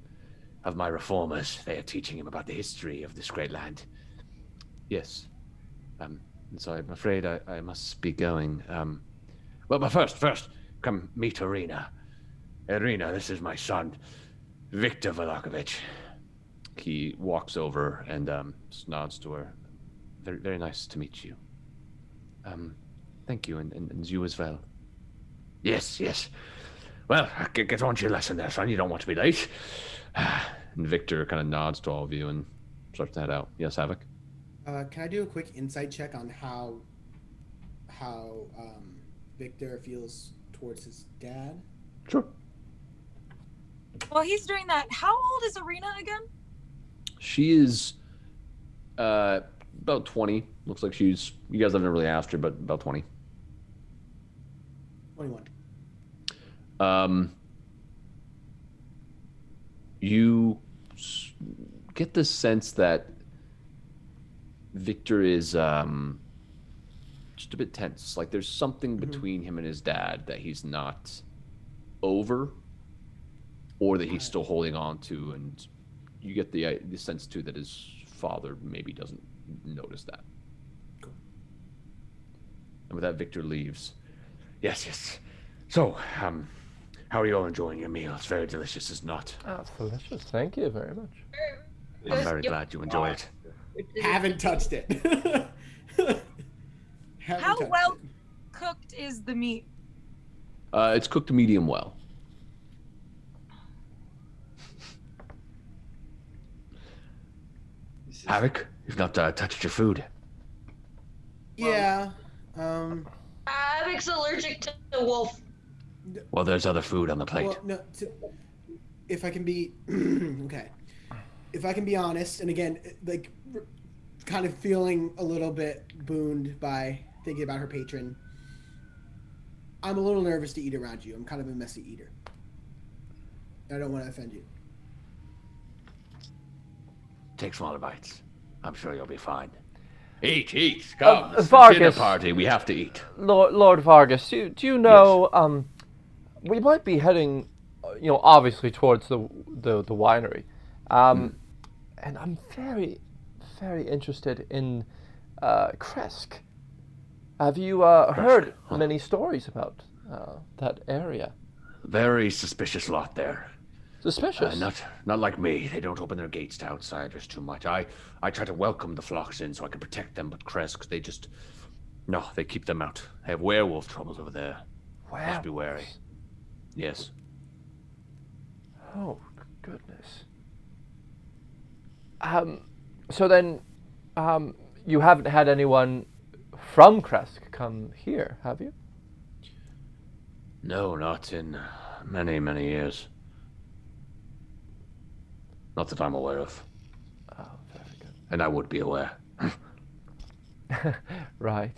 of my reformers. They are teaching him about the history of this great land. Yes. And so I'm afraid I must be going. Well, but first, come meet Irina. Irina, this is my son, Victor Vallakovich. He walks over and just nods to her. Very, very nice to meet you. Thank you, and you as well. Yes. Well, get on to your lesson there, son. You don't want to be late. And Victor kind of nods to all of you and starts to head out. Yes, Havok? Can I do a quick insight check on how Victor feels towards his dad? Sure. While he's doing that, how old is Irina again? She is about 20. Looks like you guys haven't really asked her, but about 20. 21. You get the sense that Victor is just a bit tense. Like there's something between him and his dad that he's not over, or that he's still holding on to, and you get the sense too that his father maybe doesn't notice that. Cool. And with that, Victor leaves. Yes. So, how are you all enjoying your meal? It's very delicious, is not? That's delicious. Thank you very much. I'm very glad you enjoy it. Haven't touched it. Haven't How touched well it. cooked is the meat? It's cooked medium well. Havok, you've not touched your food. Yeah. Havok's allergic to wolf. Well, there's other food on the plate. Well, no. If I can be okay, if I can be honest, and again, like, kind of feeling a little bit booned by thinking about her patron. I'm a little nervous to eat around you. I'm kind of a messy eater. I don't want to offend you. Take smaller bites. I'm sure you'll be fine. Eat. Come. This is a Vargas. dinner party. We have to eat. Lord Vargas, do you know? We might be heading, obviously towards the winery, and I'm very, very interested in Kresk. Have you heard many stories about that area? Very suspicious lot there. Suspicious? Not like me. They don't open their gates to outsiders too much. I try to welcome the flocks in so I can protect them, but Kresk, they keep them out. They have werewolf troubles over there. Must be wary. Yes. Oh, goodness. So then, you haven't had anyone from Kresk come here, have you? No, not in many, many years. Not that I'm aware of. Oh, very good. And I would be aware. Right.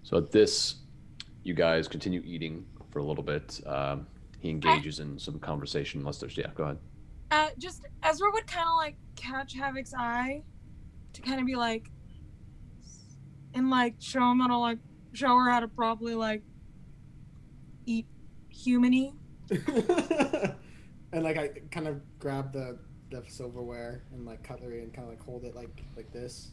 So at this, you guys continue eating for a little bit. He engages in some conversation unless there's... Yeah, go ahead. Just Ezra would kind of like catch Havok's eye to kind of be like, and like show her how to properly like eat human-y. And like I kind of grab the silverware and like cutlery and kind of like hold it like this.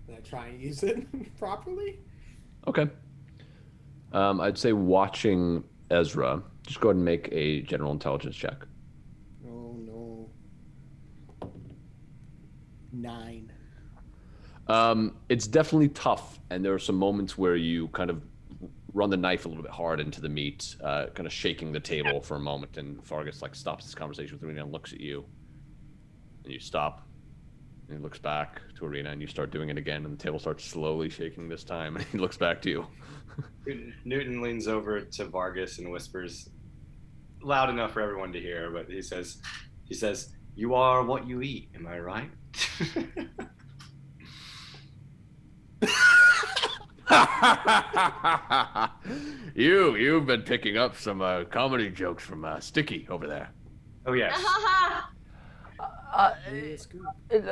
And I try and use it properly. Okay. I'd say watching Ezra, just go ahead and make a general intelligence check. Oh no. 9. It's definitely tough, and there are some moments where you kind of run the knife a little bit hard into the meat, kind of shaking the table for a moment, and Vargas like stops this conversation with Arena and looks at you, and you stop, and he looks back to Arena, and you start doing it again, and the table starts slowly shaking this time, and he looks back to you. Newton leans over to Vargas and whispers, loud enough for everyone to hear, but he says, "You are what you eat, am I right?" You've been picking up some comedy jokes from Stiki over there. Oh yes.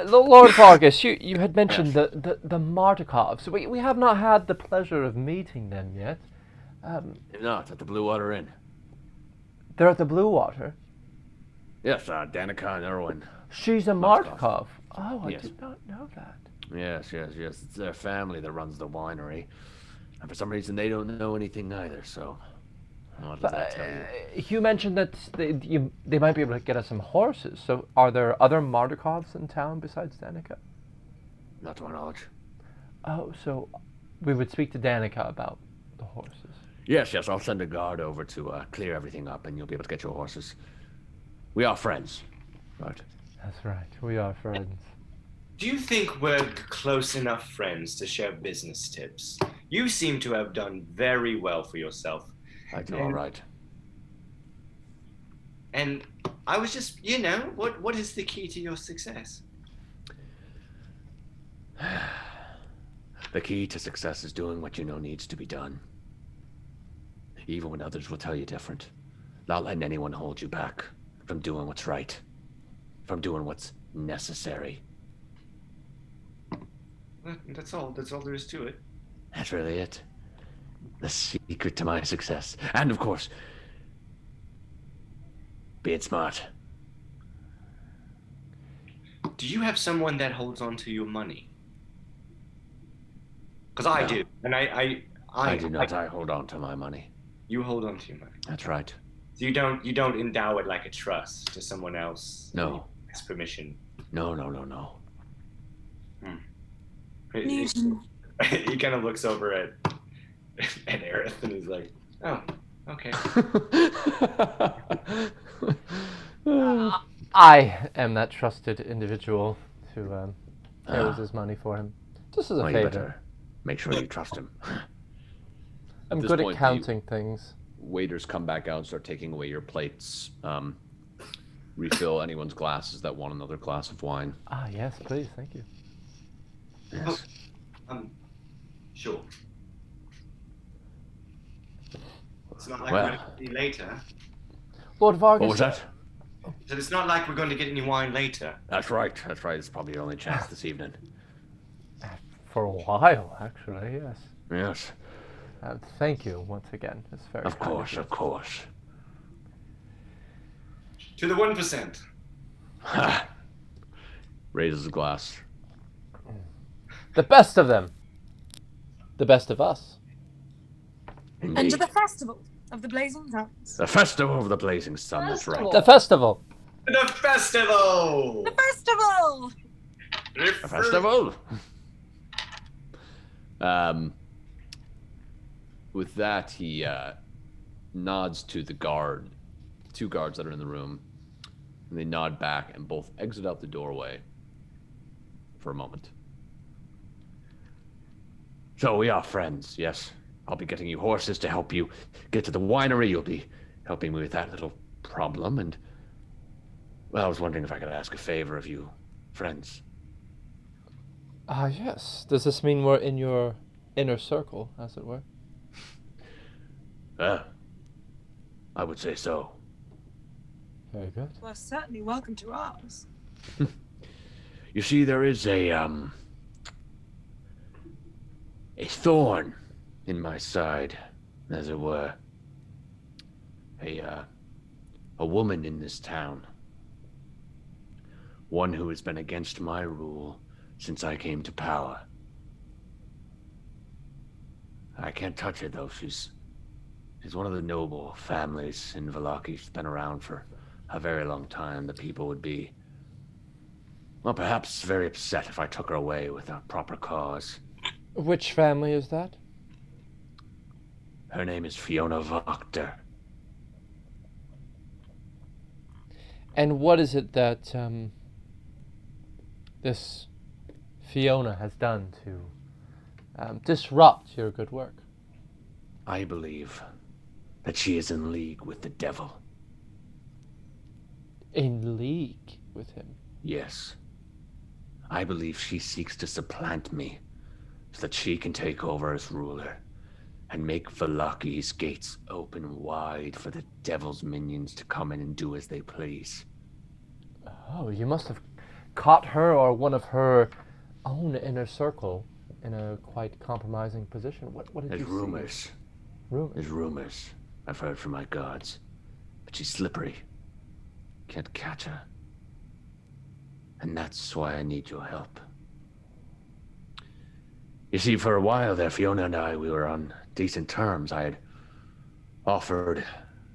Lord Vargas, you had mentioned the Martikovs. We have not had the pleasure of meeting them yet. Not at the Blue Water Inn. They're at the Blue Water. Yes, Danica and Erwin. She's a Martikov. Oh, I Yes. did not know that. Yes. It's their family that runs the winery. And for some reason, they don't know anything either, so... What does that tell you? You mentioned that they might be able to get us some horses. So are there other Martikovs in town besides Danica? Not to my knowledge. Oh, so we would speak to Danica about the horses. Yes, I'll send a guard over to clear everything up, and you'll be able to get your horses. We are friends, right? That's right, we are friends. Do you think we're close enough friends to share business tips? You seem to have done very well for yourself. I do all right. And I was just, what is the key to your success? The key to success is doing what you know needs to be done. even when others will tell you different. Not letting anyone hold you back from doing what's right, from doing what's necessary. That's all there is to it. That's really it. The secret to my success. And of course, being smart. Do you have someone that holds on to your money? Because I No. do, and I do not. I hold on to my money. You hold on to your money. That's right. So you don't endow it like a trust to someone else. No. Ask permission. No. He kind of looks over at Aerith and he's like, "Oh, okay." I am that trusted individual who carries his money for him. Just as a Well, you favor. better make sure you trust him. I'm this good point, at counting things. Waiters come back out and start taking away your plates. Refill anyone's glasses that want another glass of wine. Ah, yes, please, thank you. Yes. Sure. It's not like Well. we're going to get any later. Lord Vargas. What was that? So it's not like we're going to get any wine later. That's right. It's probably your only chance this evening. For a while, actually, yes. Yes. Thank you once again. It's very Of kind course, you. of course. To the 1%. Raises a glass. The best of them. The best of us. And to the festival of the Blazing Suns. The Festival of the Blazing Sun, that's right. The festival. The festival! The festival! The festival! With that, he nods to the two guards that are in the room, and they nod back and both exit out the doorway for a moment. So we are friends, yes. I'll be getting you horses to help you get to the winery. You'll be helping me with that little problem. And, well, I was wondering if I could ask a favor of you, friends. Ah, yes. Does this mean we're in your inner circle, as it were? I would say so. Very good. Well, certainly welcome to ours. You see, there is a thorn in my side, as it were. A woman in this town. One who has been against my rule since I came to power. I can't touch her, though. She's one of the noble families in Vallaki. She's been around for a very long time. The people would be, well, perhaps very upset if I took her away without proper cause. Which family is that? Her name is Fiona Wachter. And what is it that this Fiona has done to disrupt your good work? I believe that she is in league with the devil. In league with him? Yes. I believe she seeks to supplant me so that she can take over as ruler and make Vallaki's gates open wide for the devil's minions to come in and do as they please. Oh, you must have caught her or one of her own inner circle in a quite compromising position. What did There's you see? rumors. Rumors? There's rumors. I've heard from my guards. But she's slippery. Can't catch her. And that's why I need your help. You see, for a while there, Fiona and I, we were on decent terms. I had offered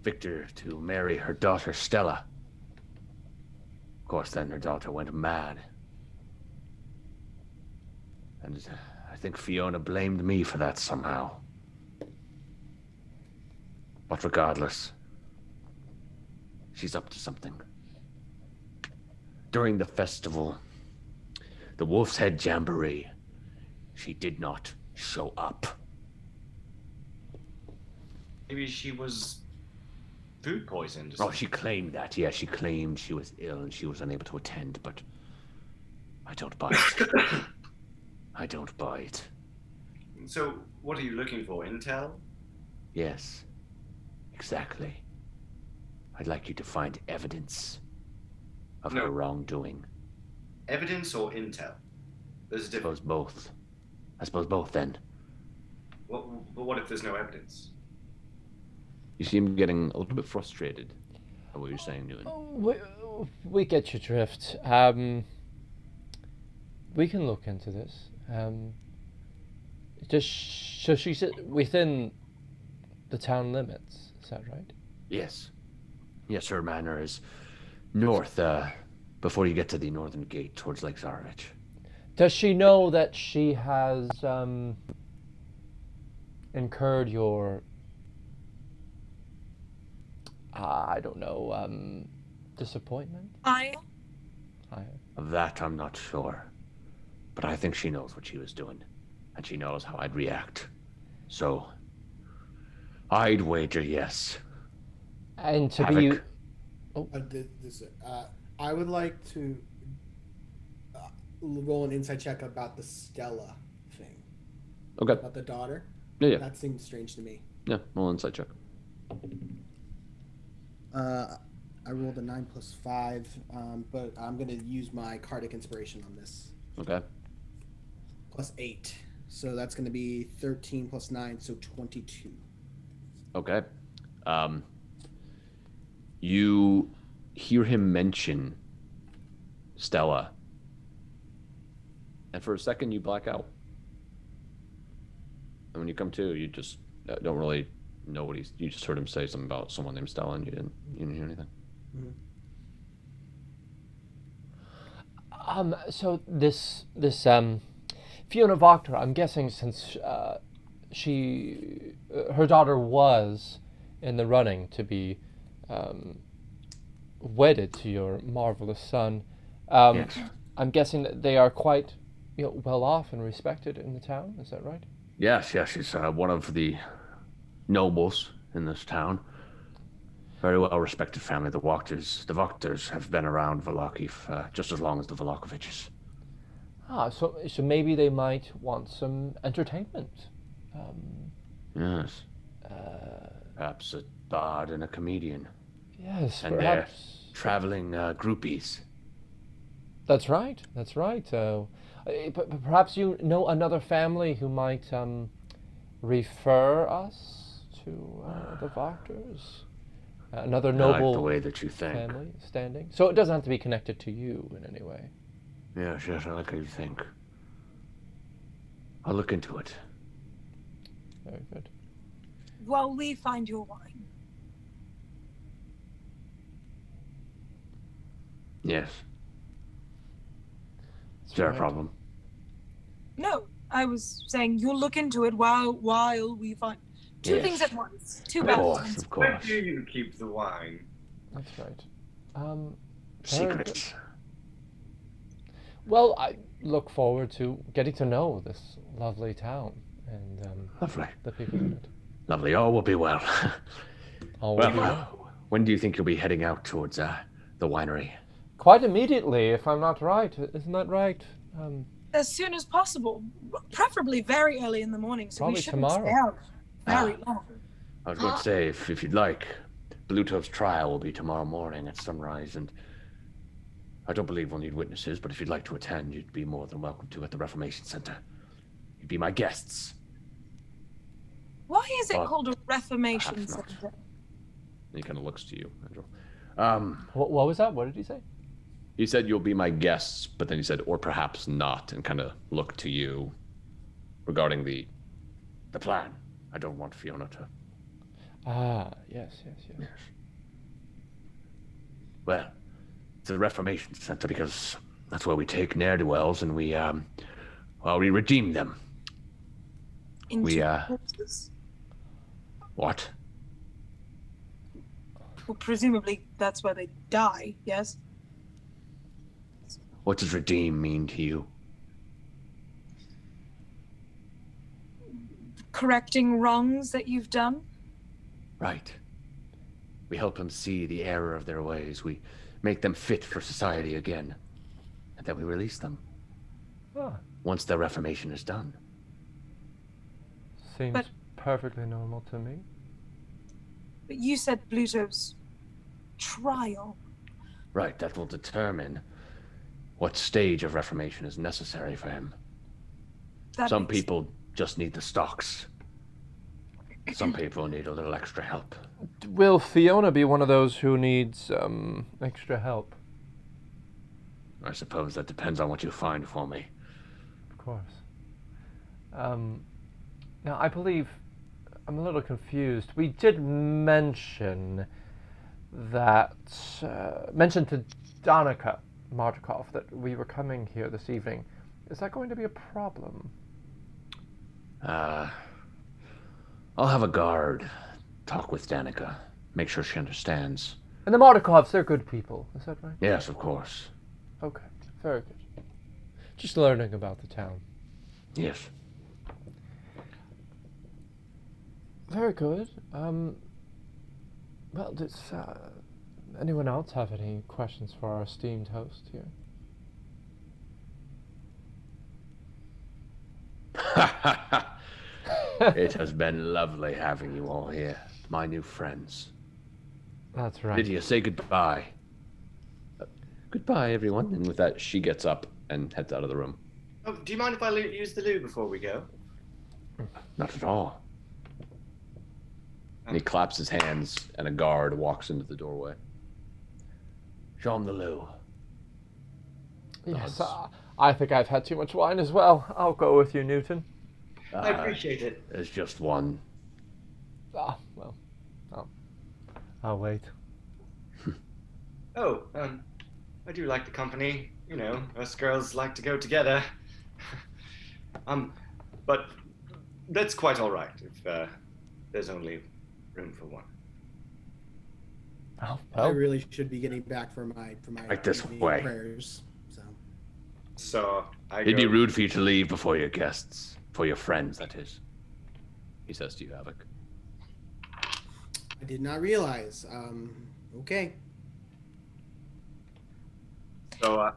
Victor to marry her daughter, Stella. Of course, then her daughter went mad. And I think Fiona blamed me for that somehow. But regardless, she's up to something. During the festival, the Wolf's Head Jamboree, she did not show up. Maybe she was food poisoned. Or Oh, something. she claimed that. Yeah, she claimed she was ill and she was unable to attend, but I don't buy it. I don't buy it. So, what are you looking for? Intel? Yes. Exactly. I'd like you to find evidence of No. her wrongdoing. Evidence or intel? There's a I difference. suppose both. I suppose both, then. But what if there's no evidence? You seem getting a little bit frustrated at what you're saying, Newton. We get your drift. We can look into this. So she's within the town limits, is that right? Yes. Yes, her manor is north, before you get to the northern gate towards Lake Zarovich. Does she know that she has incurred your, I don't know, disappointment? Of that, I'm not sure. But I think she knows what she was doing. And she knows how I'd react. So, I'd wager yes. And to Havok. be... Oh. I would like to roll an insight check about the Stella thing. Okay. About the daughter. Yeah. That seems strange to me. Yeah, roll insight check. I rolled a 9 + 5, but I'm going to use my Cardic Inspiration on this. Okay. +8. So that's going to be 13 + 9, so 22. Okay. You hear him mention Stella, and for a second you black out. And when you come to, you just don't really know what you just heard him say something about someone named Stella, and you didn't hear anything. So this Fiona Wachter, I'm guessing since her daughter was in the running to be wedded to your marvelous son. Yes. I'm guessing that they are quite well off and respected in the town. Is that right? Yes, she's one of the nobles in this town. Very well respected family, the Wachters. The Wachters have been around Vallakovich just as long as the Vallakoviches. So maybe they might want some entertainment. Yes. Perhaps a bard and a comedian. Yes, and perhaps. They're traveling groupies. That's right. But perhaps you know another family who might refer us to the Wachters. Another noble I like the way that you think. family standing. So it doesn't have to be connected to you in any way. Yes, I like how you think. I'll look into it. Very good. While we find your wine. Yes. Is there a right. problem? No, I was saying you'll look into it while we find two Yes. things at once. Two Of battles. course, of Where course. do you keep the wine? That's right. Very Secrets. good. Well, I look forward to getting to know this lovely town and Lovely. the people in it. Lovely. All will be well. All will be well, when do you think you'll be heading out towards the winery? Quite immediately, if I'm not right. Isn't that right? As soon as possible, preferably very early in the morning, so Probably we shouldn't tomorrow. stay out very long. I was going to say, if you'd like, Blutov's trial will be tomorrow morning at sunrise, and I don't believe we'll need witnesses, but if you'd like to attend, you'd be more than welcome to at the Reformation Center. You'd be my guests. Why is it Well, called a Reformation perhaps not. Center? And he kind of looks to you, Andrew. What was that? What did he say? He said you'll be my guests, but then he said, or perhaps not, and kind of looked to you regarding the plan. I don't want Fiona to... Yes. Well, it's a Reformation Center because that's where we take ne'er-do-wells and we redeem them. Into corpses? What? Well, presumably that's where they die, yes? What does redeem mean to you? Correcting wrongs that you've done? Right. We help them see the error of their ways. We make them fit for society again. And then we release them. Once their reformation is done. Seems perfectly normal to me. But you said Bluto's trial. Right, that will determine what stage of reformation is necessary for him. Some makes- people just need the stocks. Some people need a little extra help. Will Fiona be one of those who needs extra help? I suppose that depends on what you find for me. Of course. Now, I believe I'm a little confused. We did mention that, mention to Danica Martikov that we were coming here this evening. Is that going to be a problem? I'll have a guard talk with Danica, make sure she understands. And the Martikovs, they're good people, is that right? Yes, of course. Okay, very good. Just learning about the town. Yes. Very good. Well, does anyone else have any questions for our esteemed host here? It has been lovely having you all here, my new friends. That's right. Lydia, say goodbye. Goodbye, everyone. And with that, she gets up and heads out of the room. Oh, do you mind if I use the loo before we go? Not at all. And he claps his hands, and a guard walks into the doorway. Show him the loo. Yes, I think I've had too much wine as well. I'll go with you, Newton. I appreciate it. There's just one. Well, I'll wait. Oh, I do like the company. You know, us girls like to go together. But that's quite all right if there's only room for one. Oh, I really should be getting back for my Right this evening way. prayers. So It'd be rude for you to leave before your guests. For your friends, that is. He says to you, Havok. I did not realize. Okay. So,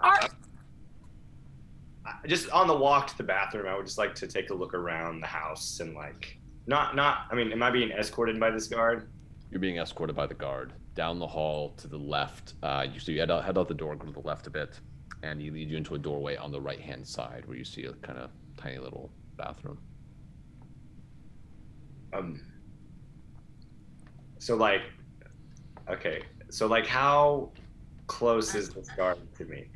just on the walk to the bathroom, I would just like to take a look around the house and I mean, am I being escorted by this guard? You're being escorted by the guard down the hall to the left. You head out the door, go to the left a bit, and he leads you into a doorway on the right-hand side where you see a kind of tiny little bathroom. So how close is this guard to me?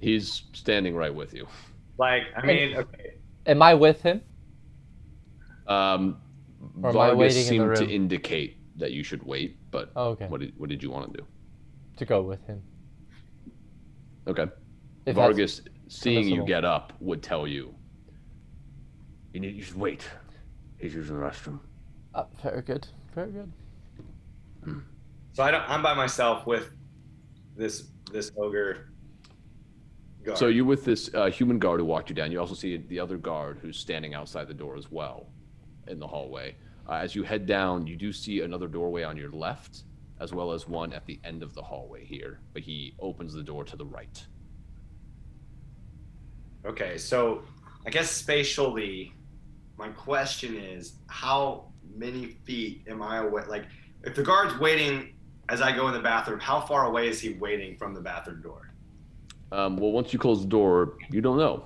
He's standing right with you. Okay. Am I with him? Or am I Vargas waiting in the seemed to room? indicate that you should wait, but okay. What did you want to do? To go with him. Okay. If Vargas, seeing you permissible. get up, would tell you. You should wait. He's using the restroom. Very good. Very good. So I'm by myself with this ogre guard. So you're with this human guard who walked you down. You also see the other guard who's standing outside the door as well in the hallway. As you head down, you do see another doorway on your left, as well as one at the end of the hallway here. But he opens the door to the right. Okay, so I guess spatially, my question is, how many feet am I away? Like, if the guard's waiting as I go in the bathroom, how far away is he waiting from the bathroom door? Well, once you close the door, you don't know.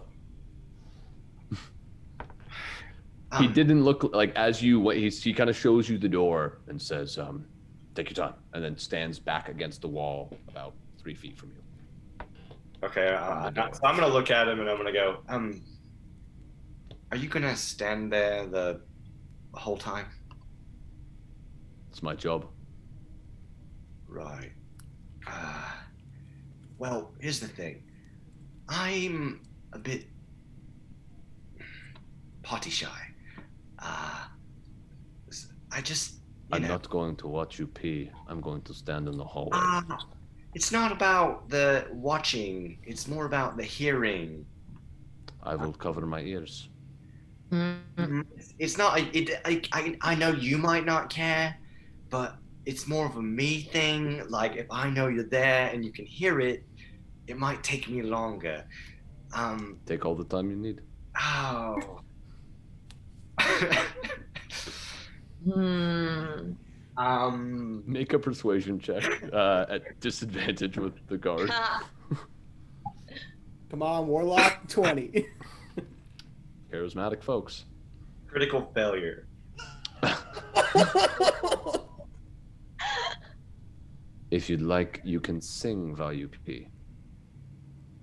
He didn't look like as you wait. He kind of shows you the door and says, "Take your time," and then stands back against the wall about 3 feet from you. Okay, so I'm gonna look at him and I'm gonna go, are you gonna stand there the whole time? It's my job. Right. Well, here's the thing. I'm a bit potty shy. I just, I'm not going to watch you pee. I'm going to stand in the hallway. It's not about the watching. It's more about the hearing. I will cover my ears. It's not. I know you might not care, but it's more of a me thing. Like, if I know you're there and you can hear it, it might take me longer. Take all the time you need. Oh. Make a persuasion check at disadvantage with the guard. Come on, Warlock, 20. Charismatic folks. Critical failure. If you'd like, you can sing while you pee.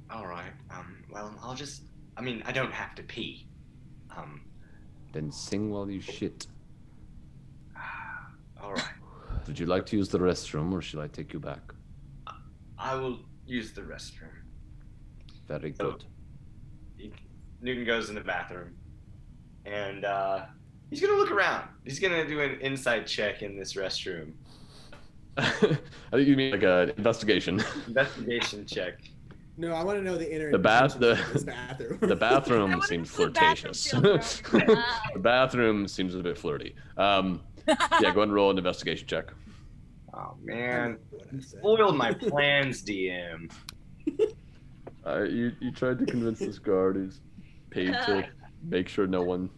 All right. Well, I don't have to pee. Then sing while you shit. All right. Would you like to use the restroom, or should I take you back? I will use the restroom. Very good. Newton goes in the bathroom, and he's gonna look around. He's gonna do an insight check in this restroom. I think you mean like an investigation. Investigation check. No, I want to know the inner. The bathroom. The bathroom I seems wanna know what the flirtatious. bathroom feels like. The bathroom seems a bit flirty. Yeah, go ahead and roll an investigation check. Oh man, spoiled my plans, DM. You tried to convince this guard who's paid to make sure no one,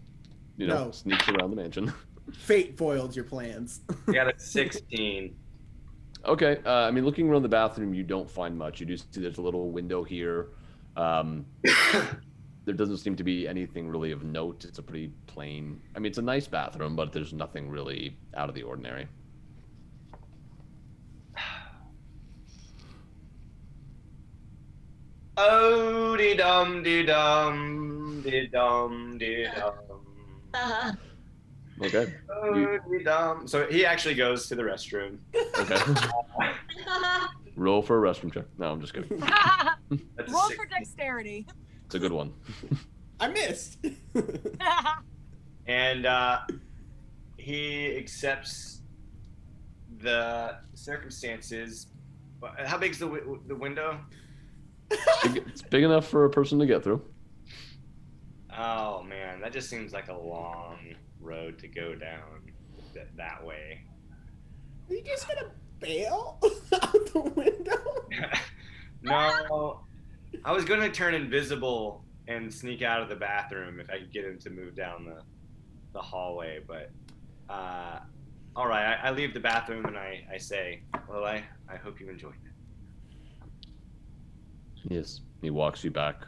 No. sneaks around the mansion. Fate foiled your plans. I got a 16. Okay, looking around the bathroom, you don't find much. You do see there's a little window here. There doesn't seem to be anything really of note. It's a pretty plain... it's a nice bathroom, but there's nothing really out of the ordinary. Oh, dee dum dee dum dee dum dee dum. Okay. Oh, dee dum. So he actually goes to the restroom. Okay. Roll for a restroom check. No, I'm just kidding. That's a Roll 6. for dexterity. It's a good one. I missed. And he accepts the circumstances. How big's the window? It's big enough for a person to get through. Oh man, that just seems like a long road to go down that way. Are you just gonna bail out the window? No, I was gonna turn invisible and sneak out of the bathroom if I could get him to move down the hallway, but all right, I leave the bathroom and I say, well, I hope you enjoyed it. Yes. He walks you back.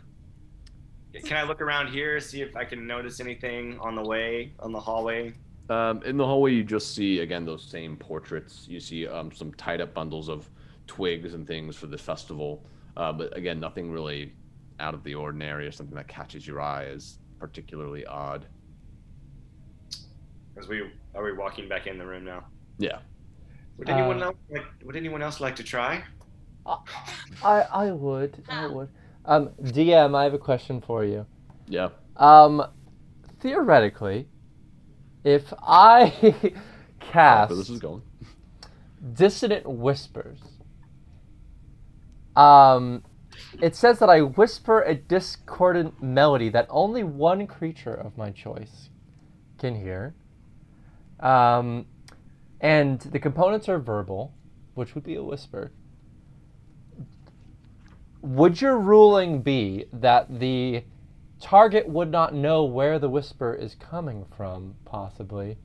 Can I look around here, see if I can notice anything on the hallway? In the hallway, you just see, again, those same portraits. You see some tied up bundles of twigs and things for the festival. But again, nothing really out of the ordinary or something that catches your eye as particularly odd. Are we walking back in the room now? Yeah. Would anyone else like to try? I would. DM, I have a question for you. Yeah. Theoretically, if I cast Where this is going. Dissonant Whispers, it says that I whisper a discordant melody that only one creature of my choice can hear. And the components are verbal, which would be a whisper. Would your ruling be that the target would not know where the whisper is coming from, possibly?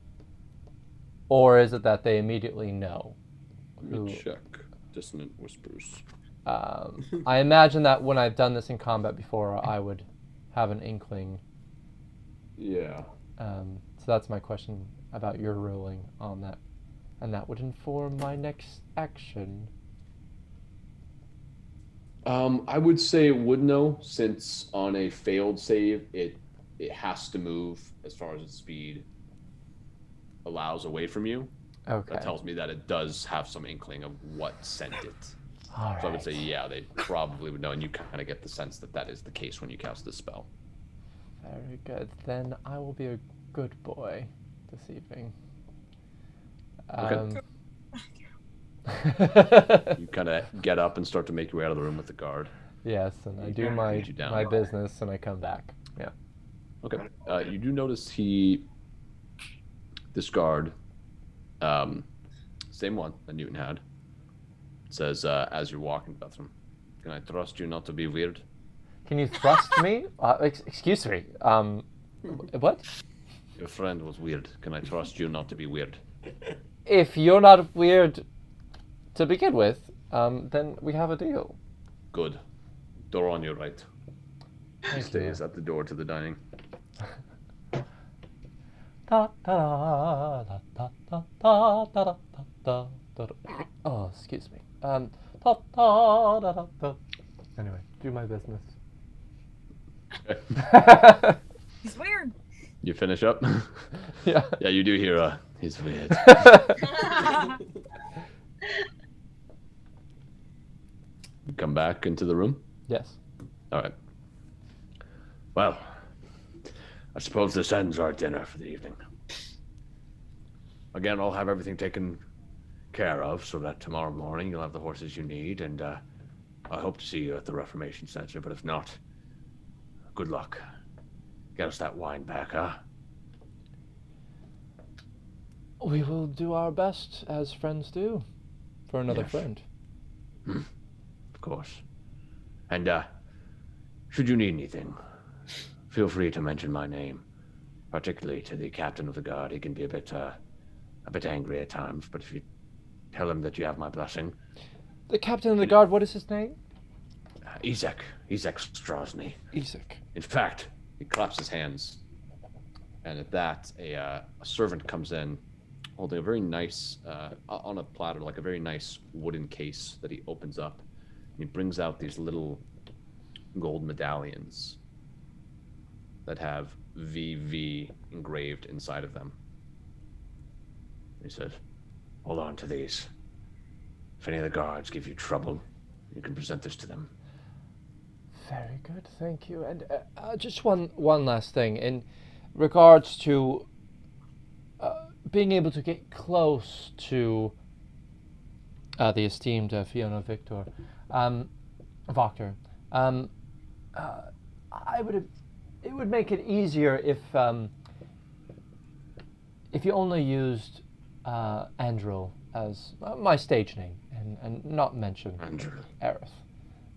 Or is it that they immediately know? Let me check. Dissonant Whispers. I imagine that when I've done this in combat before, I would have an inkling. Yeah. So that's my question about your ruling on that. And that would inform my next action. I would say it would know, since on a failed save, it has to move as far as its speed allows away from you. Okay. That tells me that it does have some inkling of what sent it. All So I would right. say, yeah, they probably would know, and you kind of get the sense that that is the case when you cast this spell. Very good. Then I will be a good boy this evening. Okay. You kind of get up and start to make your way out of the room with the guard. Yes, and I do Lead my you down. my business, and I come back. Yeah. Okay. You do notice this guard, same one that Newton had, says as you're walking the bathroom, "Can I trust you not to be weird?" Can you thrust me? Excuse me. What? Your friend was weird. Can I trust you not to be weird? if you're not weird to begin with, then we have a deal. Good. Door on your right. He Thank stays you. at the door to the dining. Oh, excuse me. Anyway, do my business. He's weird. You finish up? Yeah. Yeah, you do hear, he's weird. You come back into the room? Yes. All right. Well, I suppose this ends our dinner for the evening. Again, I'll have everything taken care of so that tomorrow morning you'll have the horses you need, and I hope to see you at the Reformation Center, but if not, good luck. Get us that wine back, huh? We will do our best, as friends do, for another Yes. friend. Of course. And, should you need anything, feel free to mention my name, particularly to the captain of the guard. He can be a bit angry at times, but if you tell him that you have my blessing. The captain of the guard, what is his name? Ezek Strozny. Ezek. In fact, he claps his hands, and at that, a servant comes in, holding a very nice, on a platter, like a very nice wooden case that he opens up. And he brings out these little gold medallions that have VV engraved inside of them. He says, hold on to these. If any of the guards give you trouble, you can present this to them. Very good, thank you. And just one last thing in regards to being able to get close to the esteemed Fiona Victor, Voctor. It would make it easier if you only used Andril as my stage name and not mention Andril. Aerith.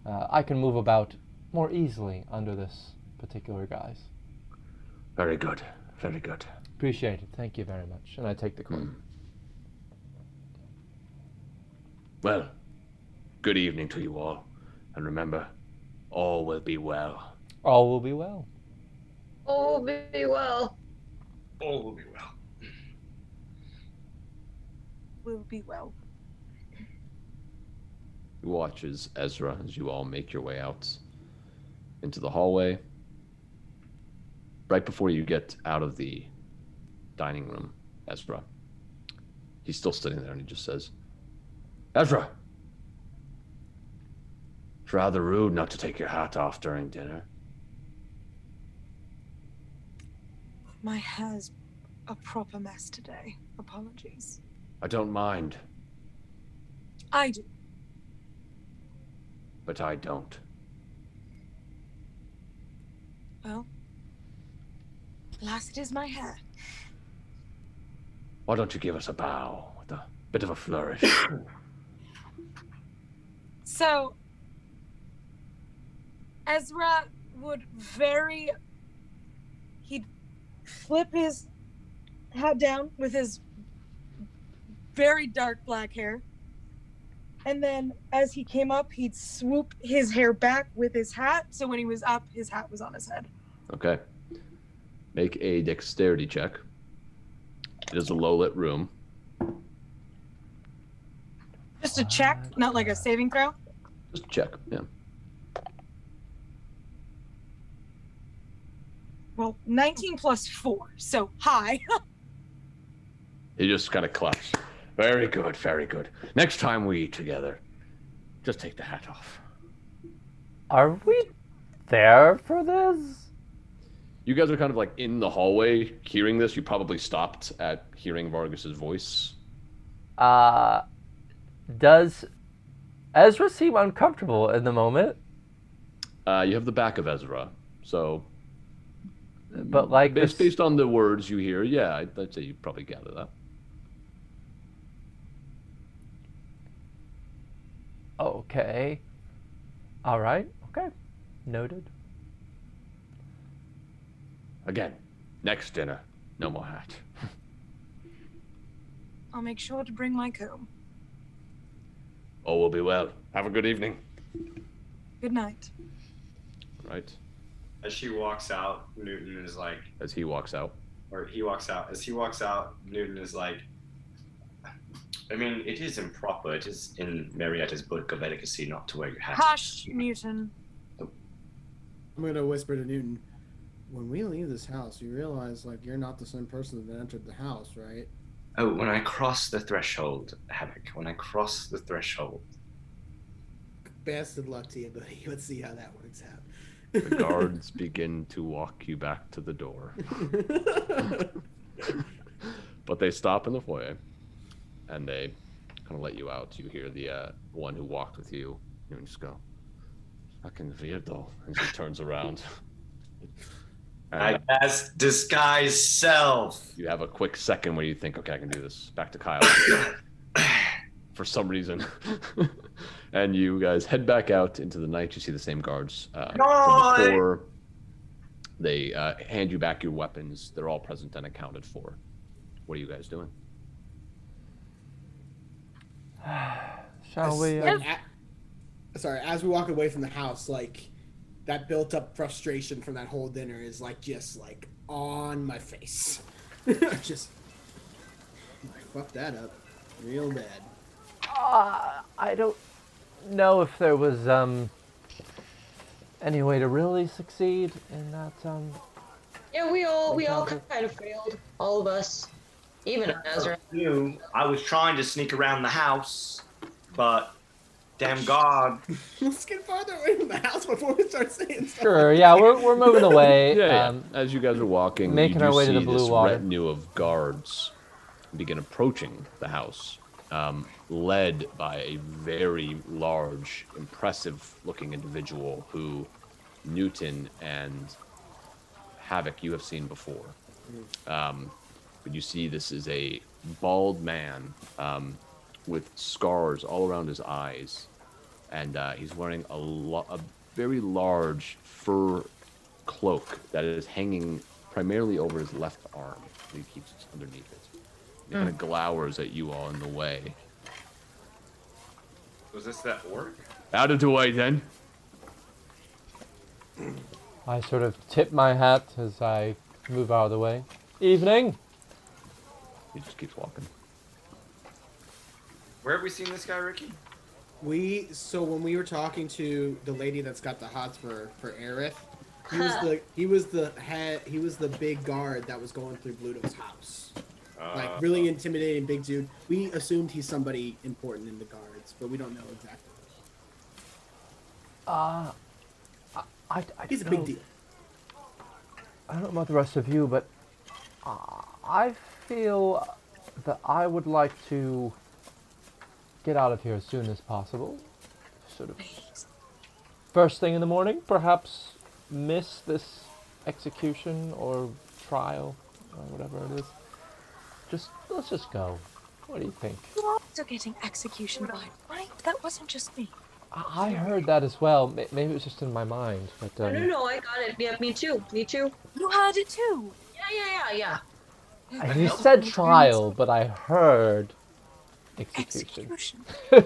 I can move about more easily under this particular guise. Very good, very good. Appreciate it. Thank you very much. And I take the coin. Well, good evening to you all. And remember, all will be well. All will be well. Oh, very well. All will be well. Will be well. You watch as Ezra, as you all make your way out into the hallway. Right before you get out of the dining room, Ezra, he's still sitting there and he just says, Ezra! It's rather rude not to take your hat off during dinner. My hair's a proper mess today. Apologies. I don't mind, I do. but I don't. Well, alas, it is my hair. Why don't you give us a bow with a bit of a flourish? So, Ezra would he'd flip his hat down with his very dark black hair. And then as he came up, he'd swoop his hair back with his hat. So when he was up, his hat was on his head. okay, make a dexterity check. It is a low-lit room. Just a check, not like a saving throw. Just check, yeah. Well, 19 plus 4, so high. He just kind of claps. Very good, very good. Next time we eat together, just take the hat off. Are we there for this? You guys are kind of like in the hallway hearing this. You probably stopped at hearing Vargas's voice. Does Ezra seem uncomfortable in the moment? You have the back of Ezra, so But like based on the words you hear, yeah, I'd say you probably gather that. Okay. All right. Okay. Noted. Again, next dinner, no more hat. I'll make sure to bring my comb. All will be well. Have a good evening. Good night. Right. As she walks out, Newton is like, As he walks out. or he walks out. As he walks out, Newton is like, I mean, it is improper. It is in Marietta's book of etiquette not to wear your hat. Hush, Newton. I'm gonna whisper to Newton. When we leave this house, you realize like you're not the same person that entered the house, right? Oh, when I cross the threshold, Havok. When I cross the threshold. Best of luck to you, buddy. Let's see how that works out. The guards begin to walk you back to the door. But they stop in the foyer, and they kind of let you out. You hear the one who walked with you, and just go, fucking weirdo, and she turns around. I guess disguise self. You have a quick second where you think, okay, I can do this. Back to Kyle. For some reason. And you guys head back out into the night. You see the same guards from before. They hand you back your weapons. They're all present and accounted for. What are you guys doing? Shall we? Sorry, as we walk away from the house, like that built-up frustration from that whole dinner is like just like on my face. Just I fucked that up real bad. I don't know if there was any way to really succeed in that. Yeah, we all kind of failed. All of us, even Ezra. I was trying to sneak around the house, but damn God. Let's get farther away from the house before we start saying stuff. Sure, yeah, we're moving away. Yeah. As you guys are walking, making you our do way to see the blue this water. retinue of guards begin approaching the house, led by a very large, impressive-looking individual who Newton and Havok you have seen before. But you see this is a bald man with scars all around his eyes, and he's wearing a very large fur cloak that is hanging primarily over his left arm. He keeps it underneath it. He kind of glowers at you all in the way. Was this that orc? Out of the way, then. I sort of tip my hat as I move out of the way. Evening. He just keeps walking. Where have we seen this guy, Ricky? So when we were talking to the lady that's got the hots for Aerith, he was the big guard that was going through Bluto's house. Like really intimidating big dude. We assumed he's somebody important in the guards, but we don't know exactly. He's a big deal. I don't know about the rest of you, but I feel that I would like to get out of here as soon as possible. Sort of first thing in the morning, perhaps miss this execution or trial or whatever it is. Let's just go. What do you think? You are also getting execution vibe, right? That wasn't just me. I heard that as well. Maybe it was just in my mind, but No, I got it. Yeah, me too. You heard it too. Yeah. And you said trial, but I heard execution. He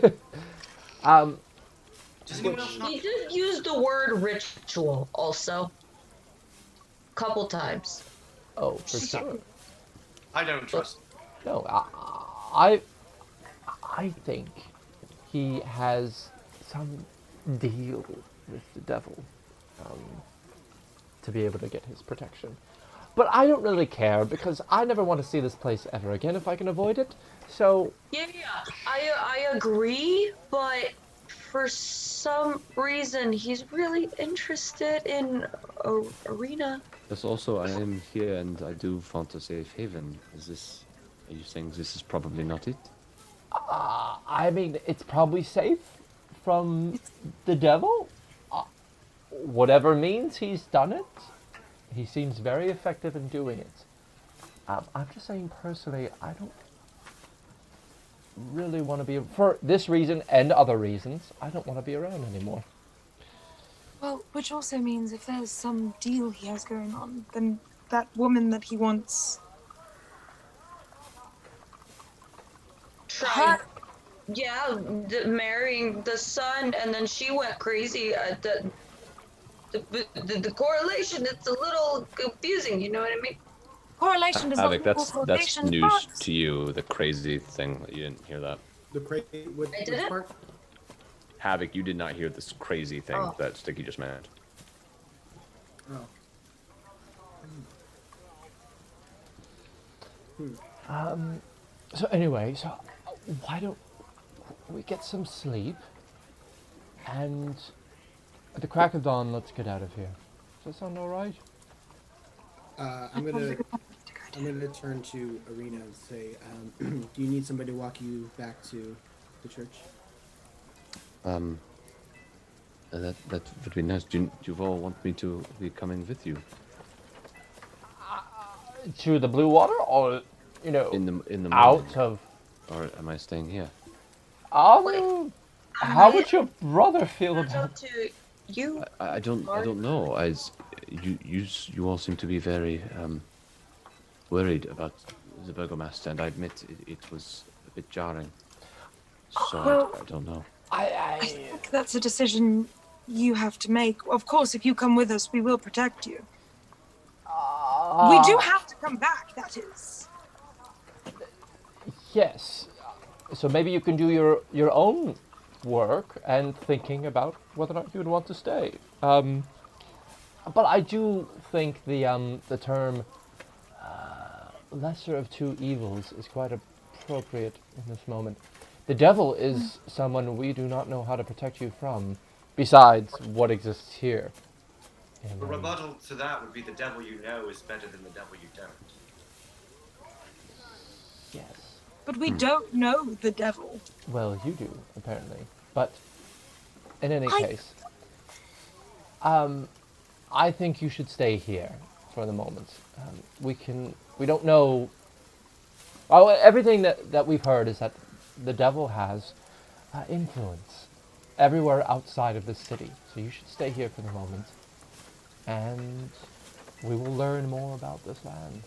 did use the word ritual also. Couple times. Oh, for sure. I don't trust. No, I think he has some deal with the devil to be able to get his protection. But I don't really care because I never want to see this place ever again if I can avoid it. So Yeah, I agree, but for some reason he's really interested in arena. Yes, also, I am here and I do want a safe haven. Are you saying this is probably not it? I mean, it's probably safe from the devil. Whatever means he's done it. He seems very effective in doing it. I'm just saying personally, I don't really want to be, for this reason and other reasons, I don't want to be around anymore. Well, which also means if there's some deal he has going on, then that woman that he wants tried, marrying the son, and then she went crazy. The correlation, it's a little confusing, you know what I mean? Correlation does Havok, not equal that's causation, news but to you. The crazy thing that you didn't hear that. The crazy with I which didn't? part? Havok, you did not hear this crazy thing that Stiki just meant. Oh. So anyway, why don't we get some sleep, and at the crack of dawn, let's get out of here. Does that sound all right? I'm gonna turn to Arena and say, do you need somebody to walk you back to the church? That would be nice. Do you all want me to be coming with you? To the blue water, or in the out morning? of? Or am I staying here? How would your brother feel It's about? up to you. I don't know. You all seem to be very worried about the Burgomaster, and I admit it was a bit jarring. So I don't know. I think that's a decision you have to make. Of course, if you come with us, we will protect you. We do have to come back, that is. Yes. So maybe you can do your own work and thinking about whether or not you would want to stay. But I do think the term lesser of two evils is quite appropriate in this moment. The devil is someone we do not know how to protect you from, besides what exists here. And, The rebuttal to that would be the devil you know is better than the devil you don't. yes. But we don't know the devil. Well, you do, apparently. But in any case, I think you should stay here for the moment. We don't know. Well, everything that we've heard is that the devil has influence everywhere outside of the city. So you should stay here for the moment, and we will learn more about this land.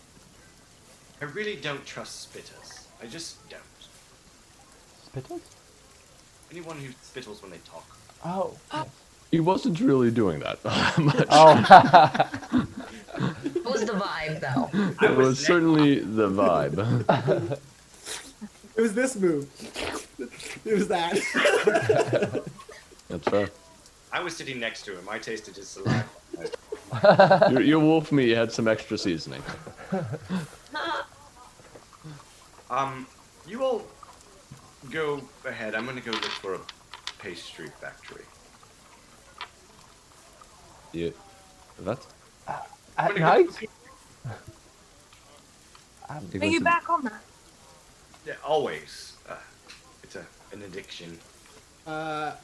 I really don't trust spitters. I just don't. Spittles? Anyone who spittles when they talk. Oh. Yes. He wasn't really doing that much. Oh. It was the vibe, though. It was certainly the vibe. It was this move. It was that. That's fair. I was sitting next to him. I tasted his saliva. Your wolf meat had some extra seasoning. You all go ahead. I'm gonna go look for a pastry factory. You, what? At night? Are you back on that? Yeah, always. It's an addiction. Gosh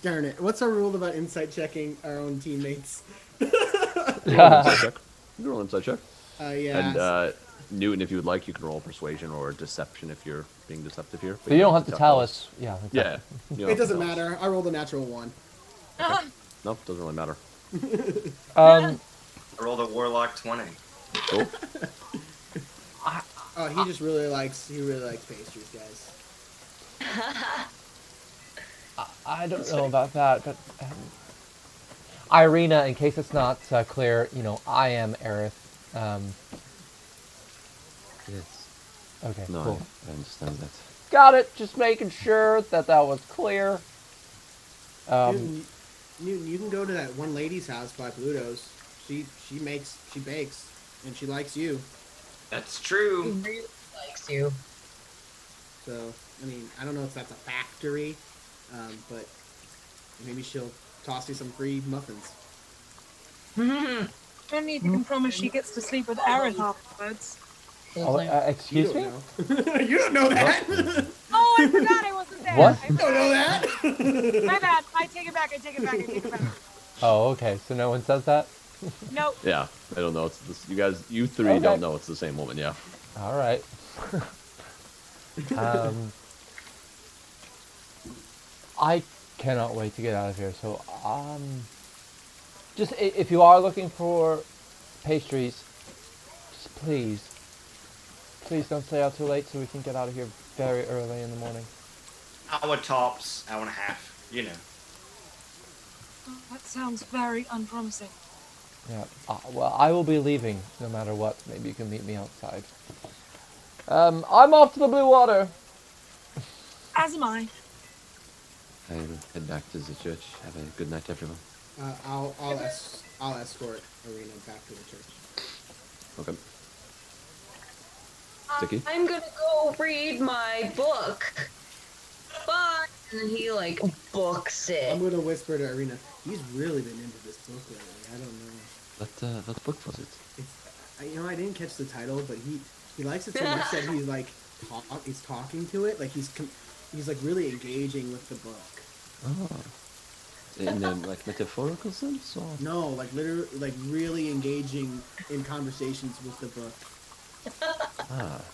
darn it. What's our rule about insight checking our own teammates? Insight check. You can roll an insight check. Yeah. And Newton, if you would like, you can roll persuasion or deception if you're being deceptive here. But you don't have to tell us. Yeah. Exactly. Yeah. You don't It have to doesn't tell us. matter. I rolled a natural 1. Nope, doesn't really matter. I rolled a warlock 20. Cool. Oh, he really likes pastries, guys. I don't know about that, but Irina, in case it's not clear, I am Aerith. Yes. Okay, No, cool. I understand that. Got it. Just making sure that was clear. Newton, you can go to that one lady's house by Pluto's. She bakes, and she likes you. That's true. He really likes you. So, I mean, I don't know if that's a factory, but maybe she'll toss you some free muffins. Only if you can promise she gets to sleep with Aaron afterwards. Oh, excuse me? You don't know that. Oh, I forgot I wasn't there. What? I You don't know that. My bad. I take it back. Oh, okay. So no one says that? Nope. Yeah, I don't know. It's this, you three Okay. don't know it's the same woman, yeah. All right. I cannot wait to get out of here. So, just if you are looking for pastries, just please Please don't stay out too late so we can get out of here very early in the morning. Hour tops, hour and a half, you know. Oh, that sounds very unpromising. Yeah. Well, I will be leaving no matter what. Maybe you can meet me outside. I'm off to the blue water. As am I. I'll head back to the church. Have a good night, everyone. I'll escort Arena back to the church. Okay. Stiki? I'm gonna go read my book. Bye. And then he like books it. I'm gonna whisper to Arena. He's really been into this book lately. I don't know. What book was it? I didn't catch the title, but he likes it so much that he's like he's talking to it. Like he's like really engaging with the book. Oh. In like metaphorical sense, or no, like literally, like really engaging in conversations with the book.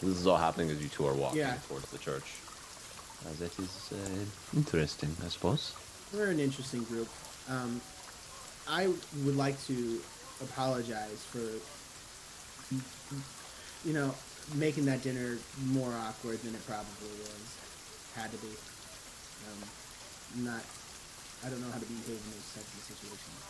This is all happening as you two are walking towards the church. That is interesting, I suppose. We're an interesting group. I would like to apologize for, making that dinner more awkward than it probably was. Had to be. I don't know how to behave in those types of situations.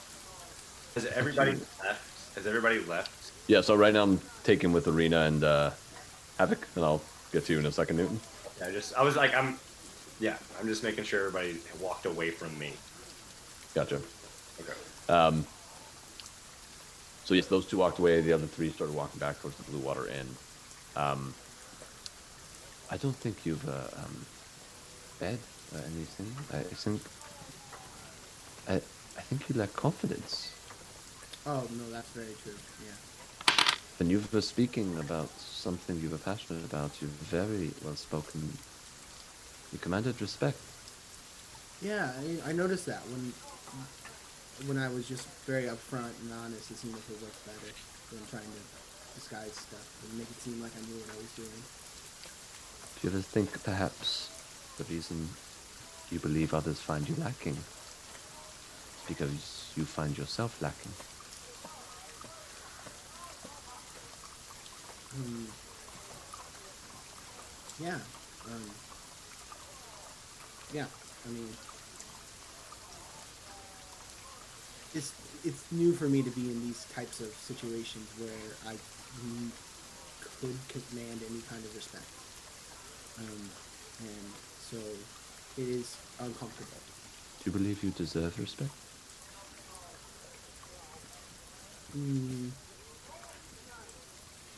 Has everybody left? Has everybody left? Yeah, so right now I'm taking with Arena and Havok, and I'll get to you in a second, Newton. Yeah, I'm just making sure everybody walked away from me. Gotcha. Okay. So yes, those two walked away. The other three started walking back towards the Blue Water Inn. I don't think you've fed anything. I think you lack confidence. Oh no, that's very true. Yeah. And you were speaking about something you were passionate about. You're very well spoken. You commanded respect. Yeah, I noticed that when I was just very upfront and honest. It seemed like it worked better than trying to disguise stuff and make it seem like I knew what I was doing. Do you ever think perhaps the reason you believe others find you lacking is because you find yourself lacking? Yeah. Yeah. I mean, it's new for me to be in these types of situations where I could command any kind of respect. And so it is uncomfortable. Do you believe you deserve respect?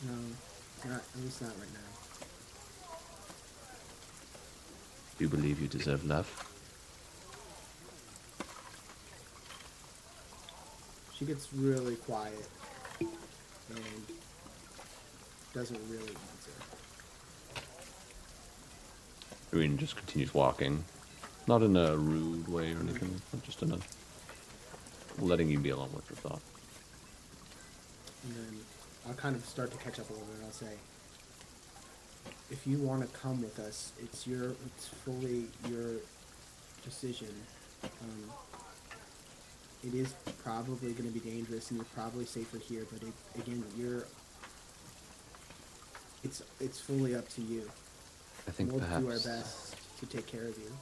No, not at least not right now. Do you believe you deserve love? She gets really quiet and doesn't really answer. Irene just continues walking. Not in a rude way or anything, but just in a letting you be alone with your thought. And then I'll kind of start to catch up a little bit and I'll say, if you want to come with us, it's fully your decision. It is probably going to be dangerous and you're probably safer here, but it's fully up to you. I think we'll perhaps do our best to take care of you.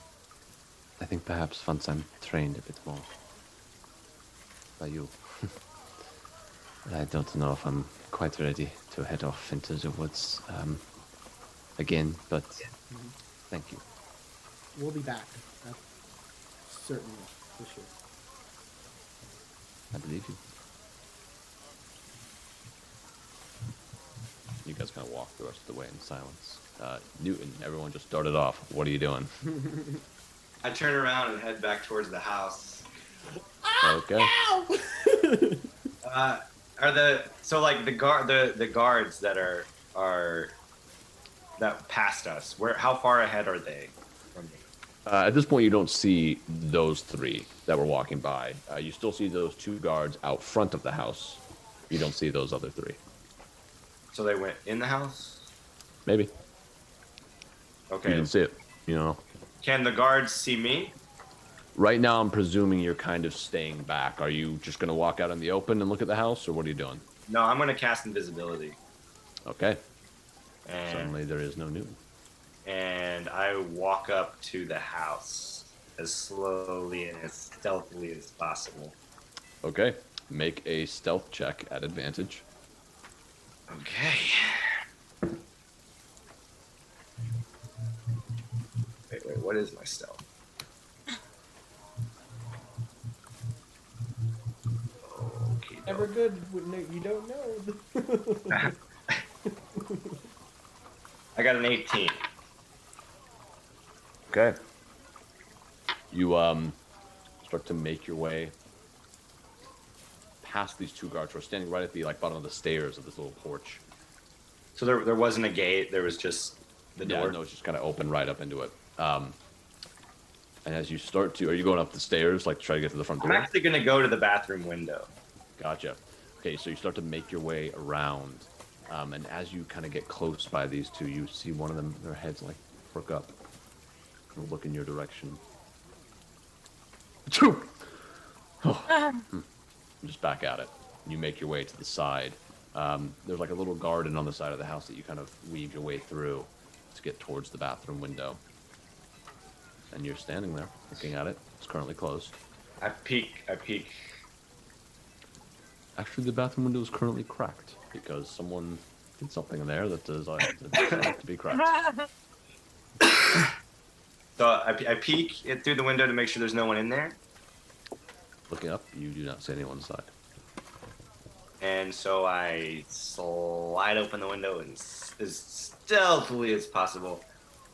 I think perhaps once I'm trained a bit more by you. I don't know if I'm quite ready to head off into the woods again, but thank you. We'll be back. That's certainly, for sure. I believe you. You guys kind of walk the rest of the way in silence. Newton, everyone just started off. What are you doing? I turn around and head back towards the house. Okay. Are the guards that are that passed us? How far ahead are they from me? At this point, you don't see those three that were walking by. You still see those two guards out front of the house. You don't see those other three. So they went in the house? Maybe. Okay. You can see it. You know. Can the guards see me? Right now, I'm presuming you're kind of staying back. Are you just going to walk out in the open and look at the house, or what are you doing? No, I'm going to cast invisibility. Okay. Suddenly there is no Newton. And I walk up to the house as slowly and as stealthily as possible. Okay. Make a stealth check at advantage. Okay. Wait, what is my stealth? Okay. Ever good when you don't know. I got an 18. Okay. You start to make your way past these two guards who are standing right at the bottom of the stairs of this little porch. So there wasn't a gate. There was just the door. No, it's just kind of open right up into it. And as you start to, are you going up the stairs to try to get to the front door? I'm actually gonna go to the bathroom window. Gotcha. Okay, so you start to make your way around, and as you kind of get close by these two, you see one of them, their heads perk up and look in your direction. Oh. Just back at it. You make your way to the side. There's a little garden on the side of the house that you kind of weave your way through to get towards the bathroom window. And you're standing there looking at it. It's currently closed. I peek. Actually, the bathroom window is currently cracked because someone did something in there that does have to be cracked. So I peek it through the window to make sure there's no one in there. Looking up, you do not see anyone inside. And so I slide open the window and as stealthily as possible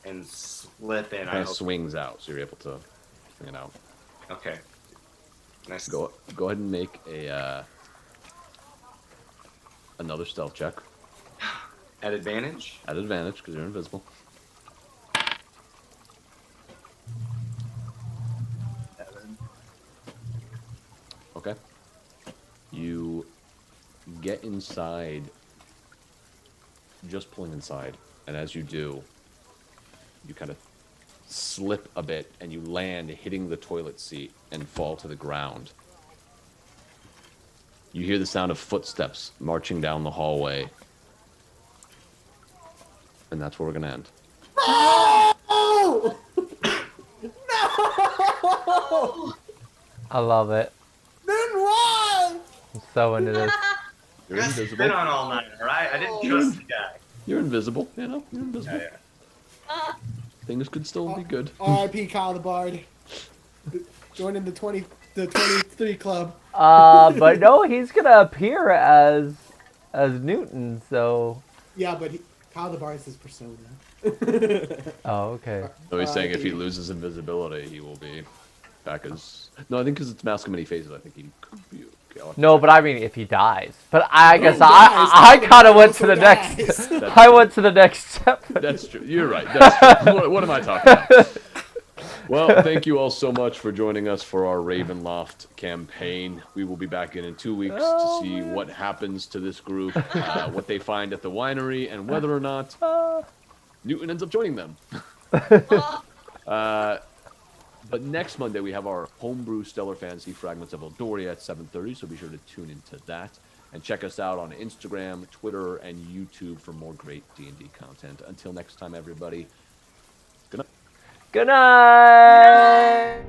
and slip in. It kind of swings out, so you're able to swing it out. Okay. Nice. Go ahead and make a another stealth check. At advantage? At advantage, because you're invisible. 7. Okay. You get inside, just pulling inside, and as you do, you kind of slip a bit, and you land hitting the toilet seat and fall to the ground. You hear the sound of footsteps marching down the hallway. And that's where we're going to end. No! No! I love it. Then why? I'm so into this. You're Been invisible. on all night, alright? I didn't trust the guy. You're invisible. You're invisible. Yeah. Things could still be good. R.I.P. Kyle the Bard. Joining the 23 club. But no, he's gonna appear as Newton. So. Yeah, but Kyle the Bard is his persona. Oh, okay. So he's saying if he loses invisibility, he will be back as... No, I think because it's Mask of Many Faces, I think he could be... Okay, no, but I mean if he dies. But I guess dies, I kind of went to the dies. next. I went to the next step. That's true. You're right. That's true. What am I talking about? Well, thank you all so much for joining us for our Ravenloft campaign. We will be back in 2 weeks to see what happens to this group, what they find at the winery, and whether or not Newton ends up joining them. But next Monday, we have our Homebrew Stellar Fantasy Fragments of Eldoria at 7:30, so be sure to tune into that. And check us out on Instagram, Twitter, and YouTube for more great D&D content. Until next time, everybody, good night. Good night.